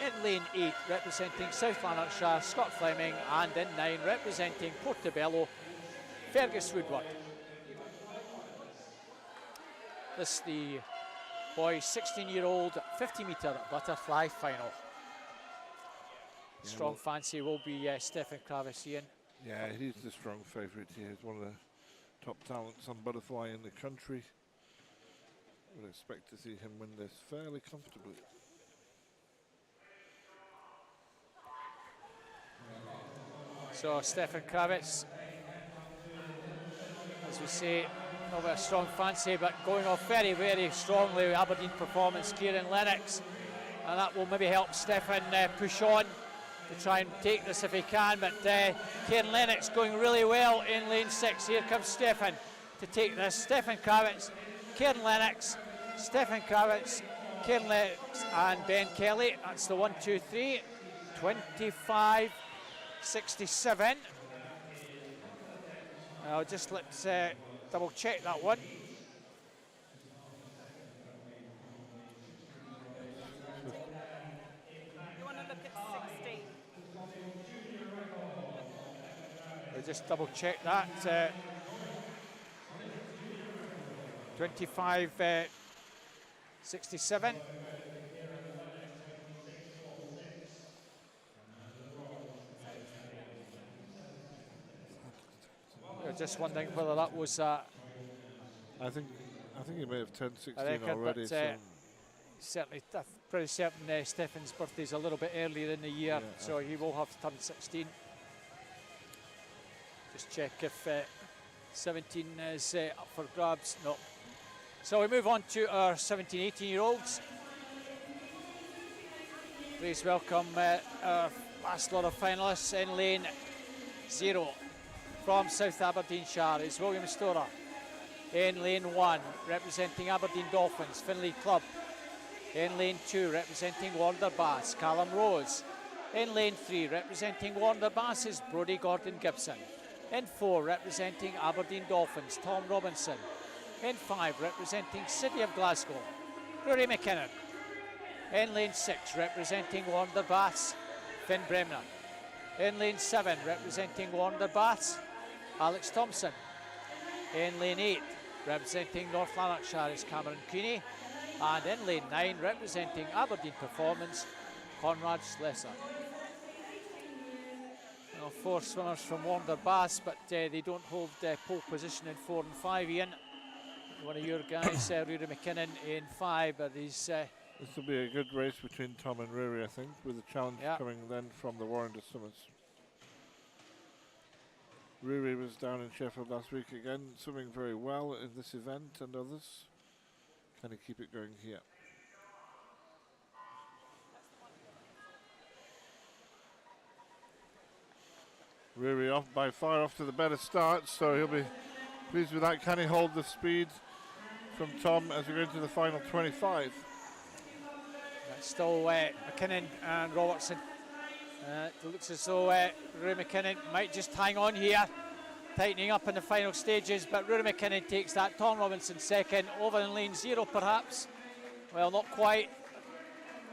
In lane 8, representing South Lanarkshire, Scott Fleming. And in 9, representing Portobello, Fergus Woodward. This is the boys' 16-year-old 50-metre butterfly final. Strong fancy will be Stephen Kravis, Ian. Yeah, he's the strong favourite here. He's one of the top talents on butterfly in the country. I would expect to see him win this fairly comfortably. So Stephen Kravis, as we say, not a strong fancy, but going off very, very strongly with Aberdeen Performance, Kieran Lennox. And that will maybe help Stephen push on to try and take this if he can. But Kieran Lennox going really well in lane 6. Here comes Stephen to take this. Stephen Kravitz, Kieran Lennox, Stephen Kravitz, Kieran Lennox and Ben Kelly. That's the 1, 2, 3. 25.67. Now just let's double check that one. You want to look at 60? We'll just double check that. 25.67. Just wondering whether that was. I think he may have turned 16 already. But, certainly, pretty certain Stephen's birthday is a little bit earlier in the year, so he will have to turn 16. Just check if 17 is up for grabs. No. So we move on to our 17, 18-year-olds. Please welcome our last lot of finalists in lane 0. From South Aberdeenshire is William Storer. In lane 1, representing Aberdeen Dolphins, Finlay Club. In lane 2, representing Warner Bass, Callum Rose. In lane 3, representing Warner Bass is Brodie Gordon Gibson. In 4, representing Aberdeen Dolphins, Tom Robinson. In 5, representing City of Glasgow, Rory McKinnon. In lane 6, representing Warner Bass, Finn Bremner. In lane 7, representing Warner Bass, Alex Thompson. In lane 8, representing North Lanarkshire is Cameron Creaney. And in lane 9, representing Aberdeen Performance, Conrad Slesser. Well, 4 swimmers from Warner Bass, but they don't hold pole position in 4 and 5, Ian. One of your guys, Rory McKinnon, in 5, but he's... This will be a good race between Tom and Rory, I think, with the challenge coming then from the Warrender Swimmers. Rory was down in Sheffield last week again, swimming very well in this event and others. Can he keep it going here? Rory off by far off to the better start, so he'll be pleased with that. Can he hold the speed from Tom as we go into the final 25? That's still McKinnon and Robertson. It looks as though Rory McKinnon might just hang on here, tightening up in the final stages, but Rory McKinnon takes that. Tom Robinson second, over in lane 0 perhaps. Well, not quite.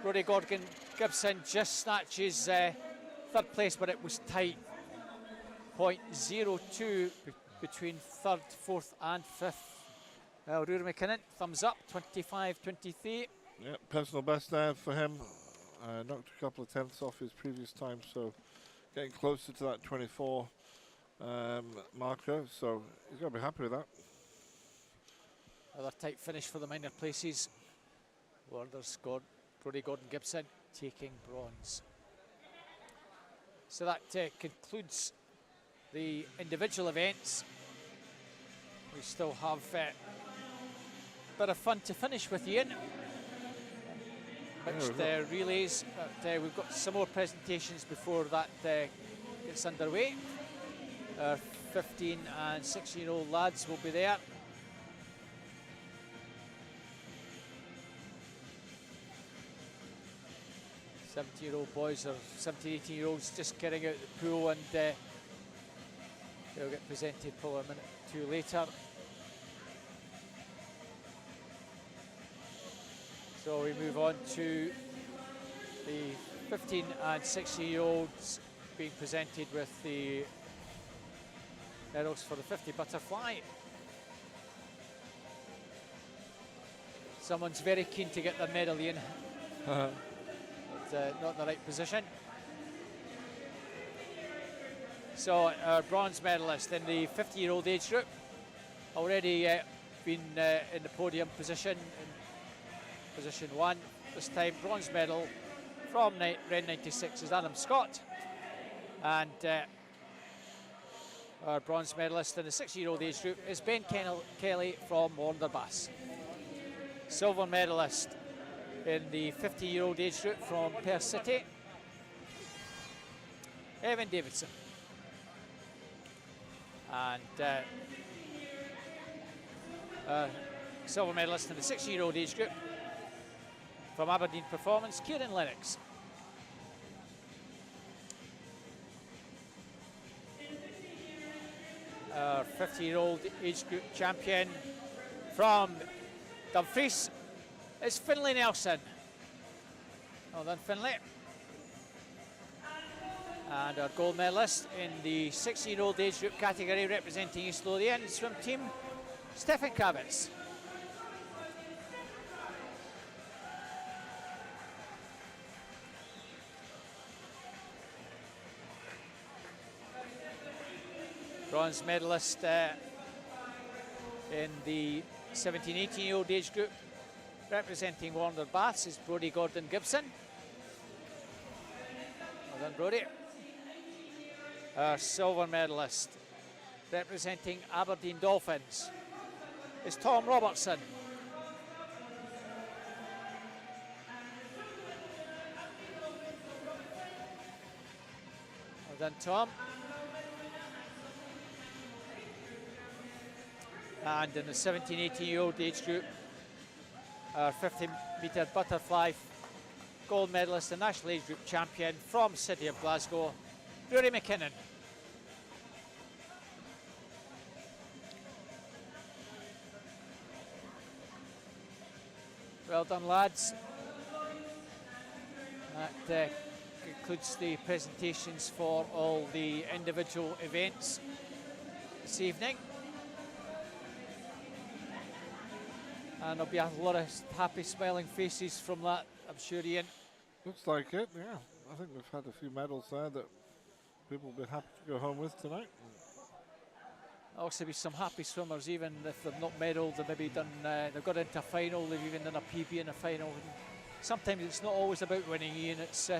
Brodie Gordon Gibson just snatches third place, but it was tight. 0.02 between third, fourth and fifth. Well, Rory McKinnon, thumbs up, 25-23. Yeah, personal best there for him. Knocked a couple of tenths off his previous time, so getting closer to that 24 marker, so he's got to be happy with that. Another tight finish for the minor places. Warner's got Brodie Gordon Gibson taking bronze. So that concludes the individual events. We still have a bit of fun to finish with, Ian. Mixed relays, but we've got some more presentations before that gets underway. Our 15 and 16-year-old lads will be there. Year-old boys or 17, 18-year-olds just getting out the pool, and they'll get presented probably a minute or two later. So we move on to the 15 and 16-year-olds being presented with the medals for the 50 butterfly. Someone's very keen to get their medal in. Not in the right position. So our bronze medalist in the 50-year-old age group, already been in the podium position, in position 1. This time bronze medal from Ren 96 is Adam Scott, and our bronze medalist in the 60-year-old age group is Ben Kelly from Warner Bass. Silver medalist in the 50-year-old age group from Perth City, Evan Davidson. And silver medalist in the 60-year-old age group from Aberdeen Performance, Kieran Lennox. Our 50-year-old age group champion from Dumfries is Finlay Nelson. Well done, Finlay. And our gold medalist in the 60-year-old age group category representing East Lothian swim team, Stefan Kravitz. Bronze medalist in the 17-18-year-old age group representing Warner Bass is Brodie Gordon Gibson. Well done, Brodie. Our silver medalist representing Aberdeen Dolphins is Tom Robertson. Well done, Tom. And in the 17, 18-year-old age group, our 50-metre butterfly gold medalist and national age group champion from City of Glasgow, Rory McKinnon. Well done, lads. That concludes the presentations for all the individual events this evening. And there'll be a lot of happy smiling faces from that, I'm sure, Ian. Looks like it, yeah. I think we've had a few medals there that people will be happy to go home with tonight. There'll also be some happy swimmers, even if they've not medalled, they've maybe done, they've got into a final, they've even done a PB in a final. And sometimes it's not always about winning, Ian, it's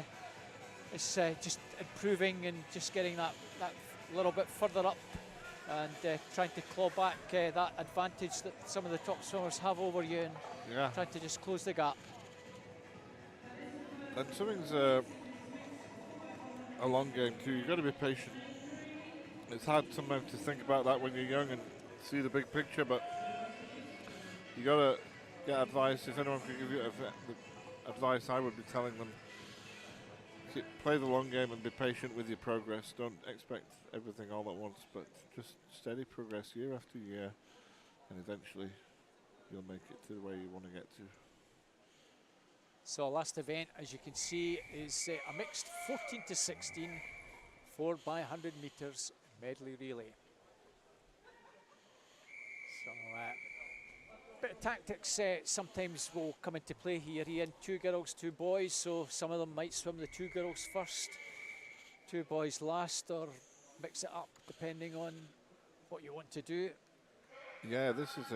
just improving and just getting that little bit further up and trying to claw back that advantage that some of the top swimmers have over you, and trying to just close the gap. And swimming's a long game too. You've got to be patient. It's hard sometimes to think about that when you're young and see the big picture, but you got to get advice. If anyone could give you the advice, I would be telling them, play the long game and be patient with your progress. Don't expect everything all at once, but just steady progress year after year, and eventually you'll make it to where you want to get to. So last event, as you can see, is a mixed 14 to 16 4 by 100 metres medley relay. So bit of tactics sometimes will come into play here. Ian, 2 girls, 2 boys, so some of them might swim the 2 girls first, 2 boys last, or mix it up depending on what you want to do. Yeah, this is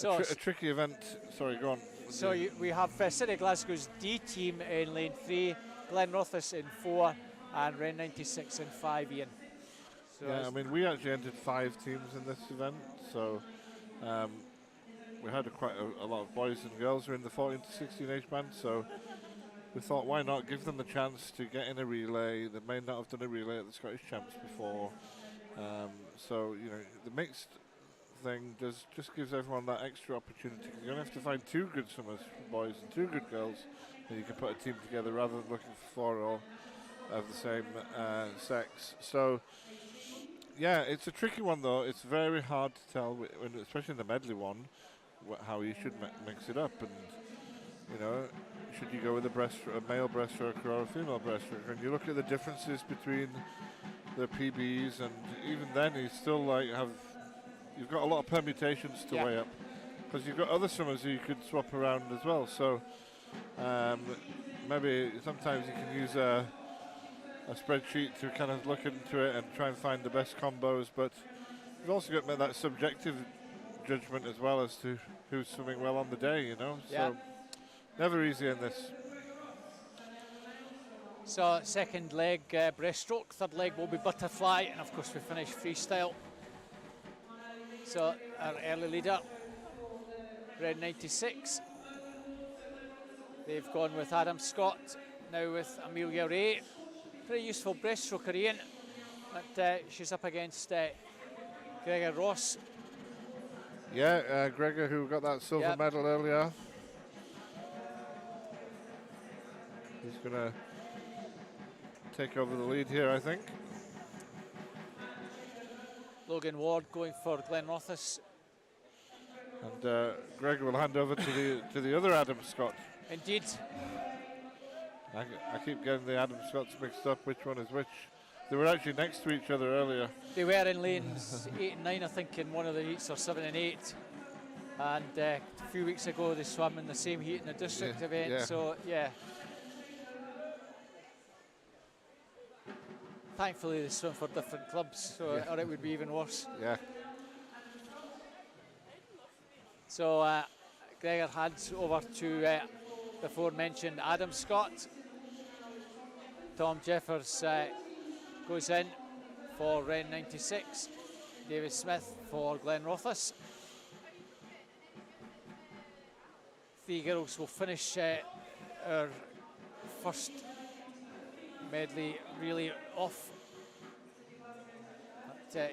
a tricky event. Sorry, go on. So we have City of Glasgow's D team in lane 3, Glenrothes in 4, and Ren 96 in 5, Ian. So yeah, I mean, we actually entered 5 teams in this event, so we had quite a lot of boys and girls who are in the 14 to 16 age band, so we thought, why not give them the chance to get in a relay. They may not have done a relay at the Scottish Champs before, so you know, the mixed thing just gives everyone that extra opportunity. You're going to have to find 2 good swimmers, boys, and 2 good girls, and you can put a team together rather than looking for 4 all of the same sex. So yeah, it's a tricky one though. It's very hard to tell, especially in the medley one, how you should mix it up. And you know, should you go with a male breaststroke or a female breaststroke? And you look at the differences between the PBs, and even then, you still you've got a lot of permutations to weigh up, because you've got other swimmers who you could swap around as well. So maybe sometimes you can use a spreadsheet to kind of look into it and try and find the best combos, but you've also got to make that subjective judgment as well as to who's swimming well on the day, you know. So never easy in this. So second leg breaststroke, third leg will be butterfly, and of course we finish freestyle. So our early leader, Red 96, they've gone with Adam Scott, now with Amelia Ray. Pretty useful breaststroker, Ian, but she's up against Gregor Ross. Yeah, Gregor, who got that silver medal earlier. He's going to take over the lead here, I think. Logan Ward going for Glenrothes. And Gregor will hand over to the other Adam Scott. Indeed. I keep getting the Adam Scotts mixed up, which one is which. They were actually next to each other earlier. They were in lanes 8 and 9, I think, in one of the heats, or 7 and 8. And a few weeks ago, they swam in the same heat in the district event. So, yeah. Thankfully, they swim for different clubs, so or it would be even worse. Yeah. So, Gregor hands over to the aforementioned Adam Scott. Tom Jeffers goes in for Ren 96. David Smith for Glenrothes. 3 girls will finish our first medley really off. But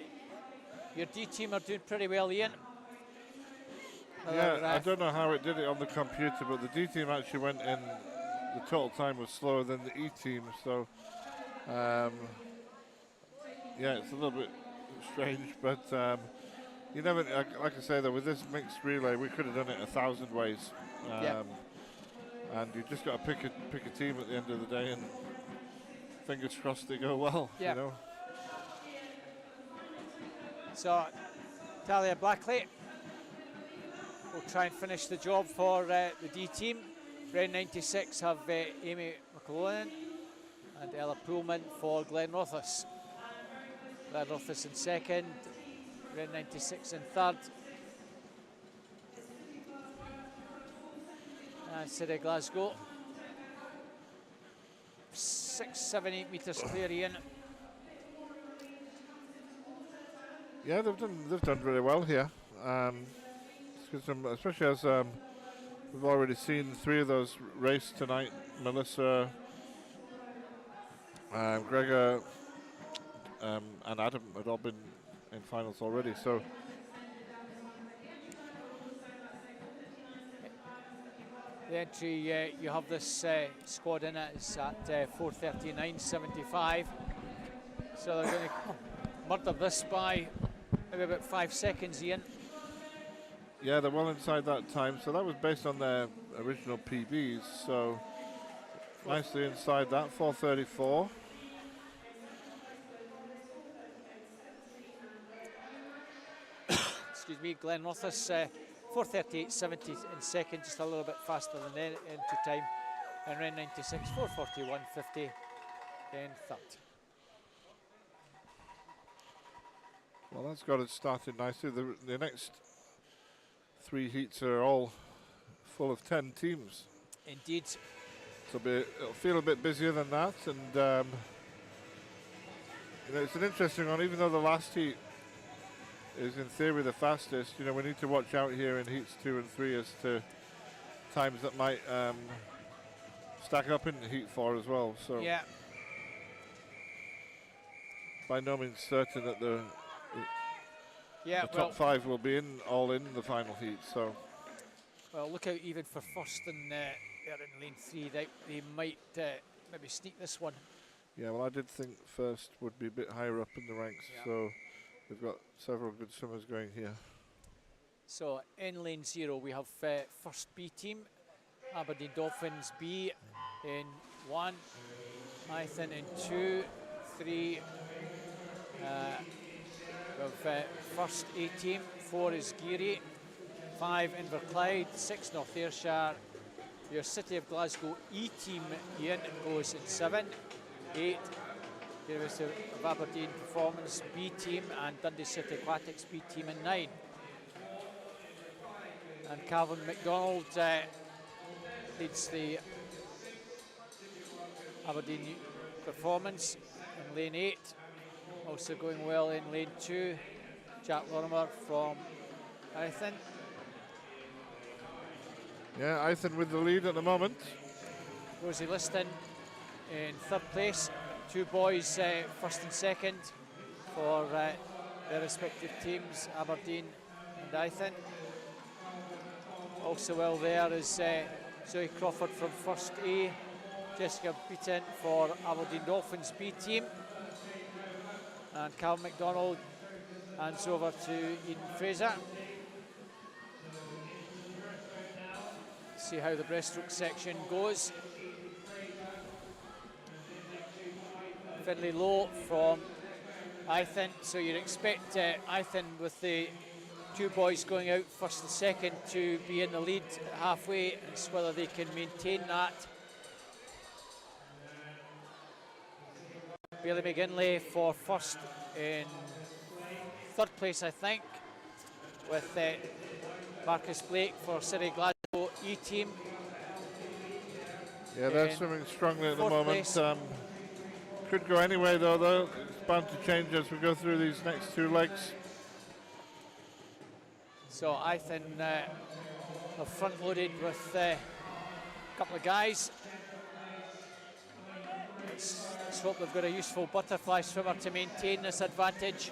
Your D team are doing pretty well, Ian. Yeah, I don't know how it did it on the computer, but the D team actually went in. The total time was slower than the E team, so yeah, it's a little bit strange, but you never, like I say though, with this mixed relay, we could have done it 1,000 ways. And you just got to pick a team at the end of the day, and fingers crossed they go well. Yeah. You know. So, Talia Blackley will try and finish the job for the D team. Round 96 have Amy McLellan and Ella Pullman for Glenrothes. Glenrothes in second, round 96 in third. And City Glasgow. 6, 7, 8 metres clear, Ian. Yeah, they've done really well here. Especially as we've already seen 3 of those race tonight. Melissa, Gregor, and Adam had all been in finals already. So the entry you have this squad in it is at 4:39.75. So they're going to murder this by maybe about 5 seconds, Ian. yeah, they're well inside that time. So that was based on their original PBs. So nicely inside that, 4:34. Excuse me, Glenrothes 4:38.70 in second, just a little bit faster than the entry time. And round 96, 4:41.50 in third. Well, that's got it started nicely. The next 3 heats are all full of 10 teams. Indeed. It'll feel a bit busier than that, and you know, it's an interesting one. Even though the last heat is in theory the fastest, you know, we need to watch out here in heats 2 and 3 as to times that might stack up in heat 4 as well. So Yeah. by no means certain that the Well, top 5 will be all in the final heat. So well, look out even for first and they're in lane 3. They might maybe sneak this one. yeah, well, I did think first would be a bit higher up in the ranks. Yeah. So we've got several good swimmers going here. So in lane 0 we have first B team, Aberdeen Dolphins B in 1, Nathan in 2, 3. We have first A team, 4 is Geary, 5 Inverclyde, 6 North Ayrshire. Your City of Glasgow E team, Ian, goes in 7, 8. University of Aberdeen Performance B team and Dundee City Aquatics B team in 9. And Calvin MacDonald leads the Aberdeen Performance in lane 8. Also going well in lane 2, Jack Lorimer from Ithen. Yeah, Ithen with the lead at the moment. Rosie Liston in 3rd place. 2 boys first and second for their respective teams, Aberdeen and Ithen. Also well there is Zoe Crawford from first A, Jessica Beaton for Aberdeen Dolphins B team, and Cal MacDonald hands over to Eden Fraser. See how the breaststroke section goes. Finlay Lowe from Ithen, so you'd expect Ithen with the 2 boys going out first and second to be in the lead halfway, and it's whether they can maintain that. Bailey McGinley for first in 3rd place, I think, with Marcus Blake for City Glasgow E team. Yeah, they're swimming strongly at the 4th moment. place. Could go anyway though. It's bound to change as we go through these next 2 legs. So Ithen are front-loaded with a couple of guys. Let's hope they've got a useful butterfly swimmer to maintain this advantage.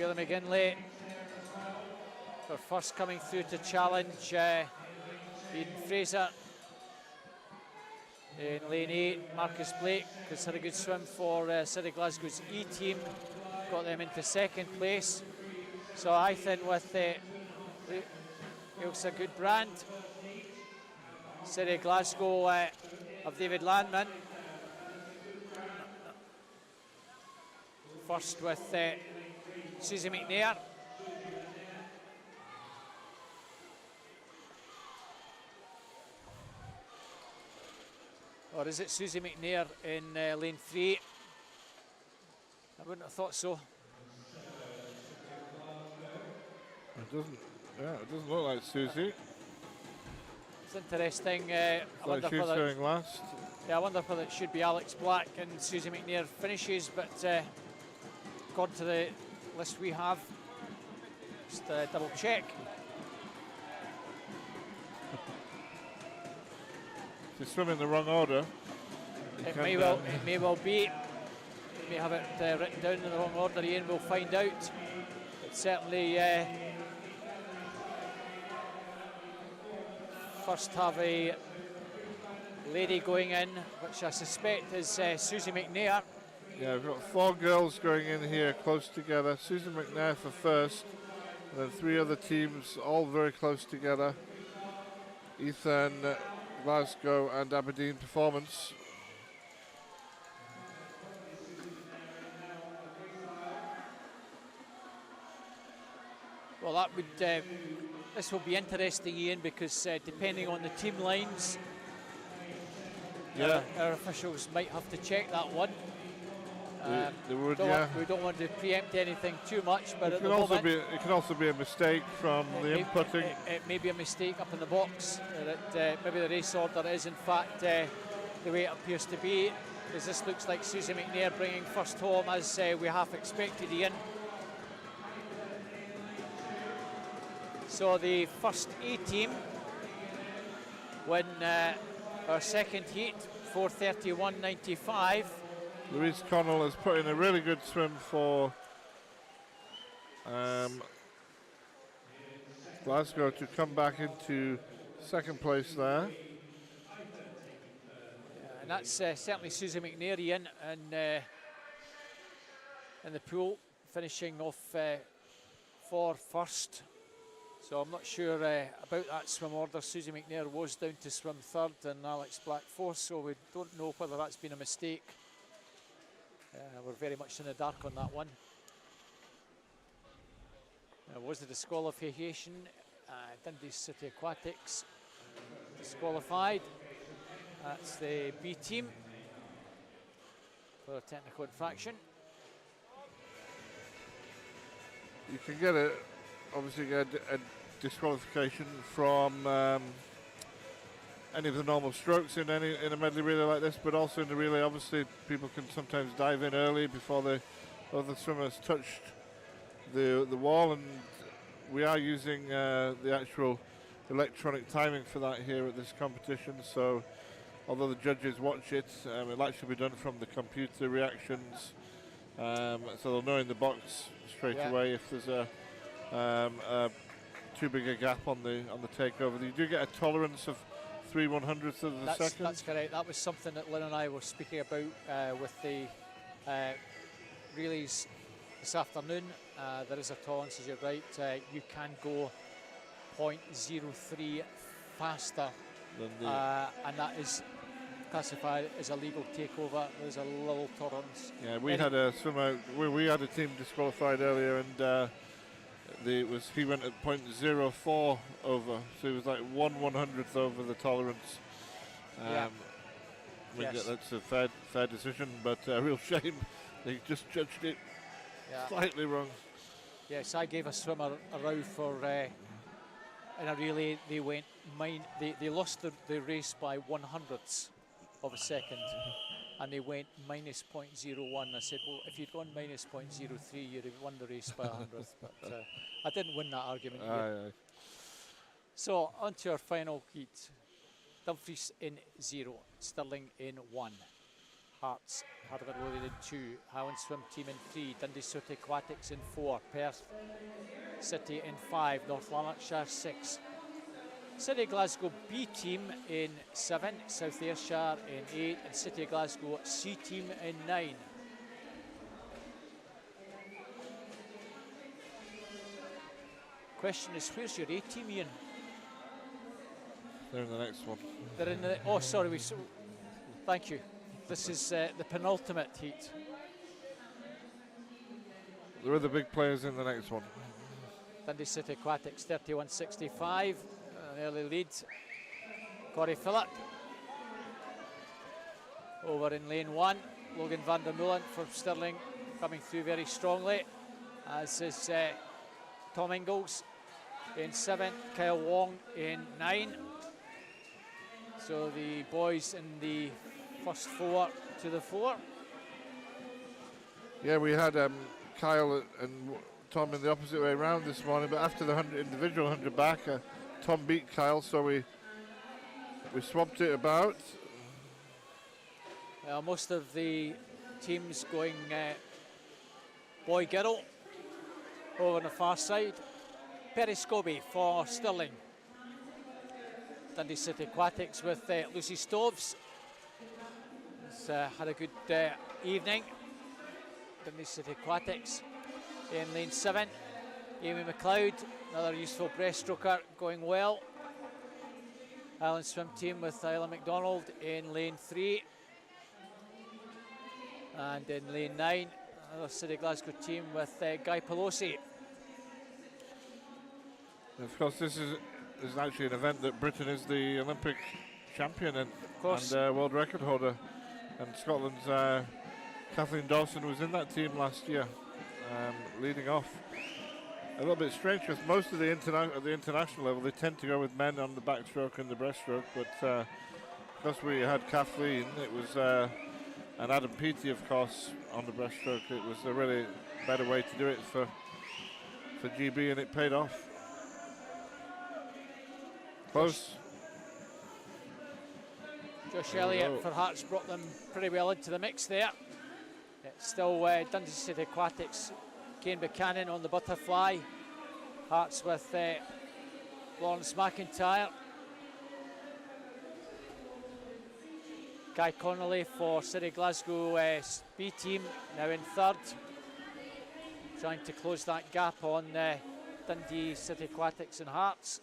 Bailey McGinley, for first coming through to challenge Eden Fraser. In lane 8, Marcus Blake has had a good swim for City Glasgow's E team, got them into second place. So I think with Ilse Goodbrand, City Glasgow of David Landman. First with Susie McNair. Or is it Susie McNair in lane 3? I wouldn't have thought so. It doesn't. Yeah, it doesn't look like Susie. It's interesting. Like she's going last. Yeah, I wonder whether it should be Alex Black and Susie McNair finishes, but according to the list we have, just double check. She's swimming in the wrong order. It may well be. You may have it written down in the wrong order. Ian will find out. But certainly, first have a lady going in, which I suspect is Susie McNair. Yeah, we've got 4 girls going in here close together. Susan McNair for first, and then 3 other teams all very close together. Ethan, Glasgow and Aberdeen Performance. Well, that would this will be interesting, Ian, because depending on the team lines, our officials might have to check that one. They would, we don't want to preempt anything too much, but it can also be a mistake from the inputting. It may be a mistake up in the box. That maybe the race order is in fact the way it appears to be. Because this looks like Susie McNair bringing first home, as we half expected, Ian. So the first A team win our second heat, 4:31.95. Louise Connell has put in a really good swim for Glasgow to come back into second place there. And that's certainly Susie McNair, Ian, and in the pool, finishing off for first. So I'm not sure about that swim order. Susie McNair was down to swim third and Alex Black fourth, so we don't know whether that's been a mistake. We're very much in the dark on that one. Was a disqualification. Dundee City Aquatics disqualified. That's the B team for a technical infraction. You can get a disqualification from any of the normal strokes in a medley relay like this, but also in the relay, obviously people can sometimes dive in early before the other swimmers touched the wall, and we are using the actual electronic timing for that here at this competition. So although the judges watch it, it'll actually be done from the computer reactions, so they'll know in the box straight away if there's a too big a gap on the takeover. You do get a tolerance of 3/100ths of a second. That's correct. That was something that Lynn and I were speaking about with the relays this afternoon. There is a tolerance, as you're right. You can go 0.03 faster, and that is classified as a legal takeover. There's a little tolerance. Yeah, we had a swimmer. We had a team disqualified earlier, and he went at 0.04 over, so he was like 1/100th over the tolerance. Yes. That's a fair decision, but a real shame they just judged it slightly wrong. Yes, I gave a swimmer a row for in a relay. They went they lost the race by 1/100ths of a second, and they went -0.01. I said, well, if you'd gone -0.03, you'd have won the race by 100th, but I didn't win that argument yet. So on to our final heat. Dumfries in 0, Stirling in 1. Hearts, Heart of Midlothian in 2, Highland Swim Team in 3, Dundee City Aquatics in 4, Perth City in 5, North Lanarkshire 6, City Glasgow B Team in 7, South Ayrshire in 8, and City Glasgow C Team in 9. Question is, where's your A team, Ian? They're in the next one. They're in the. Oh, sorry. Thank you. This is the penultimate heat. There are the big players in the next one. Dundee City Aquatics 31.65. An early lead. Corey Phillip. Over in lane 1. Logan van der Meulen for Stirling coming through very strongly. As is Tom Ingalls in 7. Kyle Wong in 9. So the boys in the first 4 to the 4. Yeah, we had Kyle and Tom in the opposite way around this morning, but after the 100 individual 100 back, Tom beat Kyle, so we swapped it about. Most of the teams going boy-girl over on the far side. Perry Scobie for Stirling. Dundee City Aquatics with Lucy Stoves. He's had a good evening. Dundee City Aquatics in lane 7. Amy McLeod, another useful breaststroker, going well. Highland Swim Team with Isla McDonald in lane 3. And in lane 9, another City Glasgow team with Guy Pelosi. Of course, this is actually an event that Britain is the Olympic champion in, and world record holder. And Scotland's Kathleen Dawson was in that team last year, leading off. A little bit strange because most of the at the international level, they tend to go with men on the backstroke and the breaststroke, but because we had Kathleen, it was and Adam Peaty, of course, on the breaststroke. It was a really better way to do it for GB, and it paid off. Close. Josh Elliott for Hearts brought them pretty well into the mix there. It's still Dundee City Aquatics, Kane Buchanan on the butterfly. Hearts with Lawrence McIntyre. Guy Connolly for City Glasgow B team, now in 3rd. Trying to close that gap on Dundee City Aquatics and Hearts.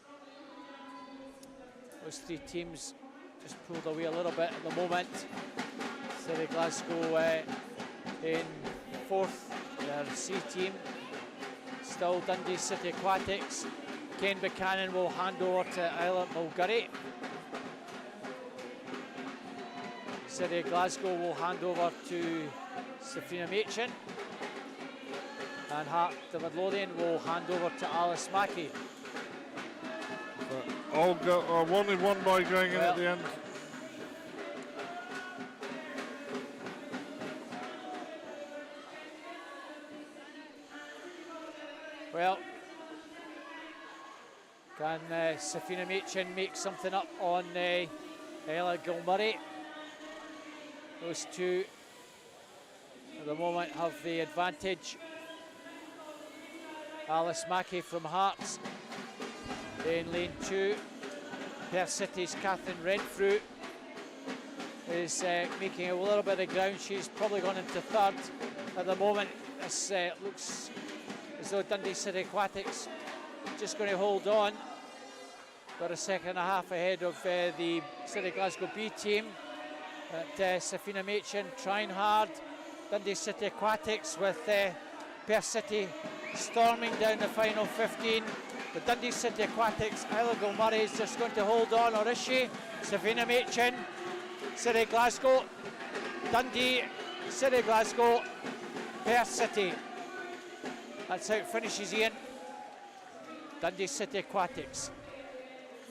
Those 3 teams just pulled away a little bit at the moment. City Glasgow in 4th, their C team. Still Dundee City Aquatics. Kane Buchanan will hand over to Isla Mulgurry. City Glasgow will hand over to Safina Machin. And Heart of Midlothian will hand over to Alice Mackey. All go, one boy going in at the end. Well, can Safina Machin make something up on Ella Gilmurray? Those 2 at the moment have the advantage. Alice Mackey from Hearts in lane 2. Perth City's Catherine Renfrew is making a little bit of ground. She's probably gone into 3rd at the moment. This looks as though Dundee City Aquatics just going to hold on. Got a 2.5 ahead of the City Glasgow B team. But Safina Machin trying hard. Dundee City Aquatics with Perth City storming down the final 15. The Dundee City Aquatics, Isla Gilmurray is just going to hold on, or is she? Safina Machin, City Glasgow, Dundee, City Glasgow, Perth City. That's how it finishes, Ian. Dundee City Aquatics,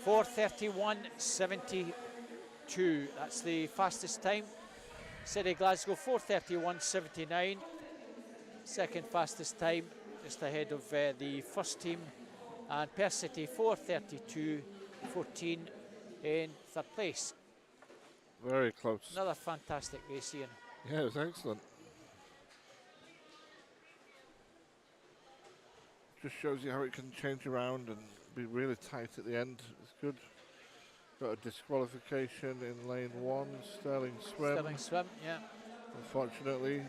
4:31.72. That's the fastest time. City Glasgow 4:31.79. Second fastest time, just ahead of the first team. And Perth City 4:32.14 in 3rd place. Very close. Another fantastic race, Ian. Yeah, it was excellent. Just shows you how it can change around and be really tight at the end. It's good. Got a disqualification in lane 1, Sterling Swim. Sterling Swim, yeah. Unfortunately.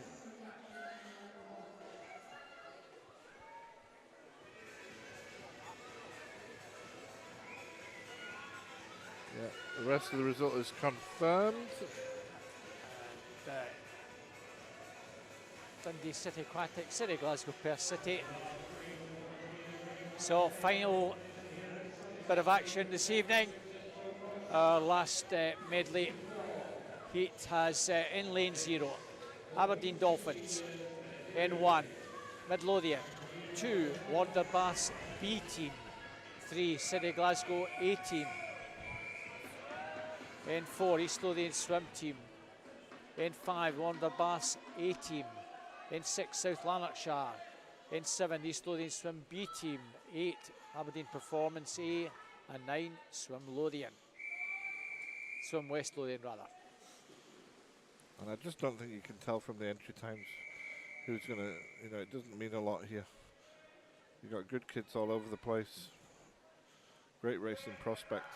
Yeah, the rest of the result is confirmed. And, Dundee City Aquatic, City Glasgow Perth City. So final bit of action this evening. Our last medley heat has in lane 0, Aberdeen Dolphins, N1, Midlothian, 2, Wanderbass B team, 3, City Glasgow A team, N4, East Lothian Swim team, N5, Wanderbass A team, N6, South Lanarkshire, N7, East Lothian Swim B team, 8, Aberdeen Performance A, and 9, Swim Lothian. Swim West Lothian, rather. And I just don't think you can tell from the entry times who's going to, it doesn't mean a lot here. You've got good kids all over the place. Great racing prospect.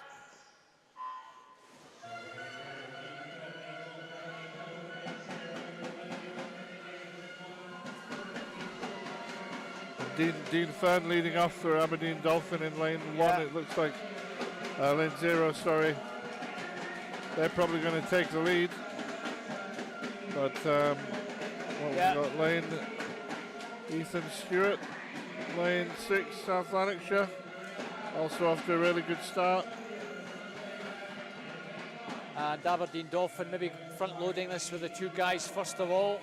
Dean Fern leading off for Aberdeen Dolphin in lane 1. It looks like lane 0, sorry. They're probably going to take the lead. But we've got lane Ethan Stewart, lane 6, South Lanarkshire, also off to a really good start. And Aberdeen Dolphin maybe front loading this with the 2 guys first of all.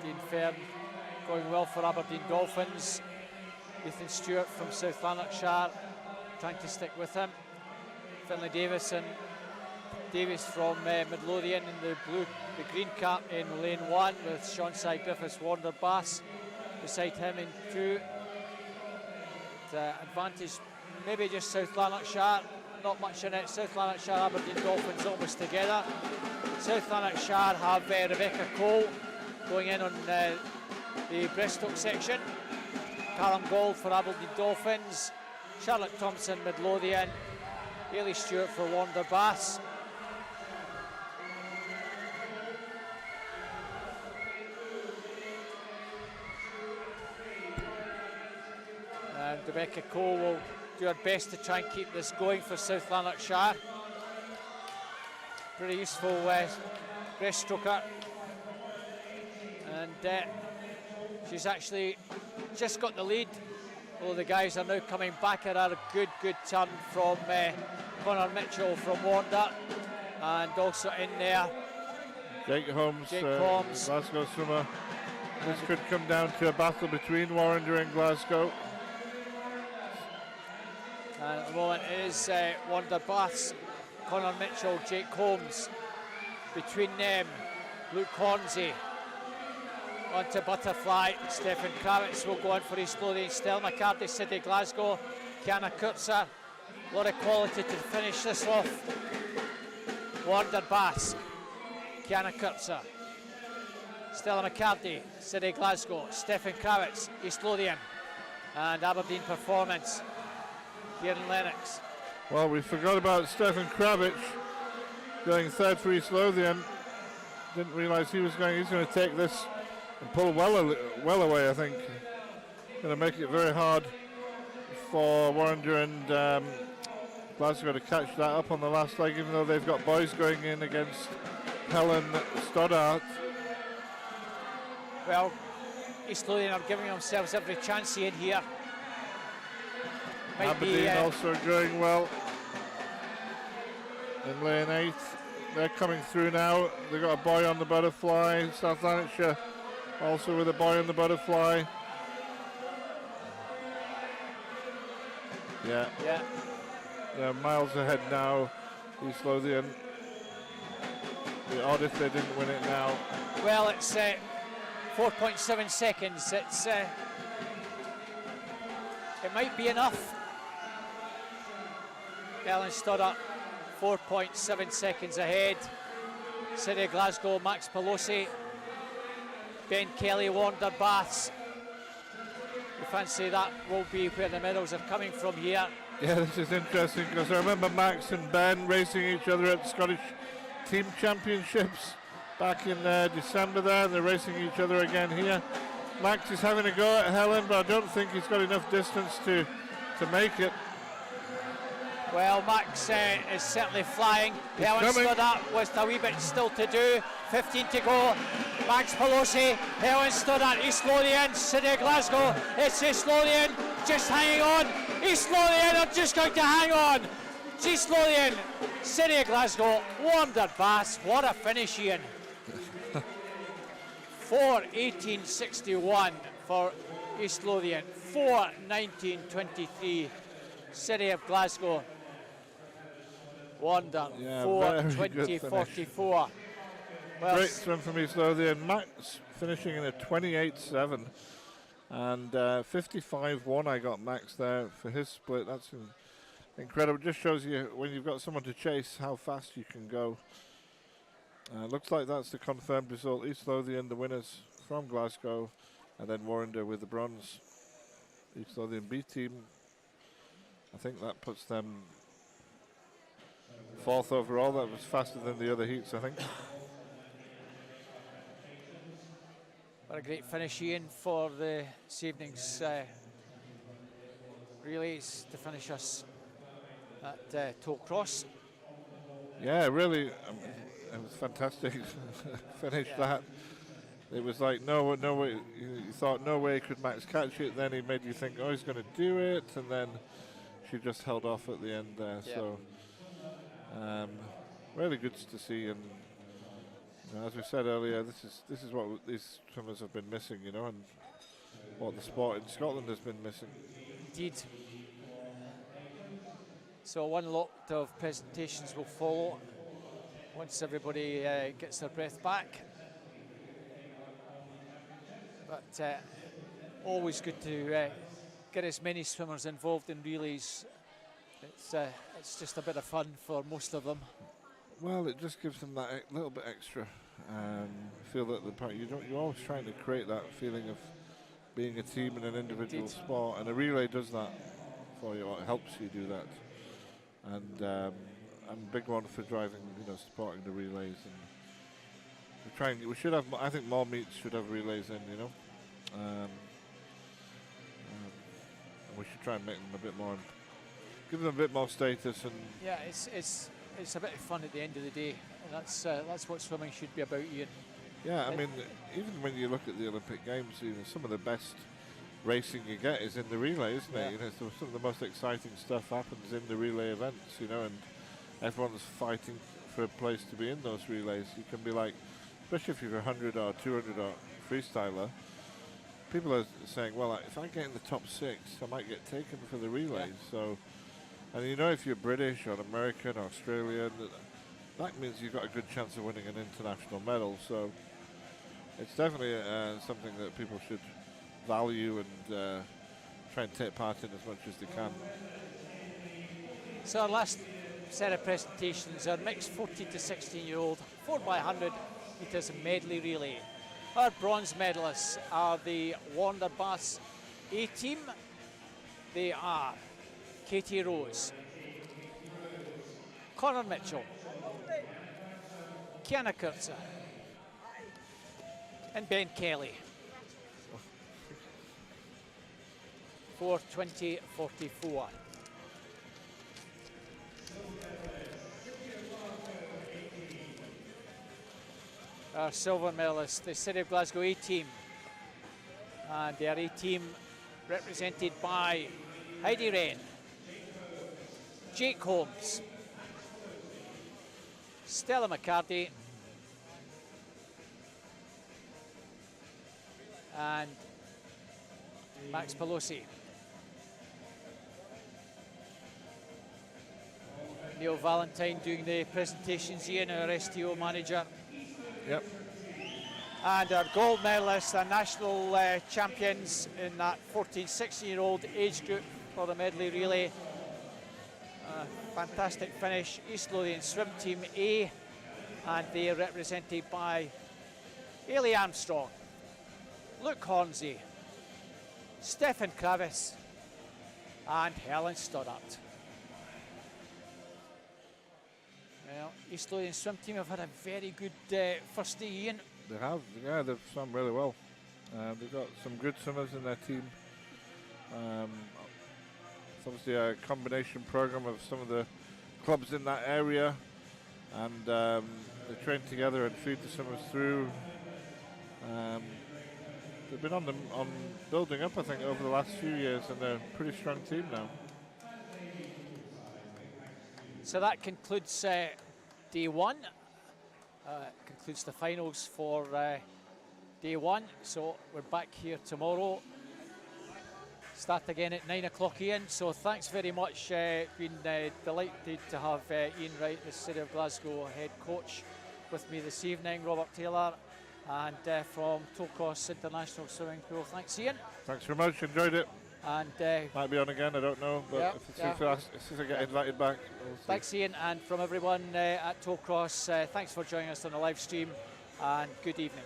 Dean Fern going well for Aberdeen Dolphins. Ethan Stewart from South Lanarkshire trying to stick with him. Finlay Davis from Midlothian in the green cap in lane 1 with Sean Sy Griffiths Wanderbass beside him in 2. Advantage maybe just South Lanarkshire, not much in it. South Lanarkshire, Aberdeen Dolphins almost together. South Lanarkshire have Rebecca Cole going in on the Breaststroke section. Callum Gold for Aberdeen Dolphins, Charlotte Thompson Midlothian, Hayley Stewart for Wanderbass. And Rebecca Cole will do her best to try and keep this going for South Lanarkshire. Pretty useful breaststroker. And she's actually just got the lead, although the guys are now coming back at her. A good turn from Conor Mitchell from Wander, and also in there Jake Holmes, Glasgow swimmer. This could come down to a battle between Warrender and Glasgow. And at the moment it is Wanderbass, Conor Mitchell, Jake Holmes. Between them, Luke Hornsey onto Butterfly. Stefan Kravitz will go on for East Lothian. Stella McCarthy, City Glasgow. Kiana Kurtzer. A lot of quality to finish this off. Wanderbass, Kiana Kurtzer. Stella McCarthy, City Glasgow. Stefan Kravitz, East Lothian. And Aberdeen Performance, Kieran Lennox. Well, we forgot about Stefan Kravitz going 3rd for East Lothian. Didn't realise he's going to take this and pull well away, I think. Going to make it very hard for Warrender and Glasgow to catch that up on the last leg, even though they've got boys going in against Helen Stoddart. Well, East Lothian are giving themselves every chance in here. Aberdeen also going well in lane 8. They're coming through now. They've got a boy on the butterfly. South Lanarkshire also with a boy on the butterfly. Yeah, miles ahead now, East Lothian. It'd be odd if they didn't win it now. Well, it's 4.7 seconds. It's it might be enough. Helen Stoddart 4.7 seconds ahead. City of Glasgow, Max Pelosi. Ben Kelly, Warner Baths. We fancy that will be where the medals are coming from here. Yeah, this is interesting because I remember Max and Ben racing each other at Scottish Team Championships back in December there. They're racing each other again here. Max is having a go at Helen, but I don't think he's got enough distance to make it. Well, Max is certainly flying. Helen stood up with a wee bit still to do. 15 to go. Max Pelosi, Helen stood at East Lothian, City of Glasgow. It's East Lothian just hanging on. East Lothian are just going to hang on. East Lothian, City of Glasgow, Wander Bass. What a finish, Ian. 4:18.61 for East Lothian. 4:19.23. City of Glasgow. Wander, Yeah, 4:20.44. Well, great swim from East Lothian. Max finishing in a 28.7 and 55.1. I got Max there for his split. That's incredible. Just shows you when you've got someone to chase how fast you can go. Looks like that's the confirmed result. East Lothian, the winners from Glasgow, and then Warrender with the bronze. East Lothian B team. I think that puts them 4th overall. That was faster than the other heats, I think. What a great finish, Ian, for this evening's relays to finish us at Tollcross. Yeah, really, it was fantastic finish that. It was like, no way, you thought no way could Max catch it, then he made you think, oh, he's going to do it, and then she just held off at the end there. Yeah. So, really good to see, and as we said earlier, this is what these swimmers have been missing, you know, and what the sport in Scotland has been missing. Indeed. So one lot of presentations will follow once everybody gets their breath back. But always good to get as many swimmers involved in relays. It's just a bit of fun for most of them. Well, it just gives them that little bit extra feel that you're always trying to create that feeling of being a team in an individual sport, and a relay does that for you, or it helps you do that. And I'm a big one for driving, supporting the relays, and we should have, I think more meets should have relays in, we should try and make them a bit more, give them a bit more status. And yeah, it's a bit of fun at the end of the day, and that's what swimming should be about, Ian. Yeah, I mean, even when you look at the Olympic Games, some of the best racing you get is in the relay, isn't it? So some of the most exciting stuff happens in the relay events, and everyone's fighting for a place to be in those relays. You can be like, especially if you're 100 or 200 or freestyler, people are saying, well, if I get in the top 6, I might get taken for the relays. Yeah. So, and if you're British or American or Australian, that means you've got a good chance of winning an international medal. So it's definitely something that people should value and try and take part in as much as they can. So our last set of presentations are mixed 14 to 16-year-old 4x100 meters medley relay. Our bronze medalists are the Wander Bass A team. They are Katie Rose, Conor Mitchell, Kiana Kurtzer, and Ben Kelly. 4:20.44. Our silver medalists, the City of Glasgow A team, and their A team represented by Heidi Wren, Jake Holmes, Stella McCarty, and Max Pelosi. Neil Valentine doing the presentations, Ian, our STO manager. Yep. And our gold medalists, the national champions in that 14-16-year-old age group for the medley relay. fantastic finish. East Lothian Swim Team A, and they are represented by Ailey Armstrong, Luke Hornsey, Stefan Kravis, and Helen Stoddart. Well, East Lothian Swim Team have had a very good first day, Ian. They have, yeah, they've swum really well. They've got some good swimmers in their team. It's obviously a combination program of some of the clubs in that area, and they train together and feed the swimmers through. They've been on building up, I think, over the last few years, and they're a pretty strong team now. So that concludes day one. Concludes the finals for day one. So we're back here tomorrow. Start again at 9 o'clock, Ian. So thanks very much. Been delighted to have Ian Wright, the City of Glasgow head coach, with me this evening. Robert Taylor, and from Tollcross International Swimming Pool. Thanks, Ian. Thanks very much. Enjoyed it. And might be on again, I don't know, but as soon as I get invited back, we'll see. Thanks, Ian, and from everyone at Tollcross, thanks for joining us on the live stream, and good evening.